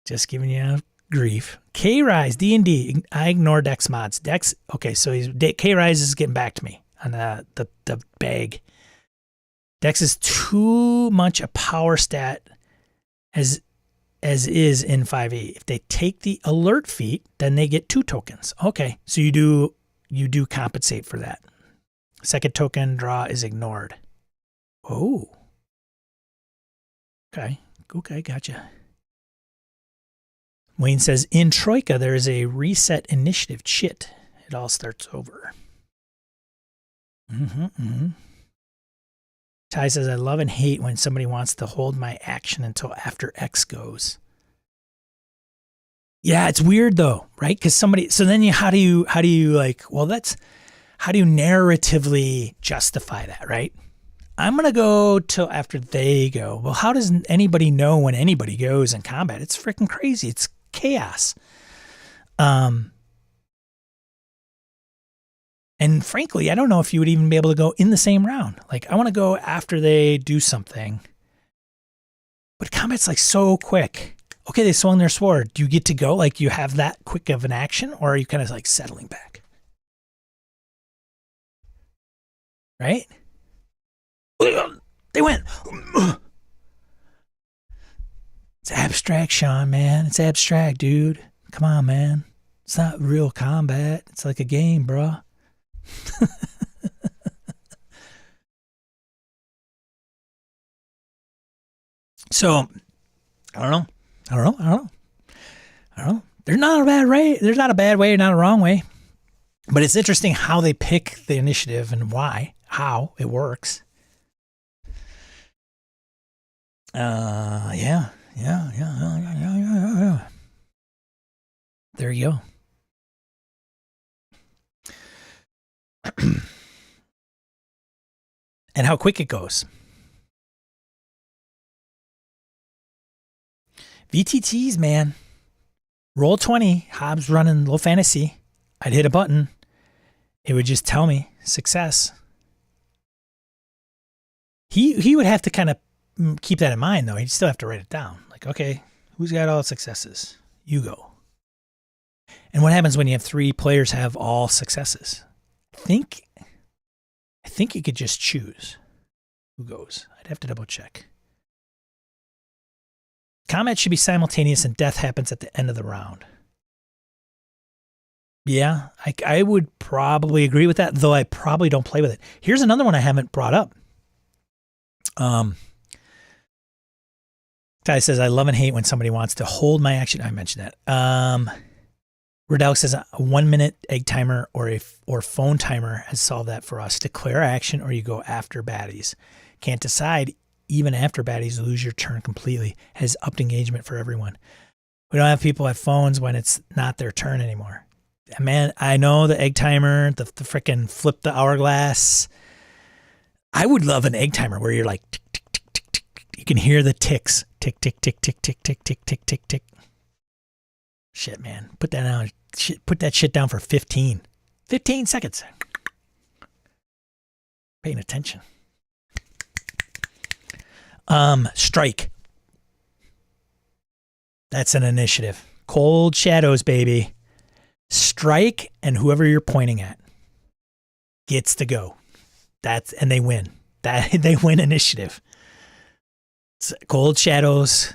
Just giving you grief. K-Rise, D&D. I ignore Dex mods. Dex, okay, so K-Rise is getting back to me on the bag. Dex is too much a power stat as is in 5e. If they take the alert feat, then they get 2 tokens. Okay, so you do compensate for that. Second token draw is ignored. Oh. Okay, gotcha. Wayne says, in Troika, there is a reset initiative. Shit. It all starts over. Ty says, I love and hate when somebody wants to hold my action until after X goes. Yeah, it's weird though, right? Because so then how do you how do you narratively justify that, right? I'm going to go till after they go. Well, how does anybody know when anybody goes in combat? It's freaking crazy. It's chaos. And frankly, I don't know if you would even be able to go in the same round. Like, I want to go after they do something. But combat's like so quick. Okay, they swung their sword. Do you get to go? Like, you have that quick of an action? Or are you kind of like settling back? Right? They went. It's abstract, Sean, man. It's abstract, dude. Come on, man. It's not real combat. It's like a game, bro. So, I don't know. There's not a bad way. There's not a bad way, not a wrong way. But it's interesting how they pick the initiative and how it works. Yeah. There you go. And how quick it goes. VTTs, man. Roll 20. Hobbs running low fantasy. I'd hit a button. It would just tell me success. He would have to kind of keep that in mind, though. He'd still have to write it down. Like, okay, who's got all the successes? You go. And what happens when you have 3 players have all successes? I think you could just choose who goes. I'd have to double check. Combat should be simultaneous and death happens at the end of the round. Yeah, I would probably agree with that, though I probably don't play with it. Here's another one I haven't brought up. Ty says, I love and hate when somebody wants to hold my action. I mentioned that. Redell says a 1-minute egg timer or phone timer has solved that for us. Declare action or you go after baddies. Can't decide even after baddies, lose your turn completely. Has upped engagement for everyone. We don't have people have phones when it's not their turn anymore. Man, I know the egg timer, the frickin' flip the hourglass. I would love an egg timer where you're like, tick, tick, tick, tick, tick. You can hear the ticks. Tick, tick, tick, tick, tick, tick, tick, tick, tick, tick. Shit, man. Put that down. Put that shit down for 15 seconds. Paying attention. Strike. That's an initiative. Cold shadows, baby. Strike, and whoever you're pointing at gets to go. And they win. They win initiative. It's Cold Shadows,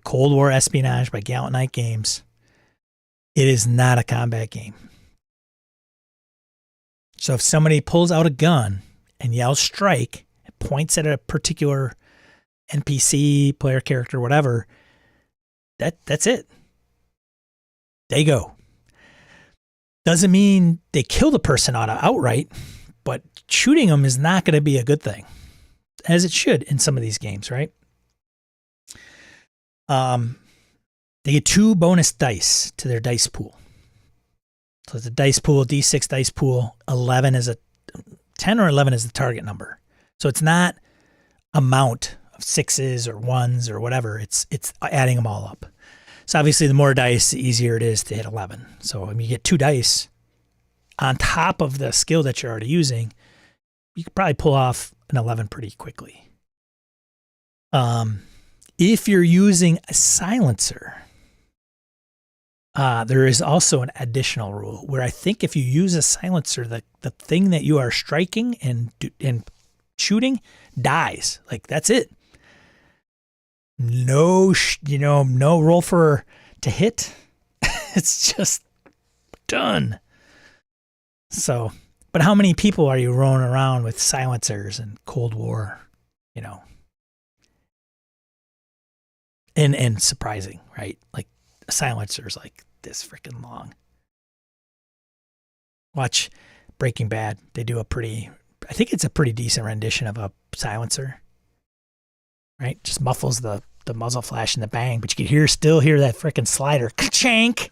Cold War Espionage by Gallant Knight Games. It is not a combat game. So if somebody pulls out a gun and yells strike, and points at a particular NPC, player character, whatever, that's it. They go. Doesn't mean they kill the person outright, but shooting them is not going to be a good thing, as it should in some of these games, right? They get 2 bonus dice to their dice pool. So it's a dice pool, D6 dice pool. 11 is 10 or 11 is the target number. So it's not amount of 6s or 1s or whatever. It's adding them all up. So obviously the more dice, the easier it is to hit 11. So when you get 2 dice on top of the skill that you're already using, you could probably pull off an 11 pretty quickly. If you're using a silencer, there is also an additional rule where I think if you use a silencer, the thing that you are striking and shooting dies. Like, that's it. No, no roll to hit. It's just done. So, but how many people are you rolling around with silencers and Cold War, And surprising, right? Like, a silencer's like this freaking long. Watch Breaking Bad. They do I think it's a pretty decent rendition of a silencer. Right? Just muffles the muzzle flash and the bang, but you can still hear that freaking slider. Ka-chank!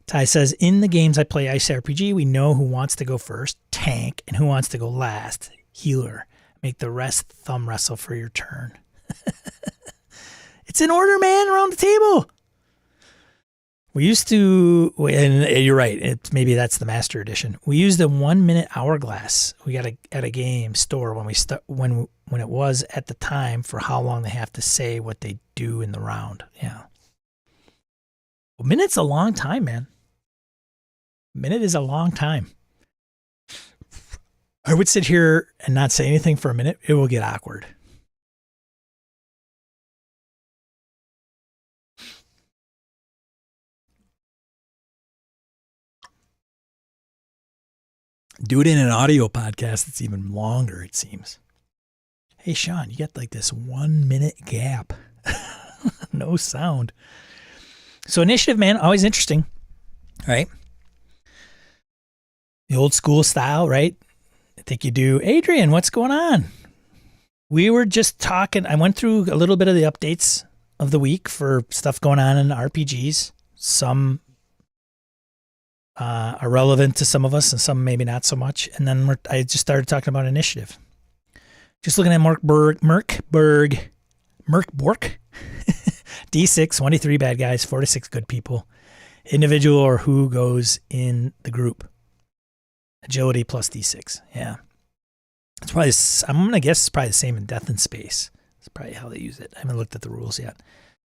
Ty says, in the games I play Ice RPG, we know who wants to go first, tank, and who wants to go last, healer. Make the rest thumb wrestle for your turn. It's in order, man, around the table. We used to, and you're right, maybe that's the Master Edition. We used a 1-minute hourglass. We got at a game store when it was at the time for how long they have to say what they do in the round. Yeah. A minute's a long time, man. A minute is a long time. I would sit here and not say anything for a minute. It will get awkward. Do it in an audio podcast. It's even longer, it seems. Hey, Sean, you got like this 1-minute gap. No sound. So initiative, man, always interesting, right? The old school style, right? I think you do. Adrian, what's going on? We were just talking. I went through a little bit of the updates of the week for stuff going on in RPGs. Some are relevant to some of us and some maybe not so much. And then I just started talking about initiative. Just looking at Merc Bork. D6, 23 bad guys, 4 to 6 good people. Individual or who goes in the group. Agility plus D6. Yeah. It's probably, I'm going to guess it's probably the same in Death in Space. It's probably how they use it. I haven't looked at the rules yet.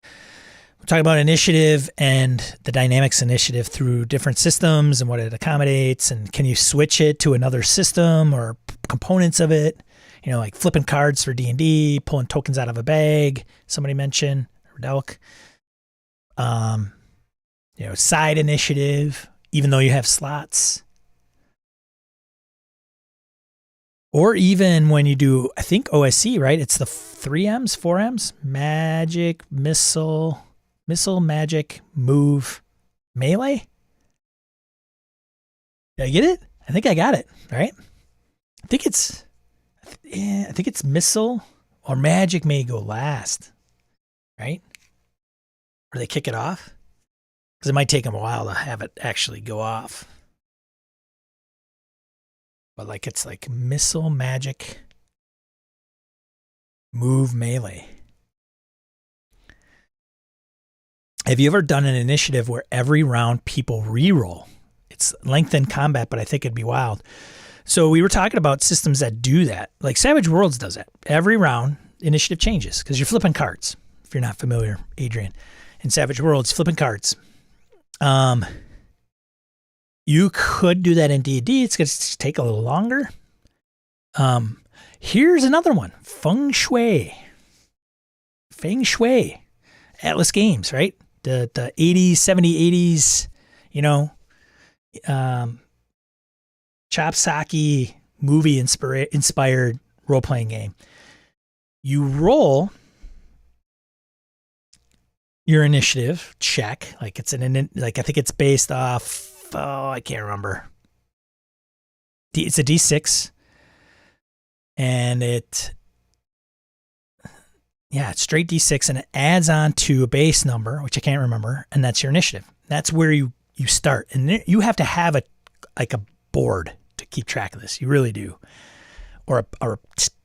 We're talking about initiative and the dynamics initiative through different systems and what it accommodates, and can you switch it to another system or components of it? You know, like flipping cards for D&D, pulling tokens out of a bag, somebody mentioned, or Delk. You know, side initiative, even though you have slots. Or even when you do, I think OSC, right? It's the 3Ms, 4Ms, magic, missile, magic, move, melee. Did I get it? I think I got it, right? I think it's missile or magic may go last, right? Or they kick it off. Because it might take them a while to have it actually go off. But like it's like missile, magic, move, melee. Have you ever done an initiative where every round people reroll? It's lengthened combat, but I think it'd be wild. So we were talking about systems that do that. Like Savage Worlds does that. Every round, initiative changes because you're flipping cards. If you're not familiar, Adrian. In Savage Worlds, flipping cards. You could do that in D&D. It's going to take a little longer. Here's another one. Feng Shui. Atlas Games, right? The 80s, 70s, 80s, you know, Chopsaki movie inspired role-playing game. You roll your initiative check, like it's like I think it's based off. Oh, I can't remember. It's a D6, and it's straight D6, and it adds on to a base number, which I can't remember, and that's your initiative. That's where you start, and you have to have a board to keep track of this. You really do, or a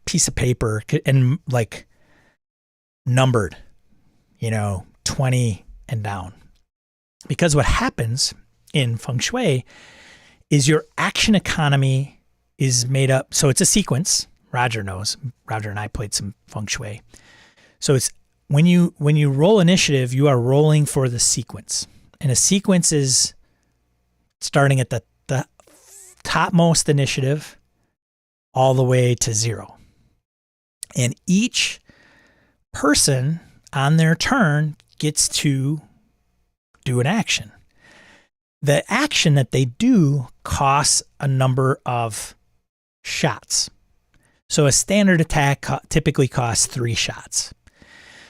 piece of paper and like numbered, 20 and down. Because what happens in Feng Shui is your action economy is made up. So it's a sequence. Roger knows. Roger and I played some Feng Shui. So it's when you roll initiative, you are rolling for the sequence. And a sequence is starting at the topmost initiative all the way to 0. And each person on their turn gets to do an action. The action that they do costs a number of shots. So a standard attack typically costs 3 shots.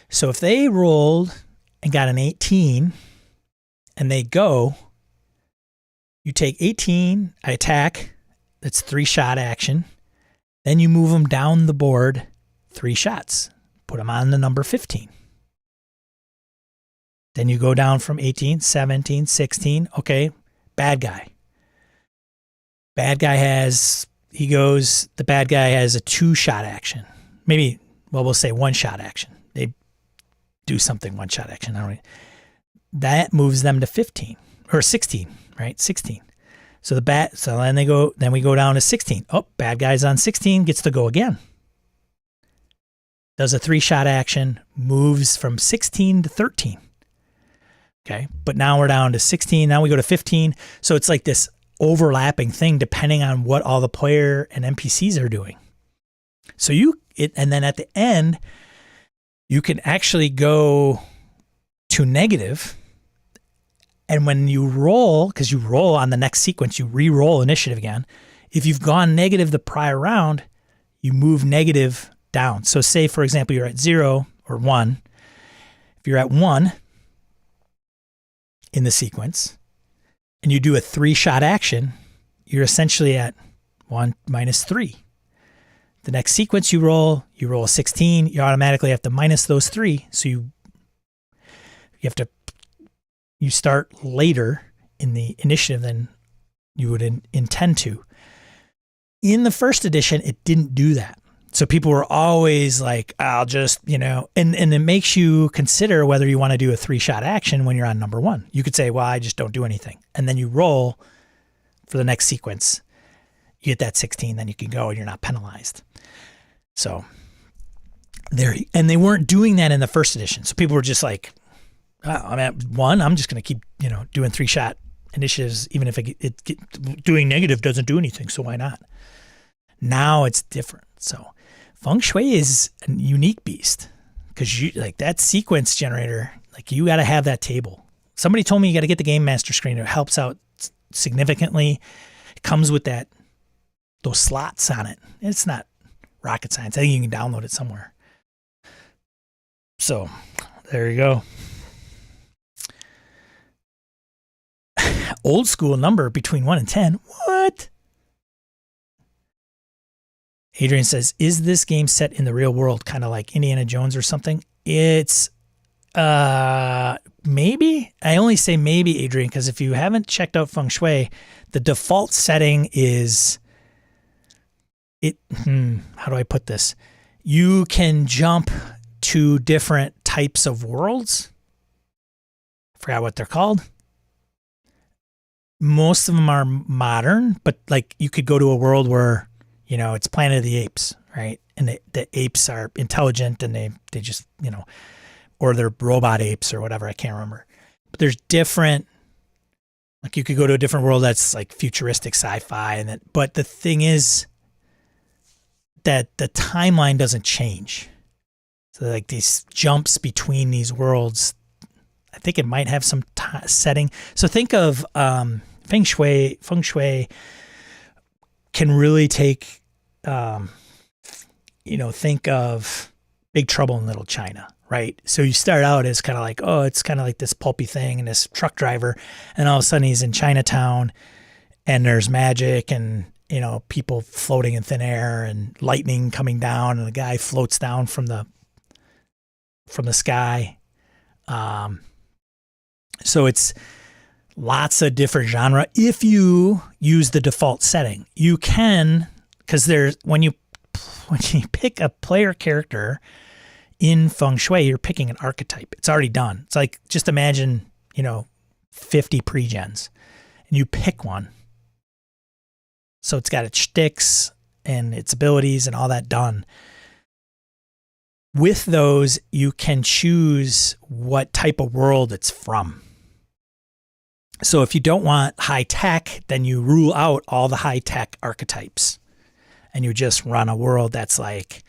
So if they rolled and got an 18 and they go, you take 18, I attack, that's 3-shot action. Then you move them down the board 3 shots, put them on the number 15. Then you go down from 18, 17, 16. Okay, bad guy. The bad guy has a 2-shot action. Maybe, we'll say 1-shot action. They do something 1-shot action. That moves them to 15 or 16, right? 16. So then we go down to 16. Oh, bad guy's on 16, gets to go again. Does a 3-shot action, moves from 16 to 13. Okay, but now we're down to 16. Now we go to 15. So it's like this overlapping thing depending on what all the player and NPCs are doing. So and then at the end, you can actually go to negative. And when you roll, because you roll on the next sequence, you re-roll initiative again. If you've gone negative the prior round, you move negative down. So say, for example, you're at 0 or 1. If you're at 1 in the sequence and you do a 3-shot action, you're essentially at 1 minus 3. The next sequence you roll a 16, you automatically have to minus those 3. So you start later in the initiative than you would intend to. In the first edition, it didn't do that. So people were always like, I'll just, and it makes you consider whether you want to do a 3-shot action when you're on number 1. You could say, well, I just don't do anything. And then you roll for the next sequence. You get that 16, then you can go and you're not penalized. So and they weren't doing that in the first edition. So people were just like, oh, I'm at 1. I'm just going to keep, doing 3-shot initiatives, even if doing negative doesn't do anything. So why not? Now it's different. So Feng Shui is a unique beast because you like that sequence generator, like you got to have that table. Somebody told me you got to get the Game Master screen. It helps out significantly. It comes with those slots on it. It's not rocket science. I think you can download it somewhere. So there you go. Old school number between 1 and 10. What? Adrian says, is this game set in the real world, kind of like Indiana Jones or something? It's maybe. I only say maybe, Adrian, because if you haven't checked out Feng Shui, the default setting is how do I put this? You can jump to different types of worlds. I forgot what they're called. Most of them are modern, but like you could go to a world where it's Planet of the Apes, right? And the apes are intelligent and they just, or they're robot apes or whatever. I can't remember. But there's different, like you could go to a different world that's like futuristic sci-fi. But the thing is that the timeline doesn't change. So like these jumps between these worlds, I think it might have some setting. So think of Feng Shui can really take, think of Big Trouble in Little China, right? So you start out as kind of like, oh, it's kind of like this pulpy thing and this truck driver. And all of a sudden he's in Chinatown and there's magic and, people floating in thin air and lightning coming down and the guy floats down from the sky. So it's lots of different genre. If you use the default setting, you can, because when you pick a player character in Feng Shui, you're picking an archetype. It's already done. It's like, just imagine, 50 pre-gens and you pick one. So it's got its shticks and its abilities and all that done. With those, you can choose what type of world it's from. So if you don't want high tech, then you rule out all the high tech archetypes and you just run a world that's like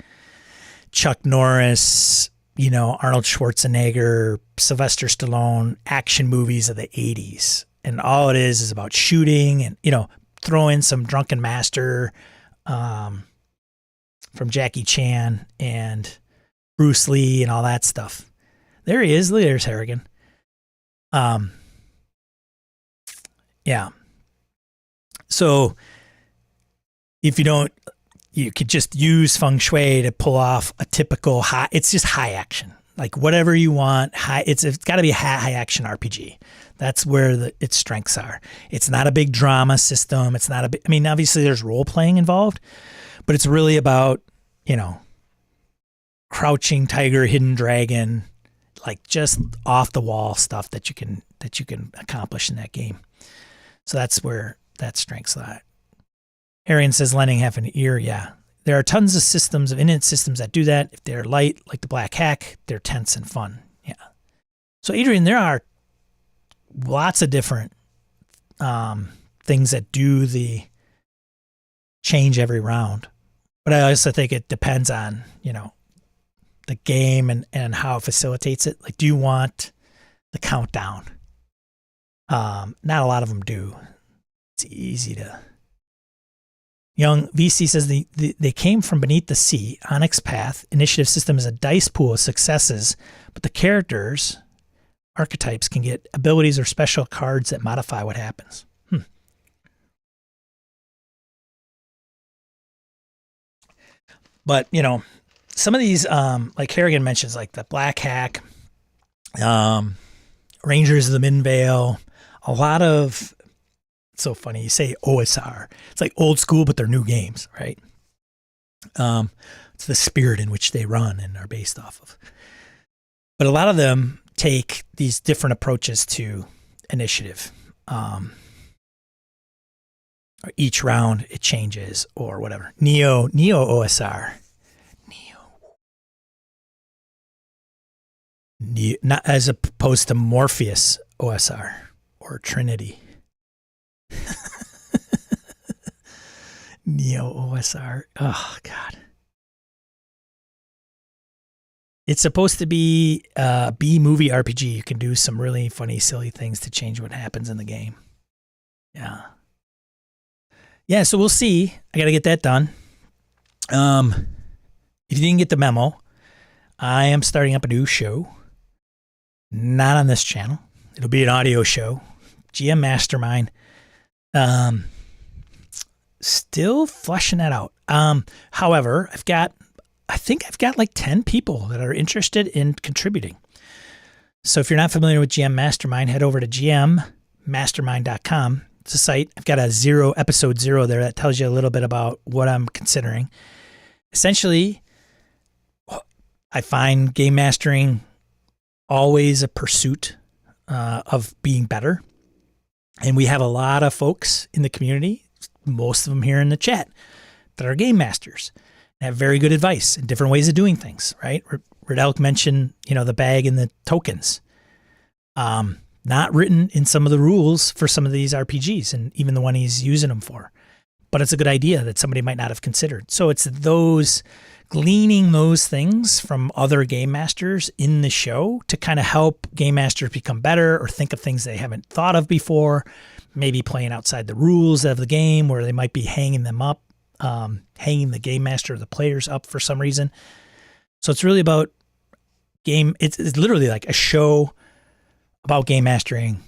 Chuck Norris, Arnold Schwarzenegger, Sylvester Stallone, action movies of the 80s. And all it is about shooting and, throw in some Drunken Master from Jackie Chan and Bruce Lee and all that stuff. There he is. There's Harrigan. Yeah. So if you could just use Feng Shui to pull off a typical it's just high action. Like whatever you want, it's got to be a high action RPG. That's where its strengths are. It's not a big drama system. It's not obviously there's role playing involved, but it's really about, crouching tiger, hidden dragon, like just off the wall stuff that you can accomplish in that game. So that's where that strength's at. Arian says lending half an ear. Yeah. There are tons of innate systems that do that. If they're light, like the Black Hack, they're tense and fun. Yeah. So Adrian, there are lots of different things that do the change every round. But I also think it depends on, the game and how it facilitates it. Like, do you want the countdown? Not a lot of them do. It's easy to. Young VC says they came from beneath the sea. Onyx Path initiative system is a dice pool of successes, but the characters, archetypes, can get abilities or special cards that modify what happens. But some of these, like Harrigan mentions, like the Black Hack, Rangers of the Midvale, a lot of. It's so funny. You say OSR. It's like old school, but they're new games, right? It's the spirit in which they run and are based off of. But a lot of them take these different approaches to initiative. Or each round it changes or whatever. Neo OSR. Not as opposed to Morpheus OSR or Trinity. Neo OSR. Oh, God. It's supposed to be a B-movie RPG. You can do some really funny, silly things to change what happens in the game. Yeah. Yeah, so we'll see. I got to get that done. If you didn't get the memo, I am starting up a new show. Not on this channel. It'll be an audio show. GM Mastermind. Still fleshing that out. However, I think I've got like 10 people that are interested in contributing. So if you're not familiar with GM Mastermind, head over to gmmastermind.com. It's a site. I've got a episode 0 there that tells you a little bit about what I'm considering. Essentially, I find game mastering always a pursuit of being better. And we have a lot of folks in the community, most of them here in the chat, that are game masters and have very good advice and different ways of doing things, right? Riddell mentioned, the bag and the tokens. Not written in some of the rules for some of these RPGs and even the one he's using them for. But it's a good idea that somebody might not have considered. So it's gleaning those things from other game masters in the show to kind of help game masters become better or think of things they haven't thought of before, maybe playing outside the rules of the game where they might be hanging them up, hanging the game master or the players up for some reason. So it's really about it's literally like a show about game mastering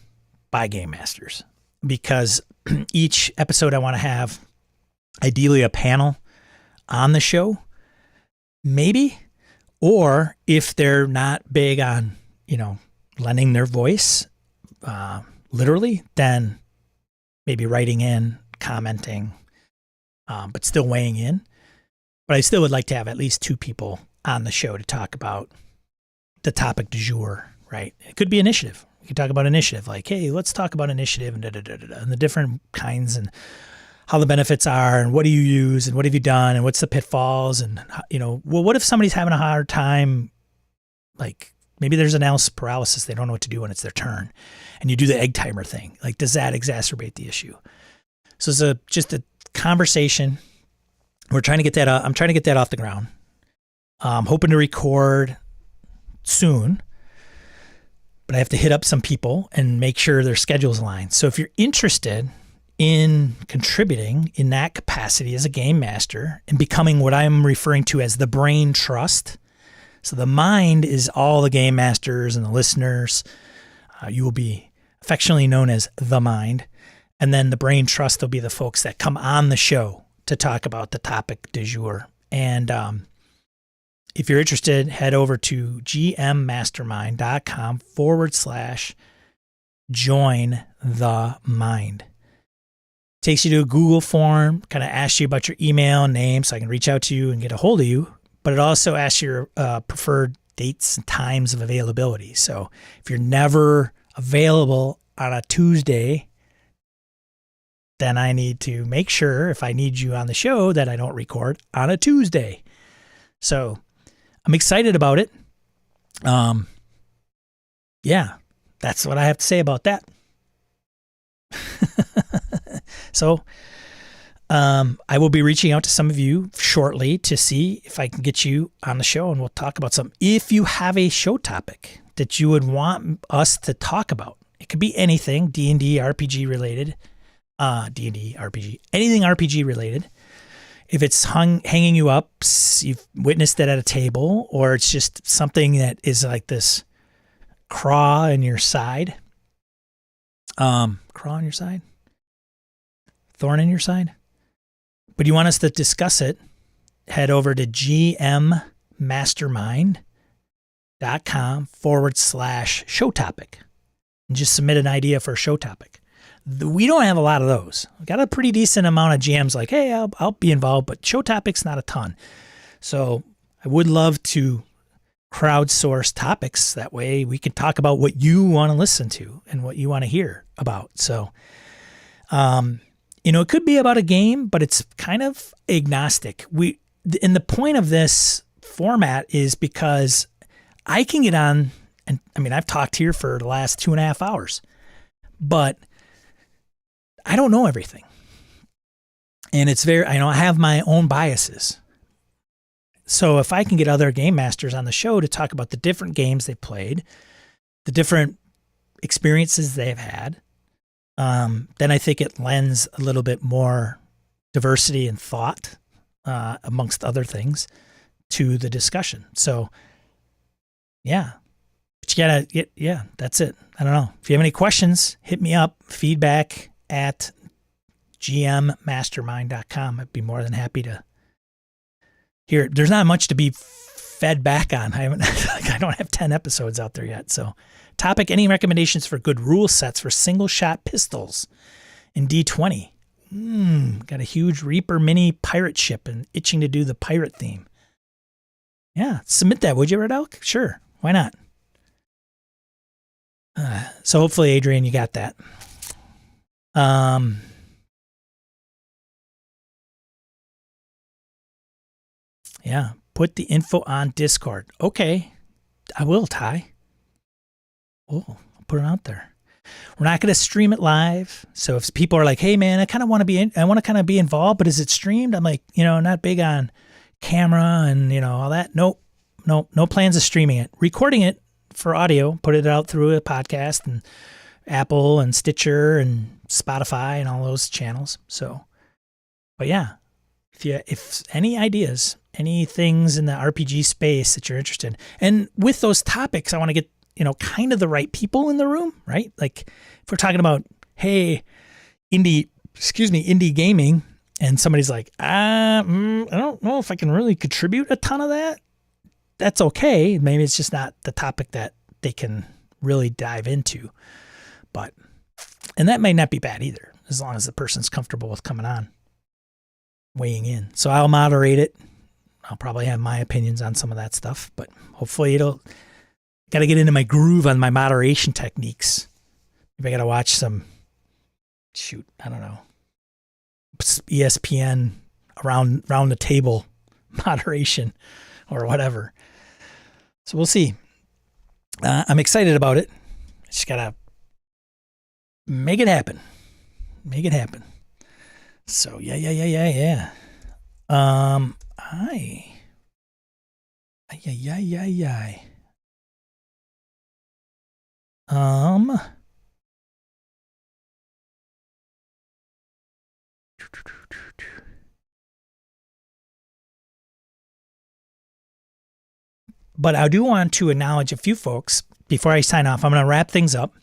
by game masters, because each episode I want to have ideally a panel on the show, maybe, or if they're not big on, lending their voice, literally, then maybe writing in, commenting, but still weighing in. But I still would like to have at least 2 people on the show to talk about the topic du jour, right? It could be initiative. We could talk about initiative, like, hey, let's talk about initiative and and the different kinds and how the benefits are and what do you use and what have you done and what's the pitfalls and, what if somebody's having a hard time, like maybe there's analysis paralysis, they don't know what to do when it's their turn, and you do the egg timer thing. Like, does that exacerbate the issue? So it's just a conversation. We're trying to get that. I'm trying to get that off the ground. I'm hoping to record soon, but I have to hit up some people and make sure their schedules align. So if you're interested in contributing in that capacity as a game master and becoming what I'm referring to as the brain trust. So the mind is all the game masters and the listeners. You will be affectionately known as the mind. And then the brain trust will be the folks that come on the show to talk about the topic du jour. And if you're interested, head over to gmmastermind.com/join the mind. Takes you to a Google form, kind of asks you about your email and name so I can reach out to you and get a hold of you. But it also asks your preferred dates and times of availability. So if you're never available on a Tuesday, then I need to make sure if I need you on the show that I don't record on a Tuesday. So I'm excited about it. Yeah, that's what I have to say about that. So I will be reaching out to some of you shortly to see if I can get you on the show and we'll talk about something. If you have a show topic that you would want us to talk about, it could be anything, D&D RPG related, D&D RPG, anything RPG related. If it's hanging you up, you've witnessed it at a table, or it's just something that is like this craw in your side. Craw in your side? Thorn in your side? But you want us to discuss it, head over to gmmastermind.com/show topic and just submit an idea for a show topic. We don't have a lot of those. We got a pretty decent amount of GMs like, hey, I'll be involved, but show topics, not a ton. So I would love to crowdsource topics. That way we can talk about what you want to listen to and what you want to hear about. So, it could be about a game, but it's kind of agnostic. And the point of this format is because I can get on, and I mean, I've talked here for the last 2.5 hours, but I don't know everything. And I have my own biases. So if I can get other game masters on the show to talk about the different games they've played, the different experiences they've had, then I think it lends a little bit more diversity and thought, amongst other things, to the discussion. So, yeah. But you gotta, that's it. I don't know. If you have any questions, hit me up. feedback@gmmastermind.com. I'd be more than happy to hear it. There's not much to be fed back on. I don't have 10 episodes out there yet. So, topic: any recommendations for good rule sets for single shot pistols in D20? Got a huge Reaper mini pirate ship and itching to do the pirate theme. Yeah, submit that, would you, Red Elk? Sure, why not? So hopefully, Adrian, you got that. Yeah, put the info on Discord. Okay, I will, Ty. Oh, I'll put it out there. We're not going to stream it live. So if people are like, hey man, I kind of want to be involved, but is it streamed? I'm like, not big on camera and, all that. Nope. No plans of streaming it. Recording it for audio, put it out through a podcast and Apple and Stitcher and Spotify and all those channels. So, but yeah, if any ideas, any things in the RPG space that you're interested in, and with those topics, I want to get, kind of the right people in the room, right? Like if we're talking about, hey, indie gaming, and somebody's like, I don't know if I can really contribute a ton of that. That's okay. Maybe it's just not the topic that they can really dive into, and that may not be bad either, as long as the person's comfortable with coming on, weighing in. So I'll moderate it. I'll probably have my opinions on some of that stuff, but hopefully got to get into my groove on my moderation techniques. Maybe I got to watch some, I don't know, ESPN around the table moderation or whatever. So we'll see. I'm excited about it. Just got to make it happen. So yeah. But I do want to acknowledge a few folks before I sign off. I'm going to wrap things up.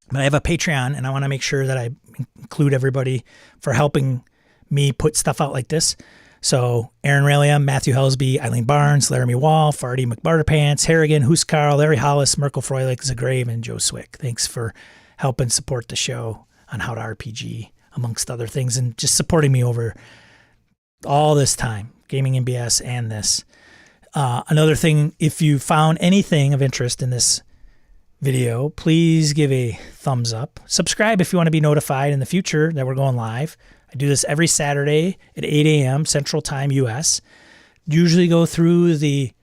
But I have a Patreon, and I want to make sure that I include everybody for helping me put stuff out like this. So Aaron Raylia, Matthew Helsby, Eileen Barnes, Laramie Wall, Farty McBarterpants, Harrigan, Huskarl, Larry Hollis, Merkel Froelich, Zagrave, and Joe Swick. Thanks for helping support the show on How to RPG, amongst other things, and just supporting me over all this time, Gaming in BS and this. Another thing, if you found anything of interest in this video, please give a thumbs up. Subscribe if you want to be notified in the future that we're going live. I do this every Saturday at 8 a.m. Central Time, U.S. Usually go through the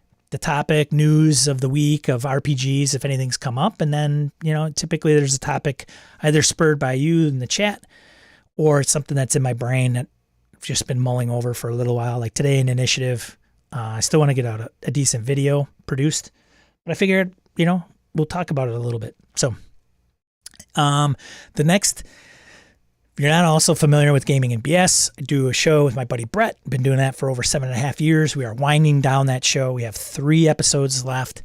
topic news of the week of RPGs if anything's come up. And then, typically there's a topic either spurred by you in the chat or it's something that's in my brain that I've just been mulling over for a little while. Like today in Initiative, I still want to get out a decent video produced. But I figured, we'll talk about it a little bit. So the next... If you're not also familiar with Gaming in BS, I do a show with my buddy Brett. I've been doing that for over 7.5 years. We are winding down that show. We have 3 episodes left.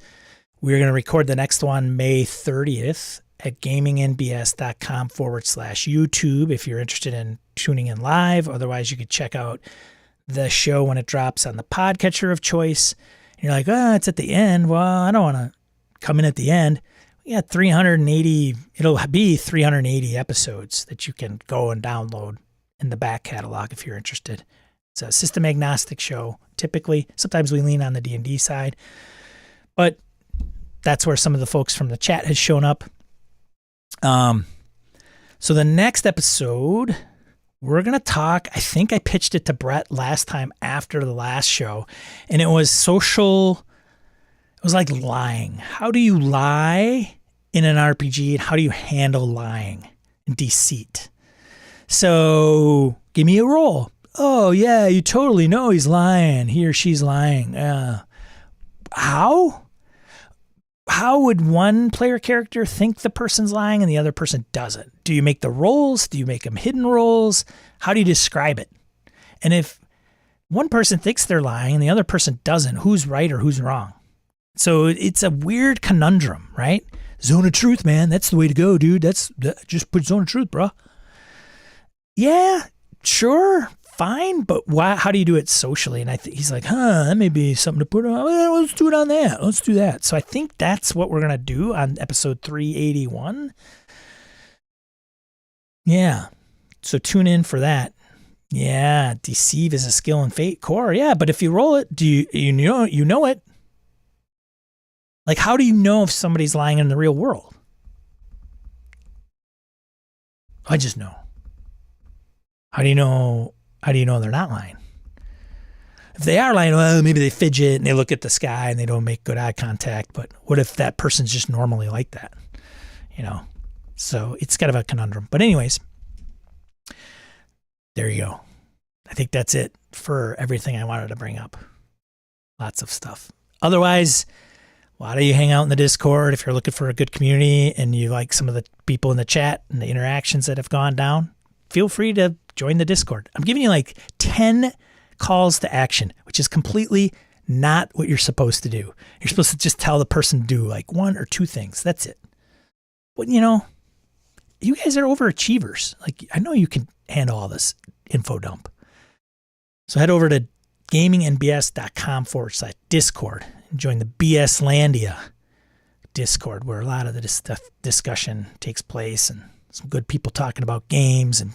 We're going to record the next one May 30th at gaminginbs.com/YouTube if you're interested in tuning in live. Otherwise, you could check out the show when it drops on the podcatcher of choice. And you're like, it's at the end. Well, I don't want to come in at the end. We got 380, it'll be 380 episodes that you can go and download in the back catalog if you're interested. It's a system agnostic show. Typically, sometimes we lean on the D&D side, but that's where some of the folks from the chat has shown up. So the next episode, we're going to talk, I think I pitched it to Brett last time after the last show, and it was social, it was like lying. How do you lie in an RPG, and how do you handle lying and deceit? So give me a roll. Oh, yeah, you totally know he's lying. He or she's lying. How? How would one player character think the person's lying and the other person doesn't? Do you make the rolls? Do you make them hidden rolls? How do you describe it? And if one person thinks they're lying and the other person doesn't, who's right or who's wrong? So it's a weird conundrum, right? Zone of truth, man. That's the way to go, dude. Just put zone of truth, bro. Yeah, sure. Fine, but why? How do you do it socially? And he's like, that may be something to put on. Well, let's do it on that. Let's do that. So I think that's what we're going to do on episode 381. Yeah. So tune in for that. Yeah. Deceive is a skill in Fate Core. Yeah. But if you roll it, you know it? Like, how do you know if somebody's lying in the real world? I just know. How do you know they're not lying? If they are lying, well, maybe they fidget and they look at the sky and they don't make good eye contact. But what if that person's just normally like that? So it's kind of a conundrum. But anyways, there you go. I think that's it for everything I wanted to bring up. Lots of stuff. Otherwise, why do you hang out in the Discord if you're looking for a good community and you like some of the people in the chat and the interactions that have gone down? Feel free to join the Discord. I'm giving you like 10 calls to action, which is completely not what you're supposed to do. You're supposed to just tell the person to do like 1 or 2 things. That's it. But you guys are overachievers. Like, I know you can handle all this info dump. So head over to gamingnbs.com/Discord and join the BS Landia Discord, where a lot of the discussion takes place and some good people talking about games and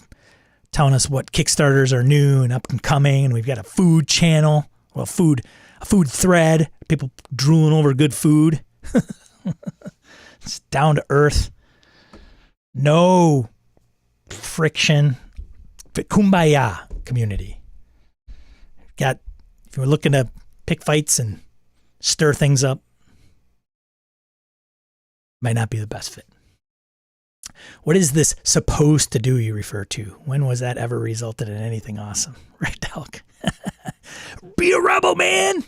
telling us what Kickstarters are new and up and coming. And we've got a food channel, a food thread, people drooling over good food. It's down to earth. No friction. Kumbaya community. If you're looking to pick fights and stir things up, might not be the best fit. What is this supposed to do you refer to? When was that ever resulted in anything awesome? Right, Alec? Be a rebel, man!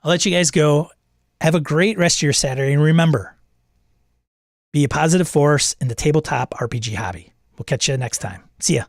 I'll let you guys go. Have a great rest of your Saturday. And remember, be a positive force in the tabletop RPG hobby. We'll catch you next time. See ya.